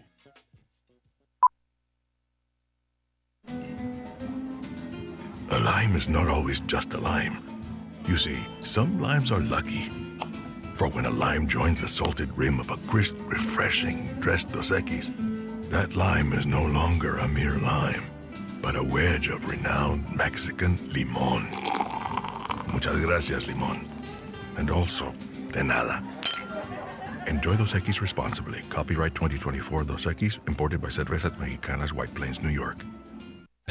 A lime is not always just a lime. You see, some limes are lucky. For when a lime joins the salted rim of a crisp, refreshing Tres Dos Equis, that lime is no longer a mere lime, but a wedge of renowned Mexican limon. Muchas gracias, limon. And also, de nada. Enjoy Dos Equis responsibly. Copyright 2024 Dos Equis, imported by Cervezas Mexicanas, White Plains, New York.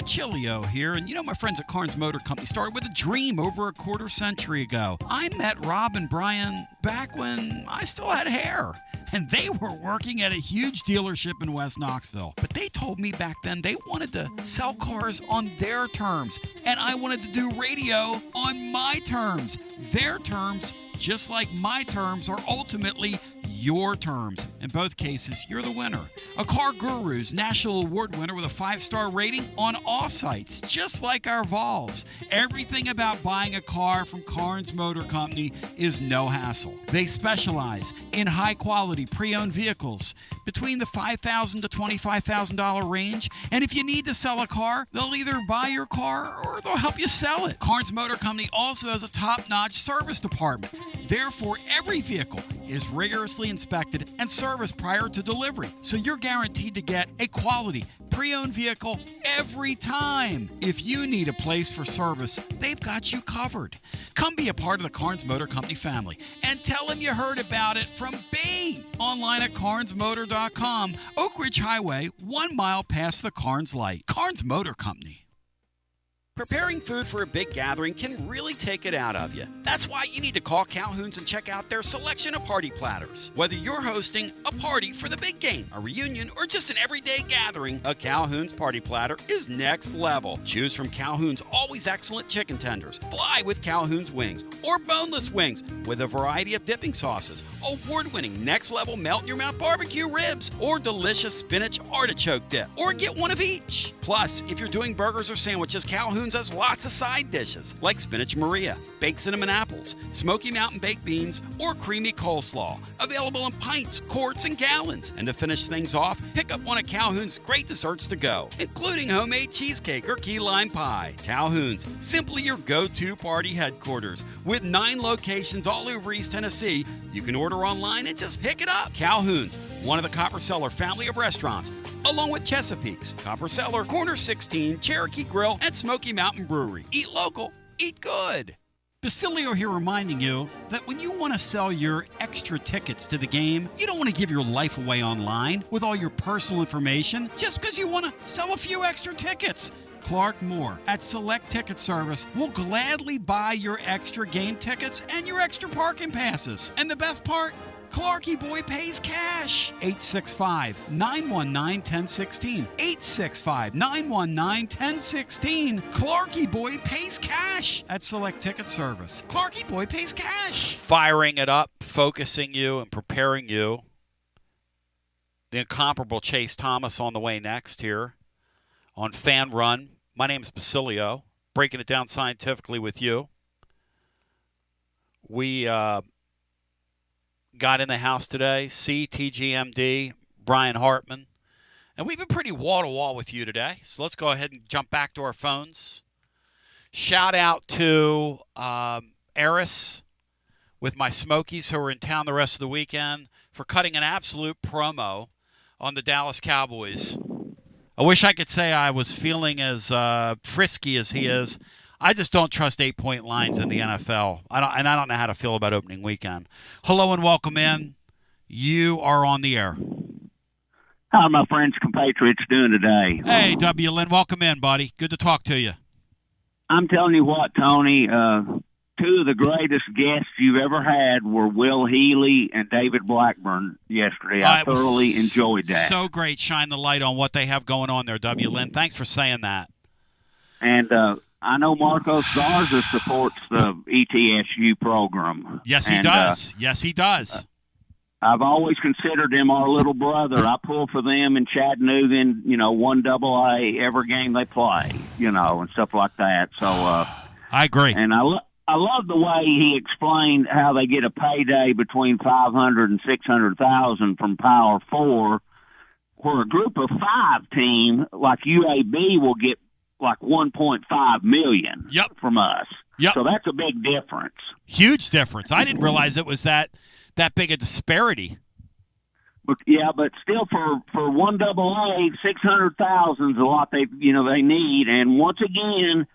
Chilio here, and you know my friends at Carnes Motor Company started with a dream over a quarter century ago. I met Rob and Brian back when I still had hair, and they were working at a huge dealership in West Knoxville. But they told me back then they wanted to sell cars on their terms, and I wanted to do radio on my terms. Their terms, just like my terms, are ultimately your terms. In both cases, you're the winner. A Car Guru's National Award winner with a 5-star rating on all sites, just like our Vols. Everything about buying a car from Carnes Motor Company is no hassle. They specialize in high-quality pre-owned vehicles between the $5,000 to $25,000 range. And if you need to sell a car, they'll either buy your car or they'll help you sell it. Carnes Motor Company also has a top-notch service department. Therefore, every vehicle is rigorously inspected and serviced prior to delivery. So you're guaranteed to get a quality pre-owned vehicle every time. If you need a place for service, they've got you covered. Come be a part of the Carnes Motor Company family and tell them you heard about it from me. Online at carnesmotor.com, Oak Ridge Highway, 1 mile past the Carnes light. Carnes Motor Company. Preparing food for a big gathering can really take it out of you. That's why you need to call Calhoun's and check out their selection of party platters. Whether you're hosting a party for the big game, a reunion, or just an everyday gathering, a Calhoun's party platter is next level. Choose from Calhoun's always excellent chicken tenders, fly with Calhoun's wings, or boneless wings with a variety of dipping sauces, award-winning next-level melt-in-your-mouth barbecue ribs, or delicious spinach artichoke dip, or get one of each. Plus, if you're doing burgers or sandwiches, Calhoun's has lots of side dishes like spinach Maria, baked cinnamon apples, Smoky Mountain baked beans, or creamy coleslaw. Available in pints, quarts, and gallons. And to finish things off, pick up one of Calhoun's great desserts to go, including homemade cheesecake or key lime pie. Calhoun's, simply your go-to party headquarters. With 9 locations all over East Tennessee, you can order online and just pick it up. Calhoun's, one of the Copper Cellar family of restaurants, along with Chesapeake's, Copper Cellar, Corner 16, Cherokee Grill, and Smoky Mountain Brewery. Eat local, eat good. Basilio here reminding you that when you want to sell your extra tickets to the game, you don't want to give your life away online with all your personal information just because you want to sell a few extra tickets. Clark Moore at Select Ticket Service will gladly buy your extra game tickets and your extra parking passes. And the best part? Clarky Boy pays cash. 865-919-1016. 865-919-1016. Clarky Boy pays cash at Select Ticket Service. Clarky Boy pays cash. Firing it up, focusing you, and preparing you. The incomparable Chase Thomas on the way next here on Fan Run. My name is Basilio, breaking it down scientifically with you. We got in the house today, TGMD, Brian Hartman. And we've been pretty wall-to-wall with you today. So let's go ahead and jump back to our phones. Shout out to Eris with my Smokies, who are in town the rest of the weekend, for cutting an absolute promo on the Dallas Cowboys. I wish I could say I was feeling as frisky as he is. I just don't trust 8-point lines in the NFL. I don't know how to feel about opening weekend. Hello and welcome in. You are on the air. How are my French compatriots doing today? Hey, W. Lynn, welcome in, buddy. Good to talk to you. I'm telling you what, Tony, 2 of the greatest guests you've ever had were Will Healy and David Blackburn yesterday. I thoroughly enjoyed that. So great. Shine the light on what they have going on there, W. Lynn. Thanks for saying that. And I know Marcos Garza supports the ETSU program. Yes, he does. Yes, he does. I've always considered him our little brother. I pull for them in Chattanooga in, 1AA every game they play, and stuff like that. So I agree. And I love the way he explained how they get a payday between $500,000 and $600,000 from Power 4, where a group of 5 team like UAB will get like $1.5 million from us. Yep. So that's a big difference. Huge difference. I didn't realize it was that big a disparity. But still for 1AA, $600,000 is a lot they need. And once again,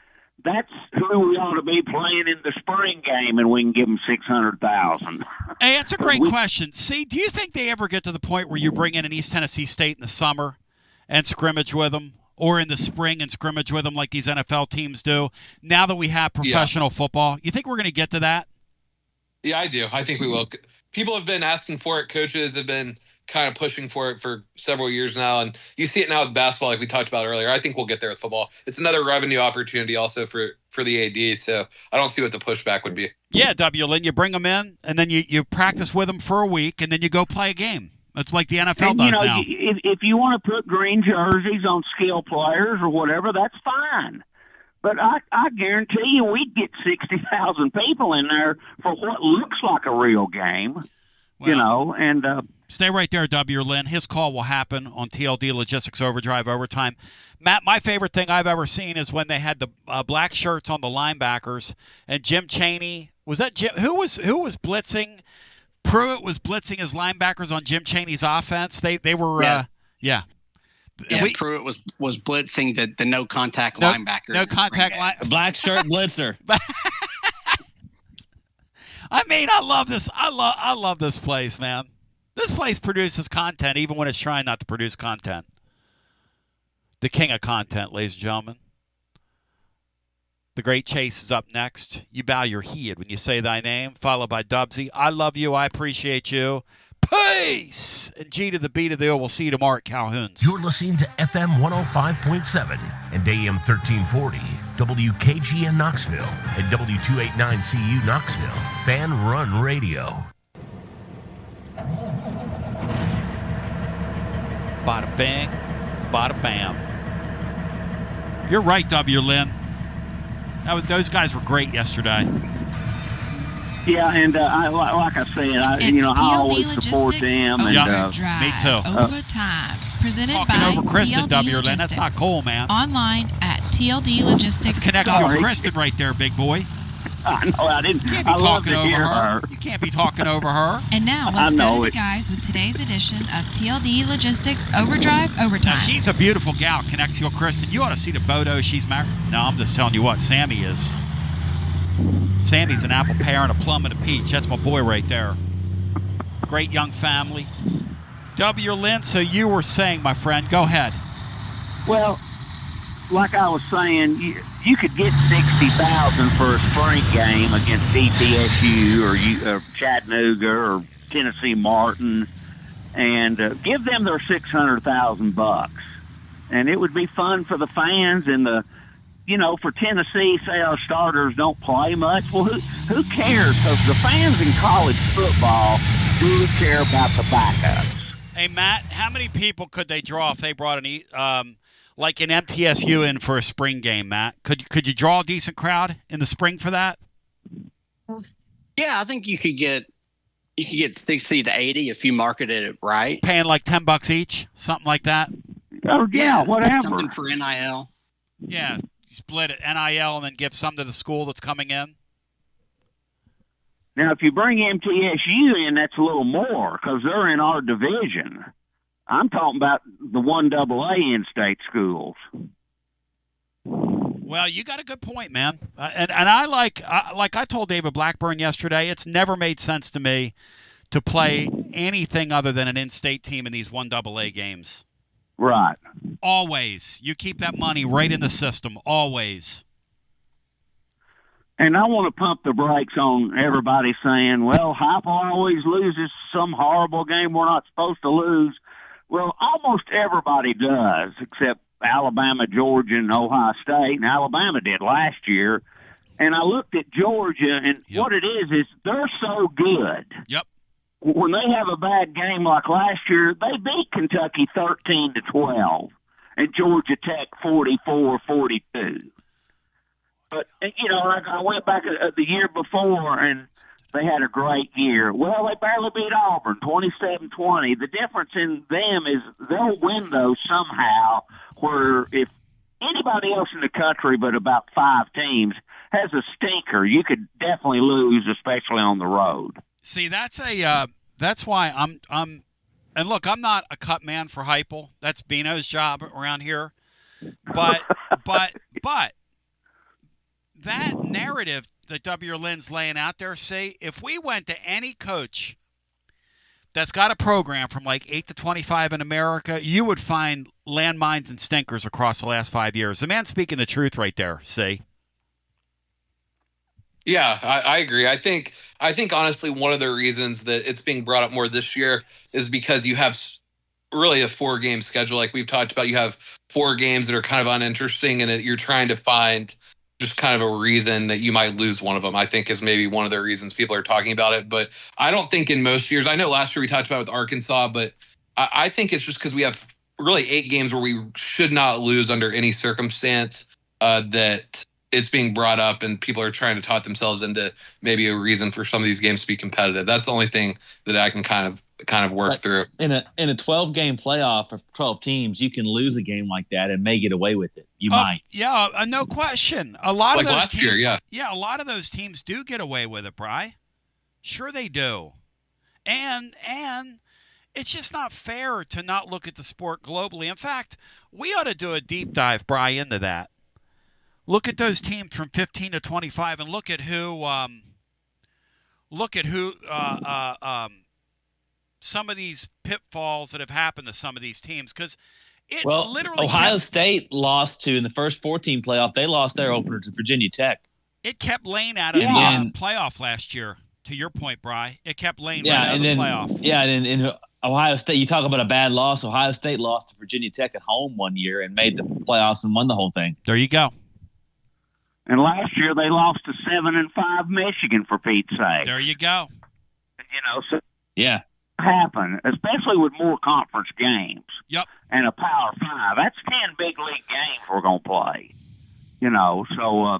that's who we ought to be playing in the spring game, and we can give them $600,000. Hey, that's a great question. See, do you think they ever get to the point where you bring in an East Tennessee State in the summer and scrimmage with them? Or in the spring and scrimmage with them like these NFL teams do, now that we have professional football? You think we're going to get to that? Yeah, I do. I think we will. People have been asking for it. Coaches have been kind of pushing for it for several years now, and you see it now with basketball, like we talked about earlier. I think we'll get there with football. It's another revenue opportunity also for the AD, so I don't see what the pushback would be. Yeah, W. Lynn, you bring them in, and then you practice with them for a week, and then you go play a game. It's like the NFL does now. If you want to put green jerseys on skill players or whatever, that's fine. But I guarantee you we'd get 60,000 people in there for what looks like a real game, and stay right there, W. Lynn. His call will happen on TLD Logistics Overdrive Overtime. Matt, my favorite thing I've ever seen is when they had the black shirts on the linebackers, and Jim Chaney, was that Jim? Who was blitzing? Pruitt was blitzing his linebackers on Jim Chaney's offense. They were, Yeah, Pruitt was blitzing the no contact linebacker. No contact black shirt blitzer. I mean, I love this. I love this place, man. This place produces content even when it's trying not to produce content. The king of content, ladies and gentlemen. The great Chase is up next. You bow your head when you say thy name, followed by Dubsy. I love you. I appreciate you. Peace! And G to the B to the O. We'll see you tomorrow at Calhoun's. You're listening to FM 105.7 and AM 1340, WKGN Knoxville, and W289CU Knoxville. Fan Run Radio. Bada bang, bada bam. You're right, W. Lynn. Those guys were great yesterday. Yeah, and like I said, I always support them. And, me too. Overtime, presented Talking by over Kristen, TLD W. Logistics. Lynn. That's not cool, man. Online at TLD Logistics. Connects you with Kristen right there, big boy. I know, I didn't. You can't be talking over her. You can't be talking over her. And now let's go to the guys with today's edition of TLD Logistics Overdrive Overtime. Now, she's a beautiful gal, Connexio Kristen. You ought to see the Bodo she's married. No, I'm just telling you what, Sammy is. Sammy's an apple pear and a plum and a peach. That's my boy right there. Great young family. W. Lynn, so you were saying, my friend, go ahead. Well, like I was saying, you could get 60,000 for a spring game against ETSU or Chattanooga or Tennessee Martin, and give them their $600,000, and it would be fun for the fans and for Tennessee. Say our starters don't play much. Well, who cares? Because the fans in college football do care about the backups. Hey Matt, how many people could they draw if they brought like an MTSU in for a spring game, Matt? Could you draw a decent crowd in the spring for that? Yeah, I think you could get 60 to 80 if you marketed it right. Paying like $10 each, something like that. Oh yeah, whatever. Something for NIL. Yeah, split it NIL and then give some to the school that's coming in. Now, if you bring MTSU in, that's a little more because they're in our division. I'm talking about the 1AA in-state schools. Well, you got a good point, man. And I like I told David Blackburn yesterday, it's never made sense to me to play anything other than an in-state team in these 1AA games. Right. Always. You keep that money right in the system, always. And I want to pump the brakes on everybody saying, well, Heupel always loses some horrible game we're not supposed to lose. Well, almost everybody does, except Alabama, Georgia, and Ohio State. And Alabama did last year. And I looked at Georgia, and what it is they're so good. Yep. When they have a bad game like last year, they beat Kentucky 13-12, and Georgia Tech 44-42. But, I went back the year before, and they had a great year. Well, they barely beat Auburn, 27-20. The difference in them is they'll win those somehow, where if anybody else in the country but about 5 teams has a stinker, you could definitely lose, especially on the road. See, that's why I'm and look, I'm not a cut man for Heupel. That's Bino's job around here. But that narrative that W. Lynn's laying out there, see, if we went to any coach that's got a program from like 8 to 25 in America, you would find landmines and stinkers across the last 5 years. The man's speaking the truth right there, see? Yeah, I agree. I think I think honestly one of the reasons that it's being brought up more this year is because you have really a 4-game schedule. Like we've talked about, you have 4 games that are kind of uninteresting, and you're trying to find just kind of a reason that you might lose one of them, I think is maybe one of the reasons people are talking about it. But I don't think in most years, I know last year we talked about it with Arkansas, but I think it's just because we have really 8 games where we should not lose under any circumstance, that it's being brought up and people are trying to talk themselves into maybe a reason for some of these games to be competitive. That's the only thing that I can kind of work through. In a 12-game playoff of 12 teams, you can lose a game like that and may get away with it. You might. Yeah, no question. A lot like of those last teams, year, yeah, a lot of those teams do get away with it, Bri. Sure they do. And it's just not fair to not look at the sport globally. In fact, we ought to do a deep dive, Bri, into that. Look at those teams from 15 to 25 and look at who some of these pitfalls that have happened to some of these teams, because literally Ohio State lost to, in the first 14 playoff, they lost their opener to Virginia Tech. It kept Lane out of the playoff last year. To your point, Bri, it kept Lane right out of the playoff. Yeah, and in Ohio State, you talk about a bad loss. Ohio State lost to Virginia Tech at home one year and made the playoffs and won the whole thing. There you go. And last year they lost to 7-5 Michigan, for Pete's sake. There you go. So yeah, happen, especially with more conference games. Yep. And a Power 5. That's 10 big league games we're going to play. So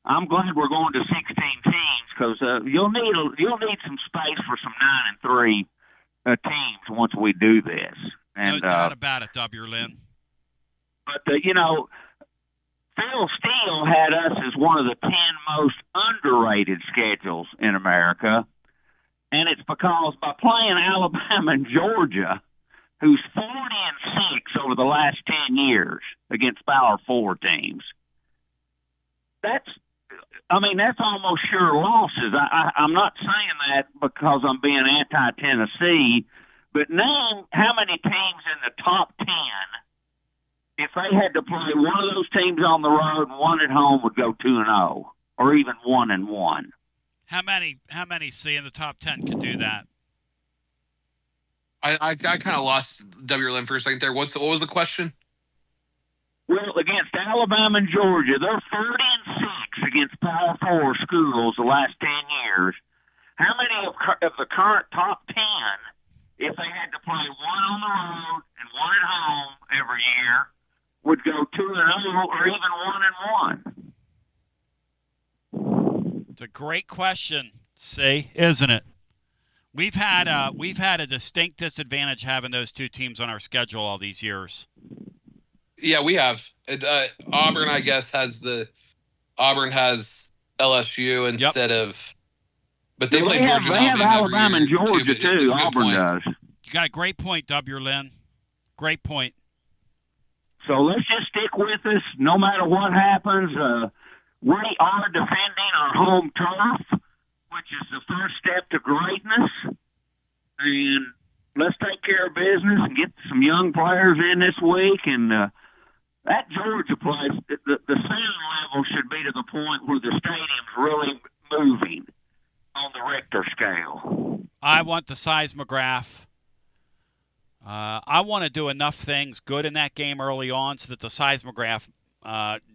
I'm glad we're going to 16 teams because you'll need some space for some 9-3 teams once we do this. And, no doubt about it, W. Lynn. But Phil Steele had us as one of the 10 most underrated schedules in America. And it's because by playing Alabama and Georgia, who's 40-6 over the last 10 years against Power 4 teams, that's almost sure losses. I'm not saying that because I'm being anti-Tennessee, but name how many teams in the top 10, if they had to play one of those teams on the road and one at home, would go 2-0 or even 1-1. How many see in the top 10 could do that? I kind of lost WLM for a second there. What was the question? Well, against Alabama and Georgia, they're 30-6 against Power 4 schools the last 10 years. How many of the current top 10, if they had to play one on the road and one at home every year, would go 2-0 or even 1-1? It's a great question, see, isn't it? We've had a distinct disadvantage having those two teams on our schedule all these years. Yeah, we have. Auburn, I guess, has LSU instead of. But they play Georgia. They have Alabama and Georgia too. Auburn does. You got a great point, W. Lynn. Great point. So let's just stick with us, no matter what happens. We are defending our home turf, which is the first step to greatness. And let's take care of business and get some young players in this week. And that Georgia place, the sound level should be to the point where the stadium's really moving on the Richter scale. I want the seismograph. I want to do enough things good in that game early on so that the seismograph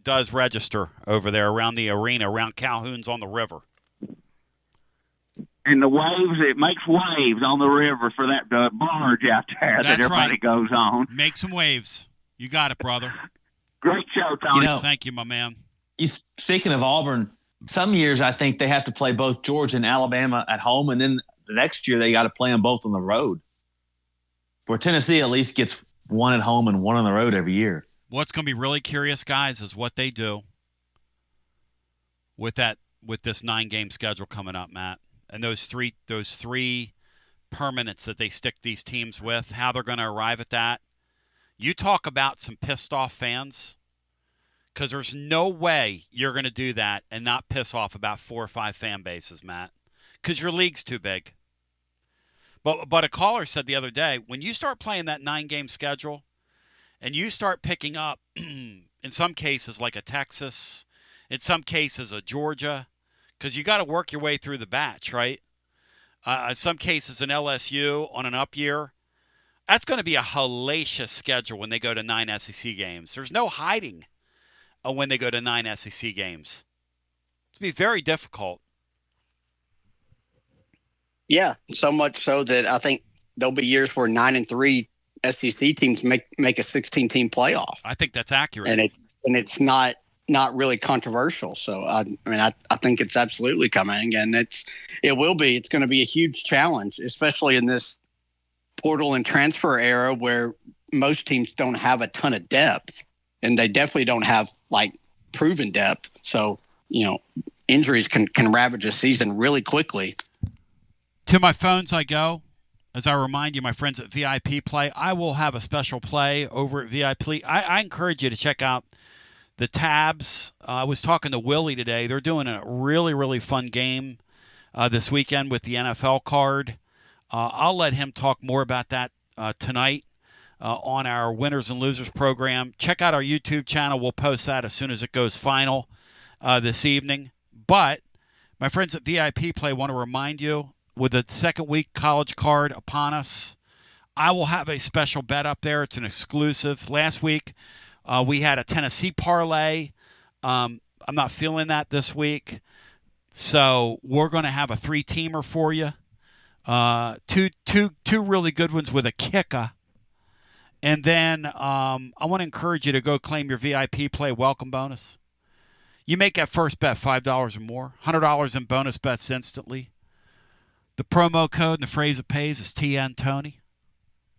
does register over there around the arena, around Calhoun's on the river. And the waves, it makes waves on the river for that barge out there that everybody goes on. Make some waves. You got it, brother. Great show, Tony. Thank you, my man. Speaking of Auburn, some years I think they have to play both Georgia and Alabama at home, and then the next year they got to play them both on the road. Where Tennessee at least gets one at home and one on the road every year. What's going to be really curious, guys, is what they do with this 9-game schedule coming up, Matt, and those three permanents that they stick these teams with. How they're going to arrive at that. You talk about some pissed off fans, because there's no way you're going to do that and not piss off about 4 or 5 fan bases, Matt, because your league's too big. But a caller said the other day, when you start playing that 9-game schedule and you start picking up, in some cases, like a Texas, in some cases, a Georgia, because you got to work your way through the batch, right? In some cases, an LSU on an up year, that's going to be a hellacious schedule when they go to 9 SEC games. There's no hiding when they go to 9 SEC games. It's going to be very difficult. Yeah, so much so that I think there'll be years where 9-3 SEC teams make a 16-team playoff. I think that's accurate, and it's not really controversial. So I think it's absolutely coming, and it will be. It's going to be a huge challenge, especially in this portal and transfer era where most teams don't have a ton of depth, and they definitely don't have like proven depth. So injuries can ravage a season really quickly. To my phones I go. As I remind you, my friends at VIP Play, I will have a special play over at VIP. I encourage you to check out the tabs. I was talking to Willie today. They're doing a really, really fun game this weekend with the NFL card. I'll let him talk more about that tonight on our Winners and Losers program. Check out our YouTube channel. We'll post that as soon as it goes final this evening. But my friends at VIP Play want to remind you, with the second week college card upon us, I will have a special bet up there. It's an exclusive. Last week, we had a Tennessee parlay. I'm not feeling that this week. So we're going to have a 3-teamer for you. Two really good ones with a kicker. And then I want to encourage you to go claim your VIP Play welcome bonus. You make that first bet $5 or more, $100 in bonus bets instantly. The promo code and the phrase it pays is TN Tony.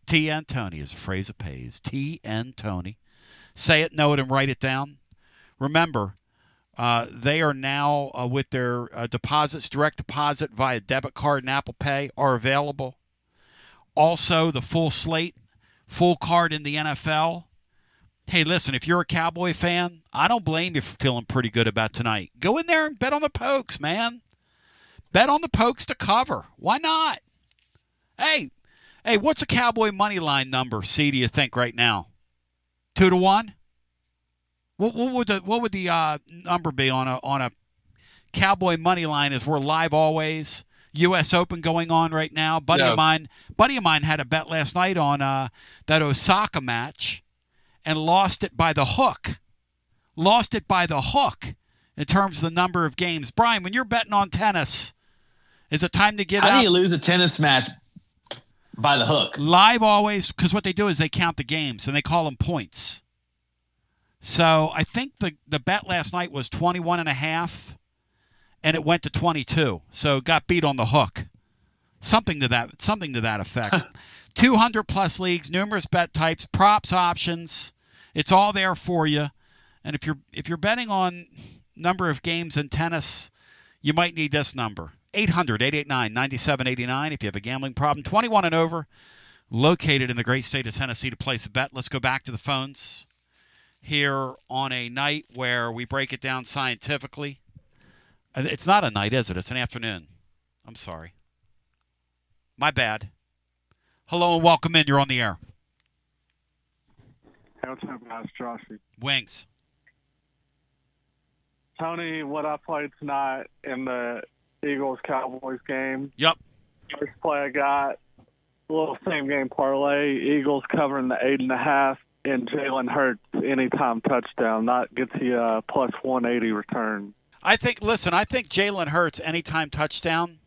TN Tony is the phrase it pays. TN Tony. Say it, know it, and write it down. Remember, they are now with their deposits, direct deposit via debit card and Apple Pay are available. Also, the full slate, full card in the NFL. Hey, listen, if you're a Cowboy fan, I don't blame you for feeling pretty good about tonight. Go in there and bet on the Pokes, man. Bet on the Pokes to cover. Why not? Hey, what's a Cowboy money line number, C, do you think right now? 2-1? What would the number be on a Cowboy money line as we're live always? U.S. Open going on right now. Buddy of mine had a bet last night on that Osaka match and lost it by the hook. Lost it by the hook in terms of the number of games. Brian, when you're betting on tennis, is it time to get out? How do you lose a tennis match by the hook? Live always, because what they do is they count the games, and they call them points. So I think the bet last night was 21.5, and it went to 22. So it got beat on the hook. Something to that effect. 200+ leagues, numerous bet types, props options. It's all there for you. And if you're betting on number of games in tennis, you might need this number. 800-889-9789 if you have a gambling problem. 21 and over, located in the great state of Tennessee to place a bet. Let's go back to the phones here on a night where we break it down scientifically. It's not a night, is it? It's an afternoon. I'm sorry. My bad. Hello and welcome in. You're on the air. Hey, what's up, guys? Joshy. Wings. Tony, what I played tonight in the Eagles-Cowboys game. Yep. First play I got, a little same-game parlay. Eagles covering the 8.5, and Jalen Hurts anytime touchdown. That gets you a plus 180 return. I think Jalen Hurts anytime touchdown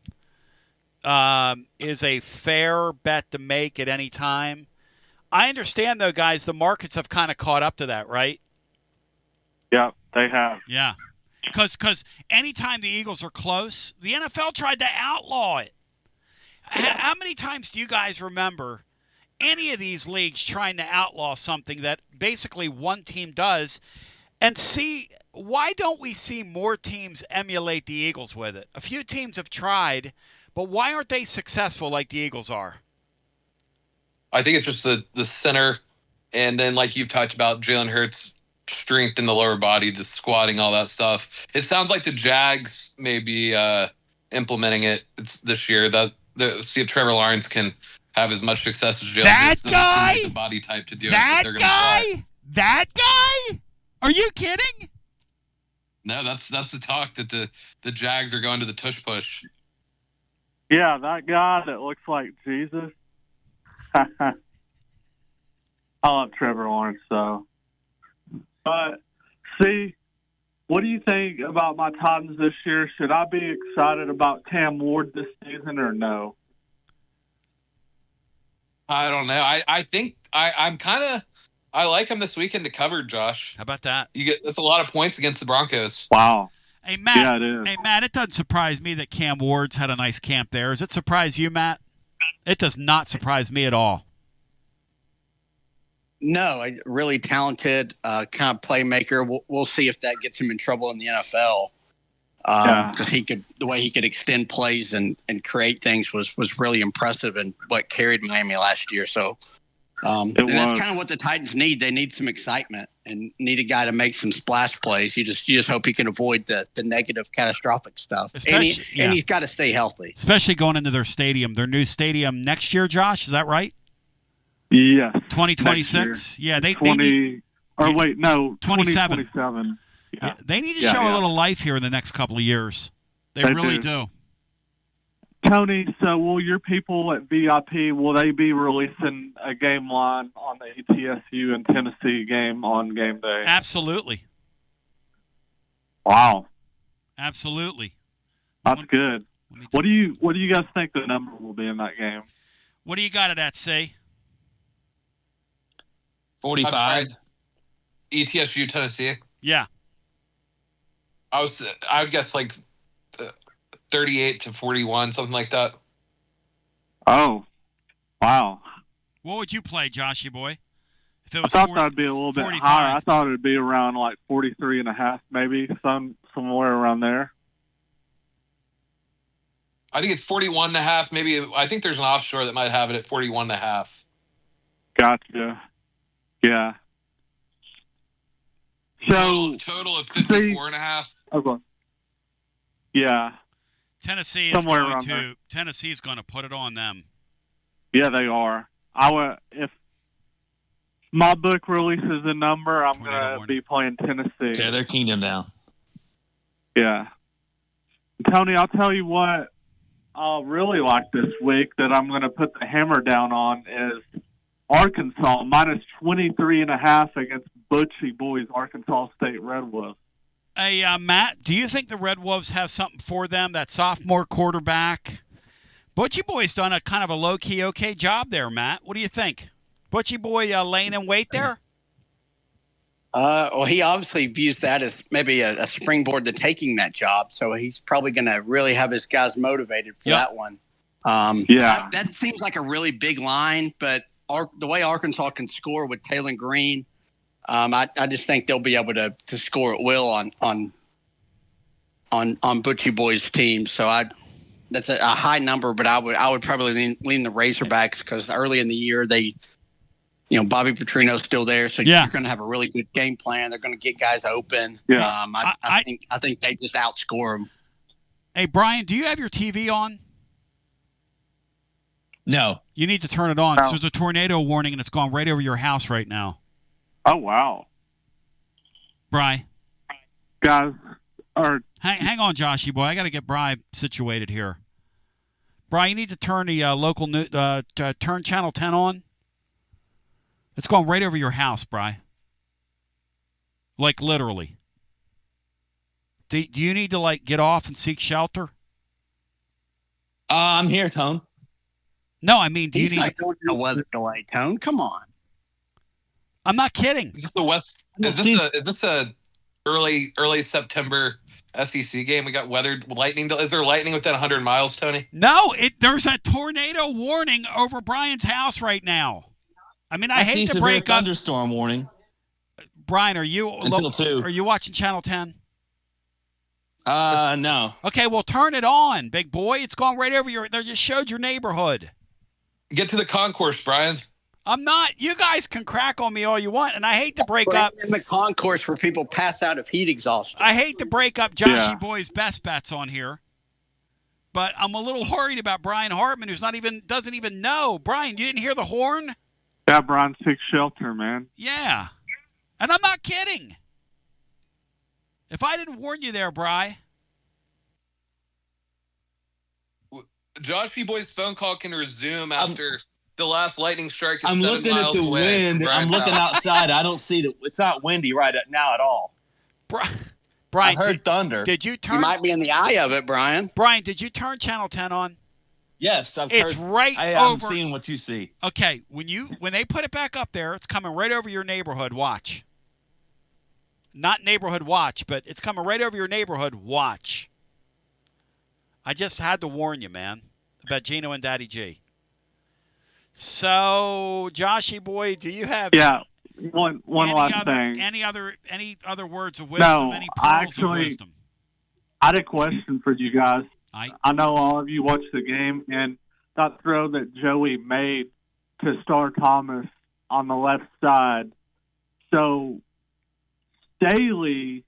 is a fair bet to make at any time. I understand, though, guys, the markets have kind of caught up to that, right? Yep, they have. Yeah. Because anytime the Eagles are close, the NFL tried to outlaw it. How many times do you guys remember any of these leagues trying to outlaw something that basically one team does? And see, why don't we see more teams emulate the Eagles with it? A few teams have tried, but why aren't they successful like the Eagles are? I think it's just the center, and then like you've talked about, Jalen Hurts' strength in the lower body, the squatting, all that stuff. It sounds like the Jags may be implementing it this year. See if Trevor Lawrence can have as much success as Jalen Hurts. That guy? The body type to do it. That guy? Are you kidding? No, that's the talk that the Jags are going to the tush push. Yeah, that guy that looks like Jesus. I love Trevor Lawrence, though. But, see, what do you think about my Titans this year? Should I be excited about Cam Ward this season or no? I don't know. I think I'm kind of I like him this weekend to cover, Josh. How about that? That's a lot of points against the Broncos. Wow. Hey, Matt. Yeah, it is. Hey, Matt, it doesn't surprise me that Cam Ward's had a nice camp there. Does it surprise you, Matt? It does not surprise me at all. No, a really talented kind of playmaker. We'll see if that gets him in trouble in the NFL. Because the way he could extend plays and create things was really impressive and what carried Miami last year. So and that's kind of what the Titans need. They need some excitement and need a guy to make some splash plays. You just hope he can avoid the negative, catastrophic stuff. And he's got to stay healthy. Especially going into their stadium, their new stadium next year, Josh. Is that right? Yes. 2026? Yeah, they 2027. Yeah, they need to show a little life here in the next couple of years. They really do. Tony, so will your people at VIP, will they be releasing a game line on the ETSU and Tennessee game on game day? Absolutely. Wow. Absolutely. That's good. What do you guys think the number will be in that game? What do you got it at, say? 45. ETSU, Tennessee. Yeah. I would guess like 38-41, something like that. Oh, wow. What would you play, Joshy boy? If it I was thought that'd be a little bit 45. higher. I thought it'd be around like 43.5, maybe somewhere around there. I think it's 41.5. Maybe I think there's an offshore that might have it at 41.5. Gotcha. Yeah. So total of 54.5. Okay. Yeah. Tennessee is Somewhere going around to there. Tennessee's going to put it on them. Yeah, they are. If my book releases a number, I'm going to be playing Tennessee. Tear their kingdom down. Yeah. Tony, I'll tell you what I really like this week that I'm going to put the hammer down on is Arkansas minus 23.5 against Butchie Boys, Arkansas State Red Wolves. Hey, Matt, do you think the Red Wolves have something for them? That sophomore quarterback, Butchie Boy's done a kind of a low-key okay job there, Matt. What do you think? Butchie Boy laying in wait there? Well, he obviously views that as maybe a springboard to taking that job. So he's probably going to really have his guys motivated for that one. That seems like a really big line, but the way Arkansas can score with Taylor Green, I just think they'll be able to score at will on Butchie Boy's team. So that's a high number, but I would probably lean the Razorbacks because early in the year Bobby Petrino's still there, so you're going to have a really good game plan. They're going to get guys open. Yeah. I think they just outscore them. Hey, Brian, do you have your TV on? No. You need to turn it on. No. There's a tornado warning, and it's gone right over your house right now. Oh, wow. Bri. Guys, hang on, Joshy boy. I got to get Bri situated here. Bri, you need to turn the local turn Channel 10 on. It's going right over your house, Bri. Like, literally. Do you need to, get off and seek shelter? I'm here, Tone. No, I mean, do you need a weather delay, Tone? Come on. I'm not kidding. Is this the West? Is this a early September SEC game? We got lightning. Is there lightning within 100 miles, Tony? No, there's a tornado warning over Brian's house right now. I mean, I hate to break up. Thunderstorm warning. Brian, are you until 2? Are you watching Channel 10? No. Okay, well, turn it on, big boy. It's gone right over They just showed your neighborhood. Get to the concourse, Brian. I'm not. You guys can crack on me all you want, and I hate to break up. In the concourse where people pass out of heat exhaustion. I hate to break up Joshy Boy's best bets on here, but I'm a little worried about Brian Hartman, who's doesn't even know. Brian, you didn't hear the horn? Yeah, Brian, seek shelter, man. Yeah, and I'm not kidding. If I didn't warn you there, Bry. Josh P. Boy's phone call can resume after the last lightning strike. Is I'm 7 looking at miles the away from wind. Brian I'm looking Powell. outside. I don't see it's not windy right now at all. Brian, I heard thunder. Did you turn? You might be in the eye of it, Brian. Brian, did you turn Channel 10 on? Yes, It's heard. right I'm over. seeing what you see. Okay, when they put it back up there, it's coming right over your neighborhood. Watch. Not neighborhood watch, but it's coming right over your neighborhood. Watch. I just had to warn you, man, about Gino and Daddy G. So, Joshy boy, do you have one last thing? Any other words of wisdom? No, Any pearls of wisdom? I had a question for you guys. I know all of you watched the game, and that throw that Joey made to Star Thomas on the left side. So Staley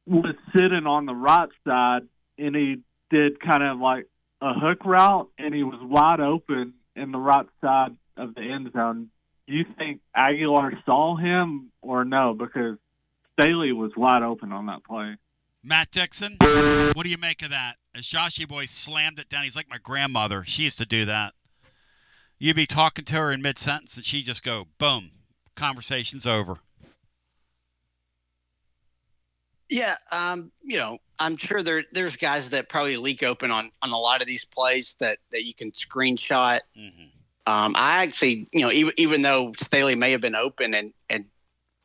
was sitting on the right side, and he did kind of like a hook route, and he was wide open in the right side of the end zone. Do you think Aguilar saw him or no? Because Staley was wide open on that play. Matt Dixon, what do you make of that? As Joshy boy slammed it down, he's like my grandmother. She used to do that. You'd be talking to her in mid-sentence, and she'd just go, boom, conversation's over. Yeah, I'm sure there's guys that probably leak open on a lot of these plays that you can screenshot. Mm-hmm. I actually, even though Staley may have been open and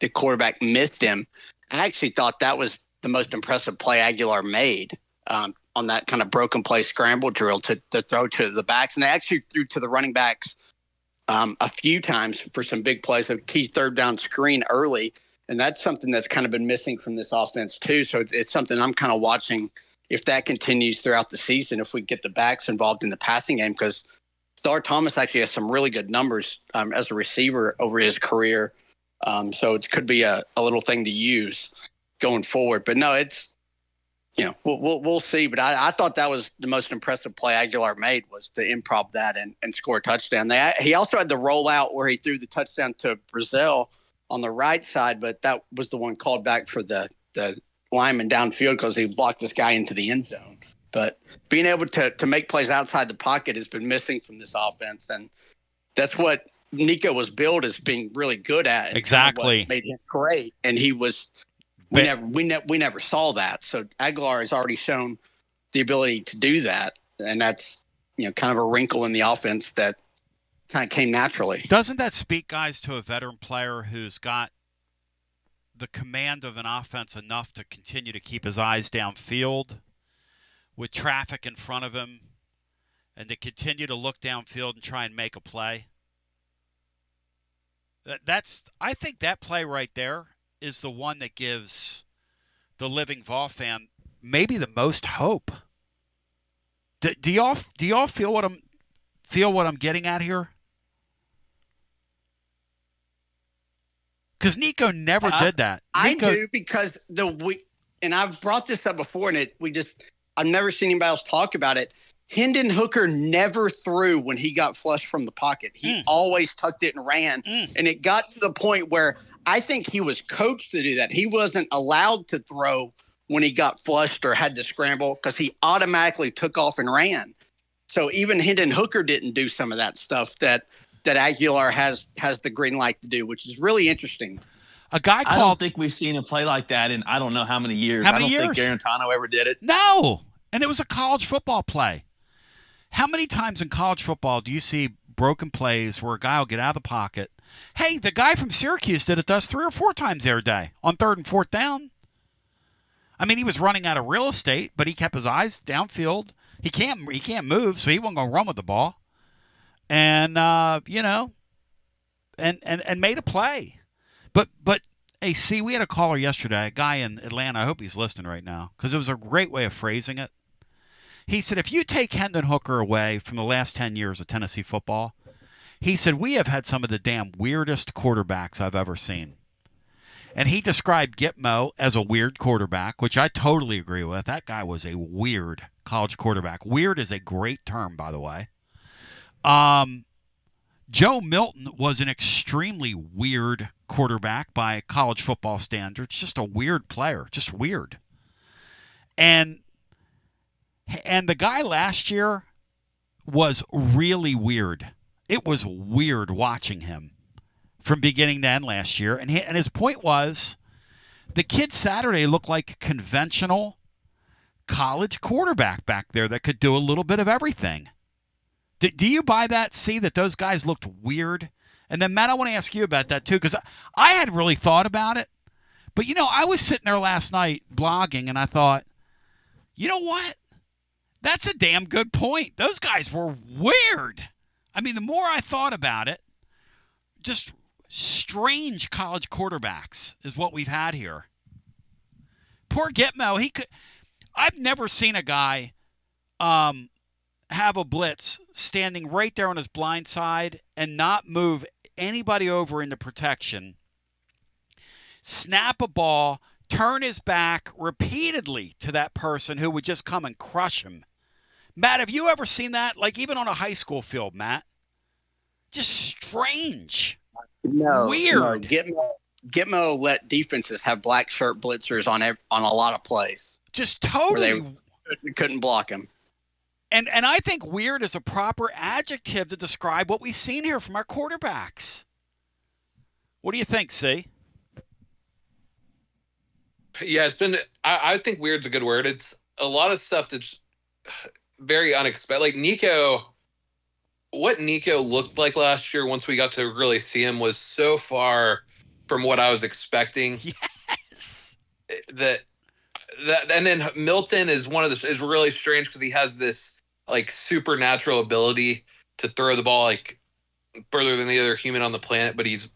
the quarterback missed him, I actually thought that was the most impressive play Aguilar made on that kind of broken play scramble drill to throw to the backs. And they actually threw to the running backs a few times for some big plays, a key third down screen early. And that's something that's kind of been missing from this offense too. So it's something I'm kind of watching if that continues throughout the season, if we get the backs involved in the passing game, because Star Thomas actually has some really good numbers as a receiver over his career. So it could be a little thing to use going forward. But no, it's, we'll see. But I thought that was the most impressive play Aguilar made, was to improv that and score a touchdown. He also had the rollout where he threw the touchdown to Brazil on the right side, but that was the one called back for the lineman downfield because he blocked this guy into the end zone. But being able to make plays outside the pocket has been missing from this offense, and that's what Nico was billed as being really good at. Exactly. What made him great, and he was. We never saw that. So Aguilar has already shown the ability to do that, and that's kind of a wrinkle in the offense that kind of came naturally. Doesn't that speak, guys, to a veteran player who's got the command of an offense enough to continue to keep his eyes downfield with traffic in front of him and to continue to look downfield and try and make a play? I think that play right there is the one that gives the living Vol fan maybe the most hope. Do y'all feel what I'm getting at here? Because Nico never did that. I do, because and I've brought this up before, and I've never seen anybody else talk about it. Hendon Hooker never threw when he got flushed from the pocket. He always tucked it and ran, and it got to the point where I think he was coached to do that. He wasn't allowed to throw when he got flushed or had to scramble because he automatically took off and ran. So even Hendon Hooker didn't do some of that stuff that Aguilar has the green light to do, which is really interesting. I don't think we've seen him play like that in I don't know how many years. I don't think Garantano ever did it. No, and it was a college football play. How many times in college football do you see broken plays where a guy will get out of the pocket? Hey, the guy from Syracuse did it to us 3 or 4 times the other day on 3rd and 4th down. I mean, he was running out of real estate, but he kept his eyes downfield. He can't move, so he wasn't going to run with the ball. And and made a play. But hey, see, we had a caller yesterday, a guy in Atlanta. I hope he's listening right now, because it was a great way of phrasing it. He said, if you take Hendon Hooker away from the last 10 years of Tennessee football, he said, we have had some of the damn weirdest quarterbacks I've ever seen. And he described Gitmo as a weird quarterback, which I totally agree with. That guy was a weird college quarterback. Weird is a great term, by the way. Joe Milton was an extremely weird quarterback by college football standards. Just a weird player, just weird. And the guy last year was really weird. It was weird watching him from beginning to end last year. And his point was, the kid Saturday looked like a conventional college quarterback back there that could do a little bit of everything. Do you buy that? See that those guys looked weird? And then, Matt, I want to ask you about that, too, because I hadn't really thought about it. But, I was sitting there last night blogging, and I thought, you know what? That's a damn good point. Those guys were weird. I mean, the more I thought about it, just strange college quarterbacks is what we've had here. Poor Gitmo, I've never seen a guy have a blitz standing right there on his blind side and not move anybody over into protection, snap a ball, turn his back repeatedly to that person who would just come and crush him. Matt, have you ever seen that? Like even on a high school field, Matt? Just strange. No. Weird. No. Gitmo let defenses have black shirt blitzers on a lot of plays. Just totally. They couldn't block him. And I think weird is a proper adjective to describe what we've seen here from our quarterbacks. What do you think, C? Yeah, it's been. I think weird's a good word. It's a lot of stuff that's very unexpected. Like Nico, what Nico looked like last year, once we got to really see him, was so far from what I was expecting. Yes. That and then Milton is is really strange because he has this like supernatural ability to throw the ball like further than any other human on the planet, but he's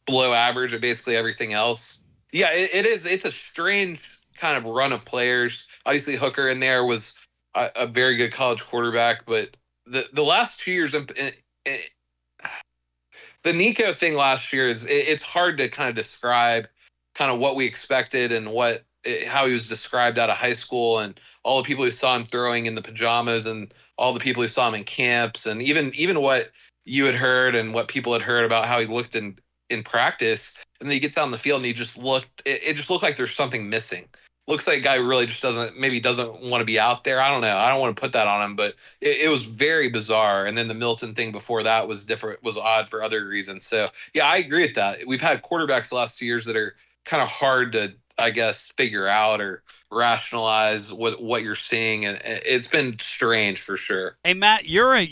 below average at basically everything else. Yeah, it is. It's a strange kind of run of players. Obviously, Hooker in there was a very good college quarterback, but the last 2 years, the Nico thing last year it's hard to kind of describe kind of what we expected and how he was described out of high school, and all the people who saw him throwing in the pajamas, and all the people who saw him in camps, and even what you had heard and what people had heard about how he looked in practice. And then he gets out on the field and it just looked like there's something missing. Looks like a guy who really just doesn't want to be out there. I don't know. I don't want to put that on him, but it was very bizarre. And then the Milton thing before that was different, was odd for other reasons. So yeah, I agree with that. We've had quarterbacks the last 2 years that are kind of hard to, I guess, figure out or rationalize what you're seeing, and it's been strange for sure. Hey Matt, you're an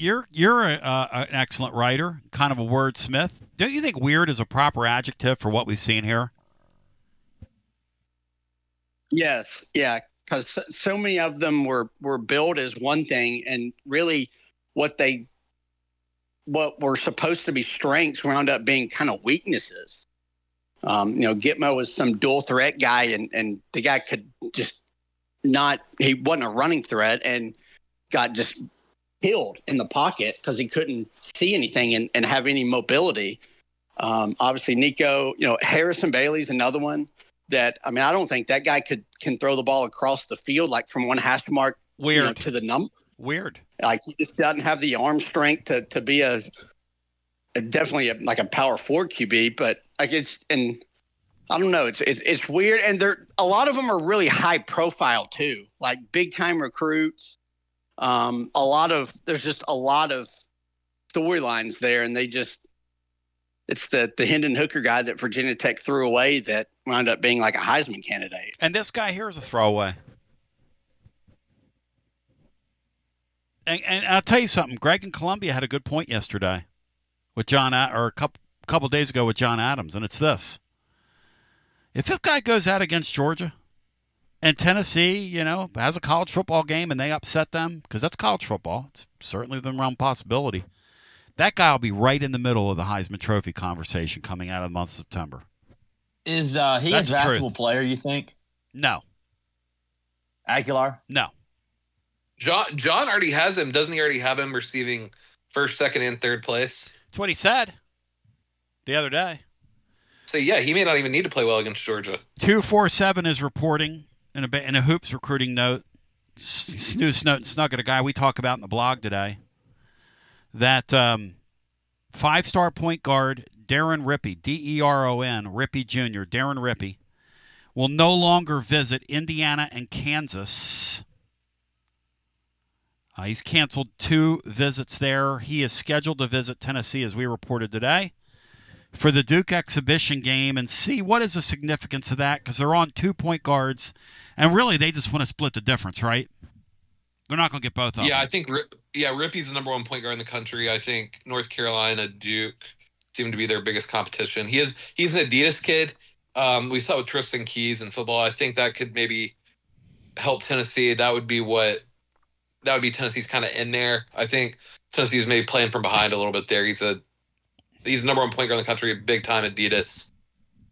excellent writer, kind of a wordsmith. Don't you think weird is a proper adjective for what we've seen here? Yes, yeah, because so many of them were billed as one thing, and really what were supposed to be strengths wound up being kind of weaknesses. Gitmo was some dual threat guy, and the guy could just he wasn't a running threat and got just killed in the pocket because he couldn't see anything and have any mobility. Obviously, Nico, Harrison Bailey's another one that, I don't think that guy can throw the ball across the field, like from one hash mark to the number. Weird. Like he just doesn't have the arm strength to be definitely like a power forward QB, but I don't know. It's weird, and a lot of them are really high profile too, like big time recruits. There's just a lot of storylines there, and it's the Hendon Hooker guy that Virginia Tech threw away that wound up being like a Heisman candidate. And this guy here is a throwaway. And I'll tell you something. Greg in Columbia had a good point yesterday with a couple days ago with John Adams, and it's this. If this guy goes out against Georgia and Tennessee, has a college football game and they upset them, because that's college football, it's certainly within the realm of possibility, that guy will be right in the middle of the Heisman Trophy conversation coming out of the month of September. Is he a draftable player, you think? No. Aguilar? No. John already has him. Doesn't he already have him receiving first, second, and third place? That's what he said the other day. So, yeah, he may not even need to play well against Georgia. 247 is reporting in a Hoops recruiting note, snooze note and snug at a guy we talk about in the blog today, that 5-star point guard Darren Rippey, D-E-R-O-N, Rippey Jr., Darren Rippey, will no longer visit Indiana and Kansas. He's canceled 2 visits there. He is scheduled to visit Tennessee, as we reported today, for the Duke exhibition game, and see what is the significance of that, because they're on 2 point guards, and really they just want to split the difference, right? They're not going to get both of them. I think Rippey's the number 1 point guard in the country. I think North Carolina, Duke seem to be their biggest competition. He's an Adidas kid. We saw with Tristan Keys in football. I think that could maybe help Tennessee. That would be Tennessee's kind of in there. I think Tennessee's maybe playing from behind a little bit there. He's the number 1 point guard in the country, a big time Adidas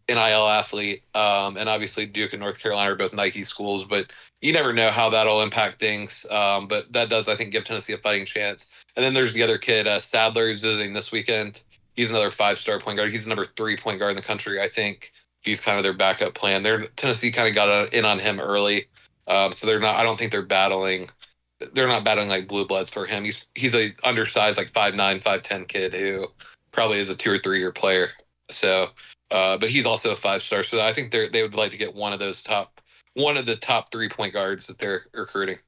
NIL athlete. And obviously Duke and North Carolina are both Nike schools, but you never know how that'll impact things. But that does, I think, give Tennessee a fighting chance. And then there's the other kid, Sadler, who's visiting this weekend. He's another 5-star point guard. He's the number 3 point guard in the country. I think he's kind of their backup plan. Tennessee kind of got in on him early. So I don't think they're battling like blue bloods for him. He's a undersized, like 5'9", 5'10" kid who probably is a 2 or 3 year player. So, but he's also a 5-star. So I think they would like to get one of the top 3 point guards that they're recruiting.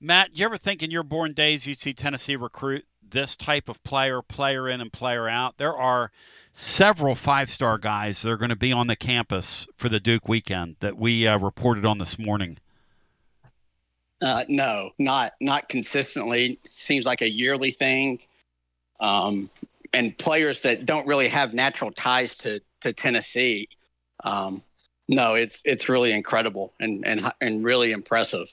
Matt, do you ever think in your born days you'd see Tennessee recruit this type of player in and player out? There are several 5-star guys that are going to be on the campus for the Duke weekend that we reported on this morning. No, not consistently. Seems like a yearly thing. And players that don't really have natural ties to Tennessee. No, it's really incredible and really impressive.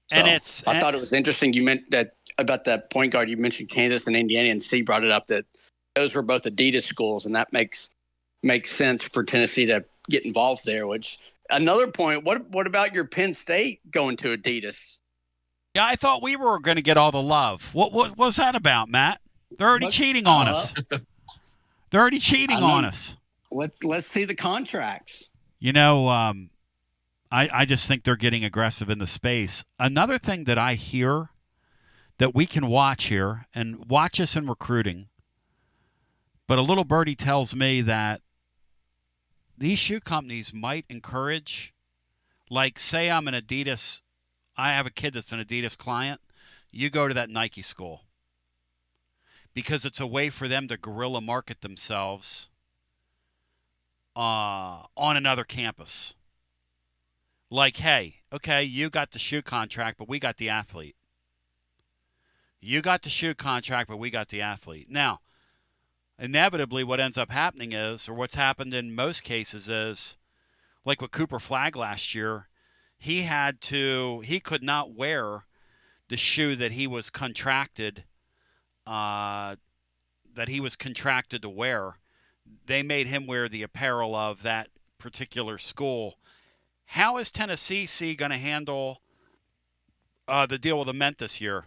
So And I thought it was interesting you meant that about that point guard. You mentioned Kansas and Indiana, and Steve brought it up that those were both Adidas schools, and that makes sense for Tennessee to get involved there. Which another point. What about your Penn State going to Adidas? Yeah, I thought we were going to get all the love. What was that about, Matt? They're already cheating on us. They're already cheating on us. Let's see the contracts. You know, I just think they're getting aggressive in the space. Another thing that I hear that we can watch here, and watch us in recruiting, but a little birdie tells me that these shoe companies might encourage, like, say I'm an Adidas, I have a kid that's an Adidas client, you go to that Nike school, because it's a way for them to guerrilla market themselves on another campus. Like, hey, okay, you got the shoe contract, but we got the athlete. You got the shoe contract, but we got the athlete. Now, inevitably what ends up happening is, or what's happened in most cases is, like with Cooper Flagg last year, he could not wear the shoe that he was contracted to wear. They made him wear the apparel of that particular school. How is Tennessee going to handle the deal with Ament this year?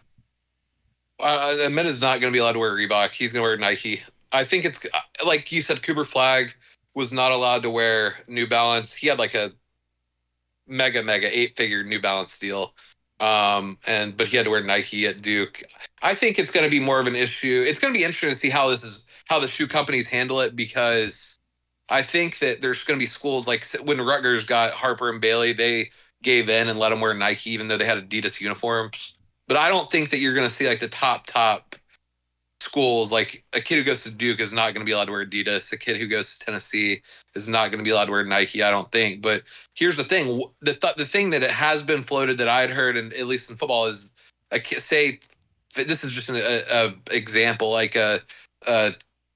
Ament is not going to be allowed to wear Reebok. He's going to wear Nike. I think it's like you said, Cooper Flagg was not allowed to wear New Balance. He had like a mega 8-figure New Balance deal. But he had to wear Nike at Duke. I think it's going to be more of an issue. It's going to be interesting to see how the shoe companies handle it, because I think that there's going to be schools like when Rutgers got Harper and Bailey, they gave in and let them wear Nike even though they had Adidas uniforms. But I don't think that you're going to see like the top schools, like a kid who goes to Duke is not going to be allowed to wear Adidas. A kid who goes to Tennessee is not going to be allowed to wear Nike, I don't think. But here's the thing. The thing that it has been floated that I'd heard, and at least in football, is say this is just an example, like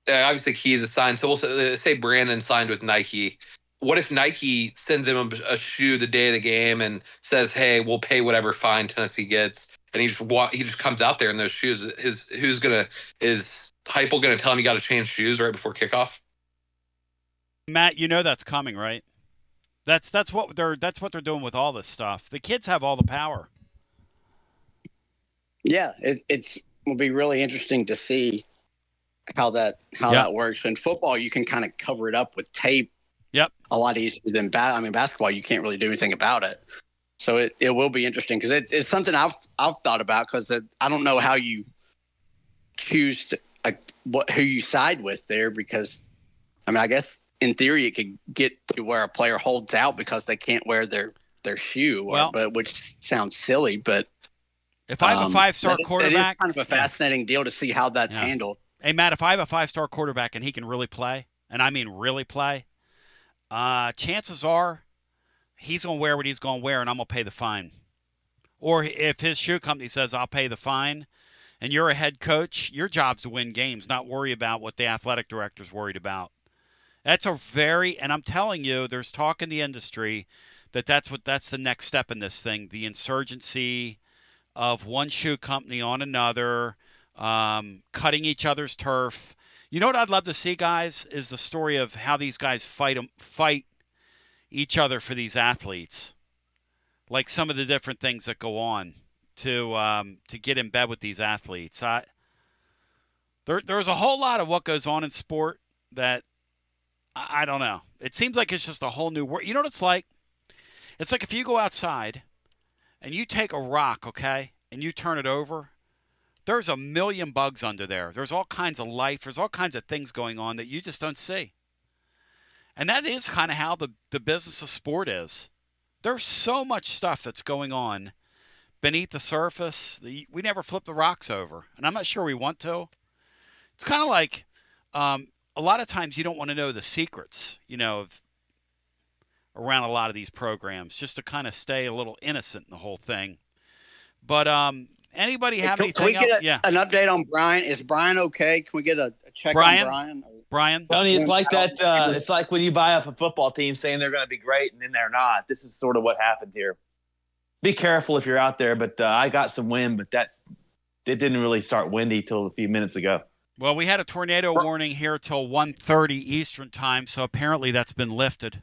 obviously Keys is signed. So we'll say Brandon signed with Nike. What if Nike sends him a shoe the day of the game and says, hey, we'll pay whatever fine Tennessee gets, and he just comes out there in those shoes? Is Heupel going to tell him you got to change shoes right before kickoff? Matt, you know that's coming, right? That's what they're doing with all this stuff. The kids have all the power. Yeah, it will be really interesting to see how that works. In football, you can kind of cover it up with tape. Yep. A lot easier than basketball, you can't really do anything about it. So it will be interesting, because it's something I've thought about, because I don't know how you choose to. who you side with there, because I mean, I guess in theory it could get to where a player holds out because they can't wear their shoe, but which sounds silly. But if I have a 5-star quarterback, it is kind of a fascinating deal to see how that's handled. Hey, Matt, if I have a 5-star quarterback and he can really play, and I mean really play, chances are he's going to wear what he's going to wear, and I'm going to pay the fine. Or if his shoe company says I'll pay the fine, and you're a head coach, your job's to win games, not worry about what the athletic director's worried about. That's and I'm telling you, there's talk in the industry that's the next step in this thing, the insurgency of one shoe company on another, cutting each other's turf. You know what I'd love to see, guys, is the story of how these guys fight each other for these athletes. Like some of the different things that go on to get in bed with these athletes. There's a whole lot of what goes on in sport that I don't know. It seems like it's just a whole new world. You know what it's like? It's like if you go outside and you take a rock, okay, and you turn it over, there's a million bugs under there. There's all kinds of life. There's all kinds of things going on that you just don't see. And that is kind of how the business of sport is. There's so much stuff that's going on beneath the surface. We never flip the rocks over, and I'm not sure we want to. It's kind of like a lot of times you don't want to know the secrets, around a lot of these programs, just to kind of stay a little innocent in the whole thing. But anybody have anything else? Can we get an update on Brian? Is Brian okay? Can we get a check on Brian? Brian? Tony, it's like that. It's like when you buy up a football team saying they're going to be great and then they're not. This is sort of what happened here. Be careful if you're out there, but I got some wind, but it didn't really start windy till a few minutes ago. Well, we had a tornado warning here till 1:30 Eastern time, so apparently that's been lifted.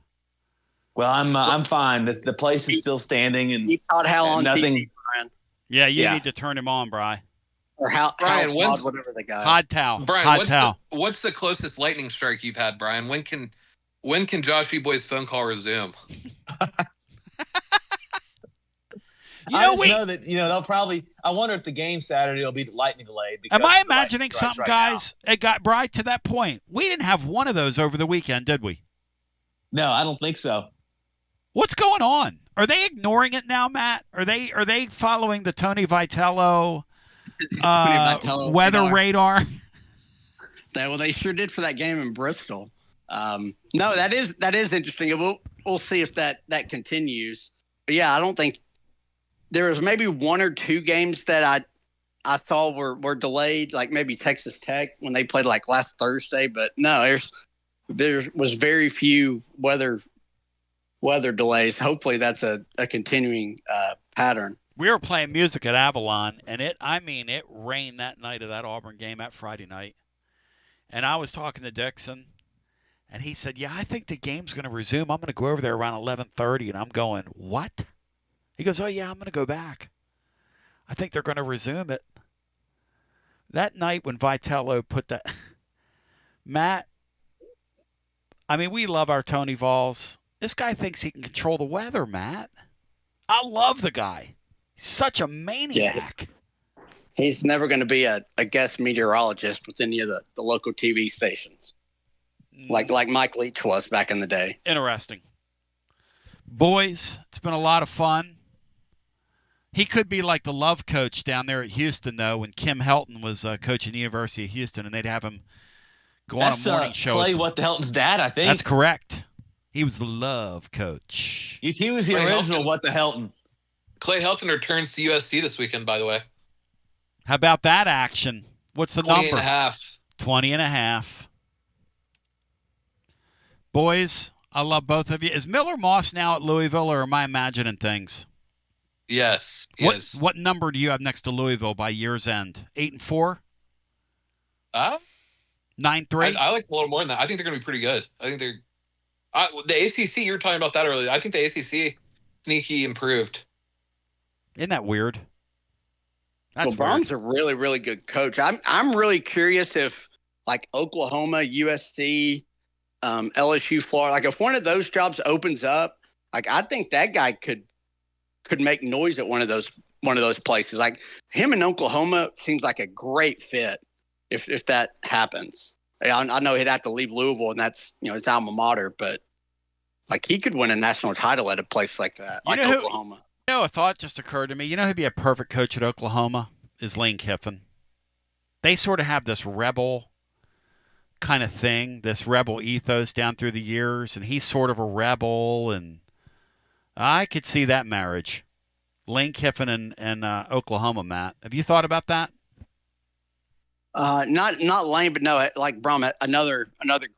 Well, I'm fine. The place is still standing, and nothing. TV, Brian. Yeah, you need to turn him on, Bri. Or Brian, whatever the guy. Hod towel. Brian, what's the closest lightning strike you've had, Brian? When can Josh Boy's phone call resume? know that they'll probably. I wonder if the game Saturday will be lightning delayed. Am I imagining something, guys? It got Bri to that point. We didn't have one of those over the weekend, did we? No, I don't think so. What's going on? Are they ignoring it now, Matt? Are they following the Tony Vitello weather radar? They sure did for that game in Bristol. No, that is interesting. We'll see if that continues. But yeah, I don't think there was maybe one or two games that I thought were delayed, like maybe Texas Tech when they played like last Thursday. But no, there was very few weather delays. Hopefully that's a continuing pattern. We were playing music at Avalon, and it rained that night of that Auburn game, that Friday night. And I was talking to Dixon, and he said, yeah, I think the game's going to resume. I'm going to go over there around 11:30, and I'm going, what? He goes, oh, yeah, I'm going to go back. I think they're going to resume it. That night when Vitello put that – Matt, I mean, we love our Tony Vols. This guy thinks he can control the weather, Matt. I love the guy. He's such a maniac. Yeah. He's never going to be a guest meteorologist with any of the local TV stations, like Mike Leach was back in the day. Interesting. Boys, it's been a lot of fun. He could be like the love coach down there at Houston, though, when Kim Helton was coaching the University of Houston, and they'd have him go on a morning show. Clay What the Helton's dad, I think. That's correct. He was the love coach. He was the original What the Helton. Clay Helton returns to USC this weekend, by the way. How about that action? What's the number? 20.5. 20.5. Boys, I love both of you. Is Miller Moss now at Louisville, or am I imagining things? Yes. What number do you have next to Louisville by year's end? 8-4? 9-3? 9-3? I like a little more than that. I think they're going to be pretty good. I think they're the ACC, you were talking about that earlier. I think the ACC sneaky improved. Isn't that weird? That's Brom's a really, really good coach. I'm really curious if like Oklahoma, USC, LSU, Florida, like if one of those jobs opens up, like I think that guy could make noise at one of those places. Like him in Oklahoma seems like a great fit. if that happens. I know he'd have to leave Louisville, and that's his alma mater, but like he could win a national title at a place like that, like Oklahoma. A thought just occurred to me. You know who'd be a perfect coach at Oklahoma is Lane Kiffin. They sort of have this rebel kind of thing, this rebel ethos down through the years, and he's sort of a rebel, and I could see that marriage. Lane Kiffin and Oklahoma, Matt. Have you thought about that? Not Lane, but no, like Brum, another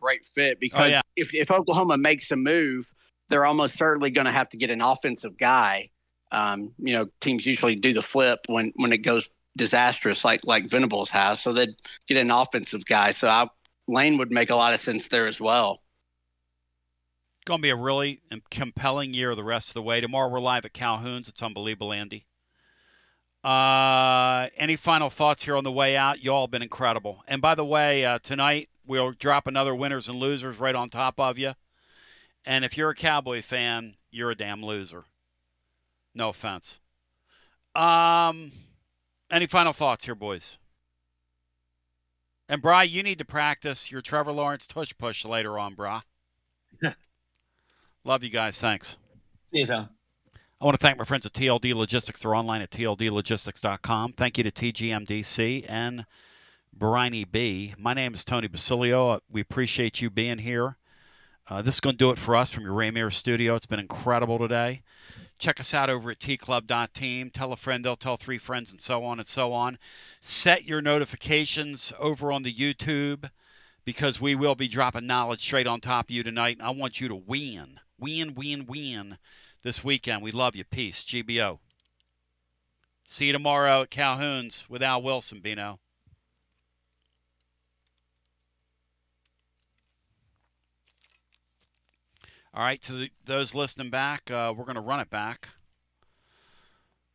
great fit because if Oklahoma makes a move, they're almost certainly going to have to get an offensive guy. Teams usually do the flip when it goes disastrous, like Venables has, so they'd get an offensive guy. So Lane would make a lot of sense there as well. Going to be a really compelling year the rest of the way. Tomorrow we're live at Calhoun's. It's unbelievable, Andy. Any final thoughts here on the way out? You all have been incredible. And by the way, tonight we'll drop another winners and losers right on top of you. And if you're a Cowboy fan, you're a damn loser. No offense. Any final thoughts here, boys? And, Bri, you need to practice your Trevor Lawrence tush-push later on, Bri. Love you guys. Thanks. See you, Tom. I want to thank my friends at TLD Logistics. They're online at tldlogistics.com. Thank you to TGMDC and Briny B. My name is Tony Basilio. We appreciate you being here. This is going to do it for us from your Rainier studio. It's been incredible today. Check us out over at tclub.team. Tell a friend, they'll tell 3 friends, and so on and so on. Set your notifications over on the YouTube because we will be dropping knowledge straight on top of you tonight. I want you to win this weekend. We love you. Peace. GBO. See you tomorrow at Calhoun's with Al Wilson, Bino. All right, to those listening back, we're going to run it back.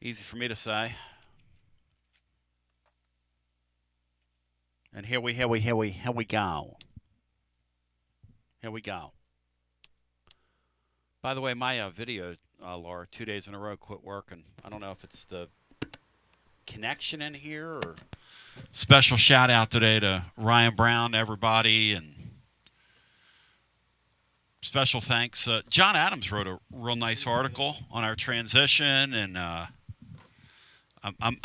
Easy for me to say. And here we go. Here we go. By the way, my video, Laura, 2 days in a row quit working. I don't know if it's the connection in here or... Special shout out today to Ryan Brown, everybody, and special thanks. John Adams wrote a real nice article on our transition, and I'm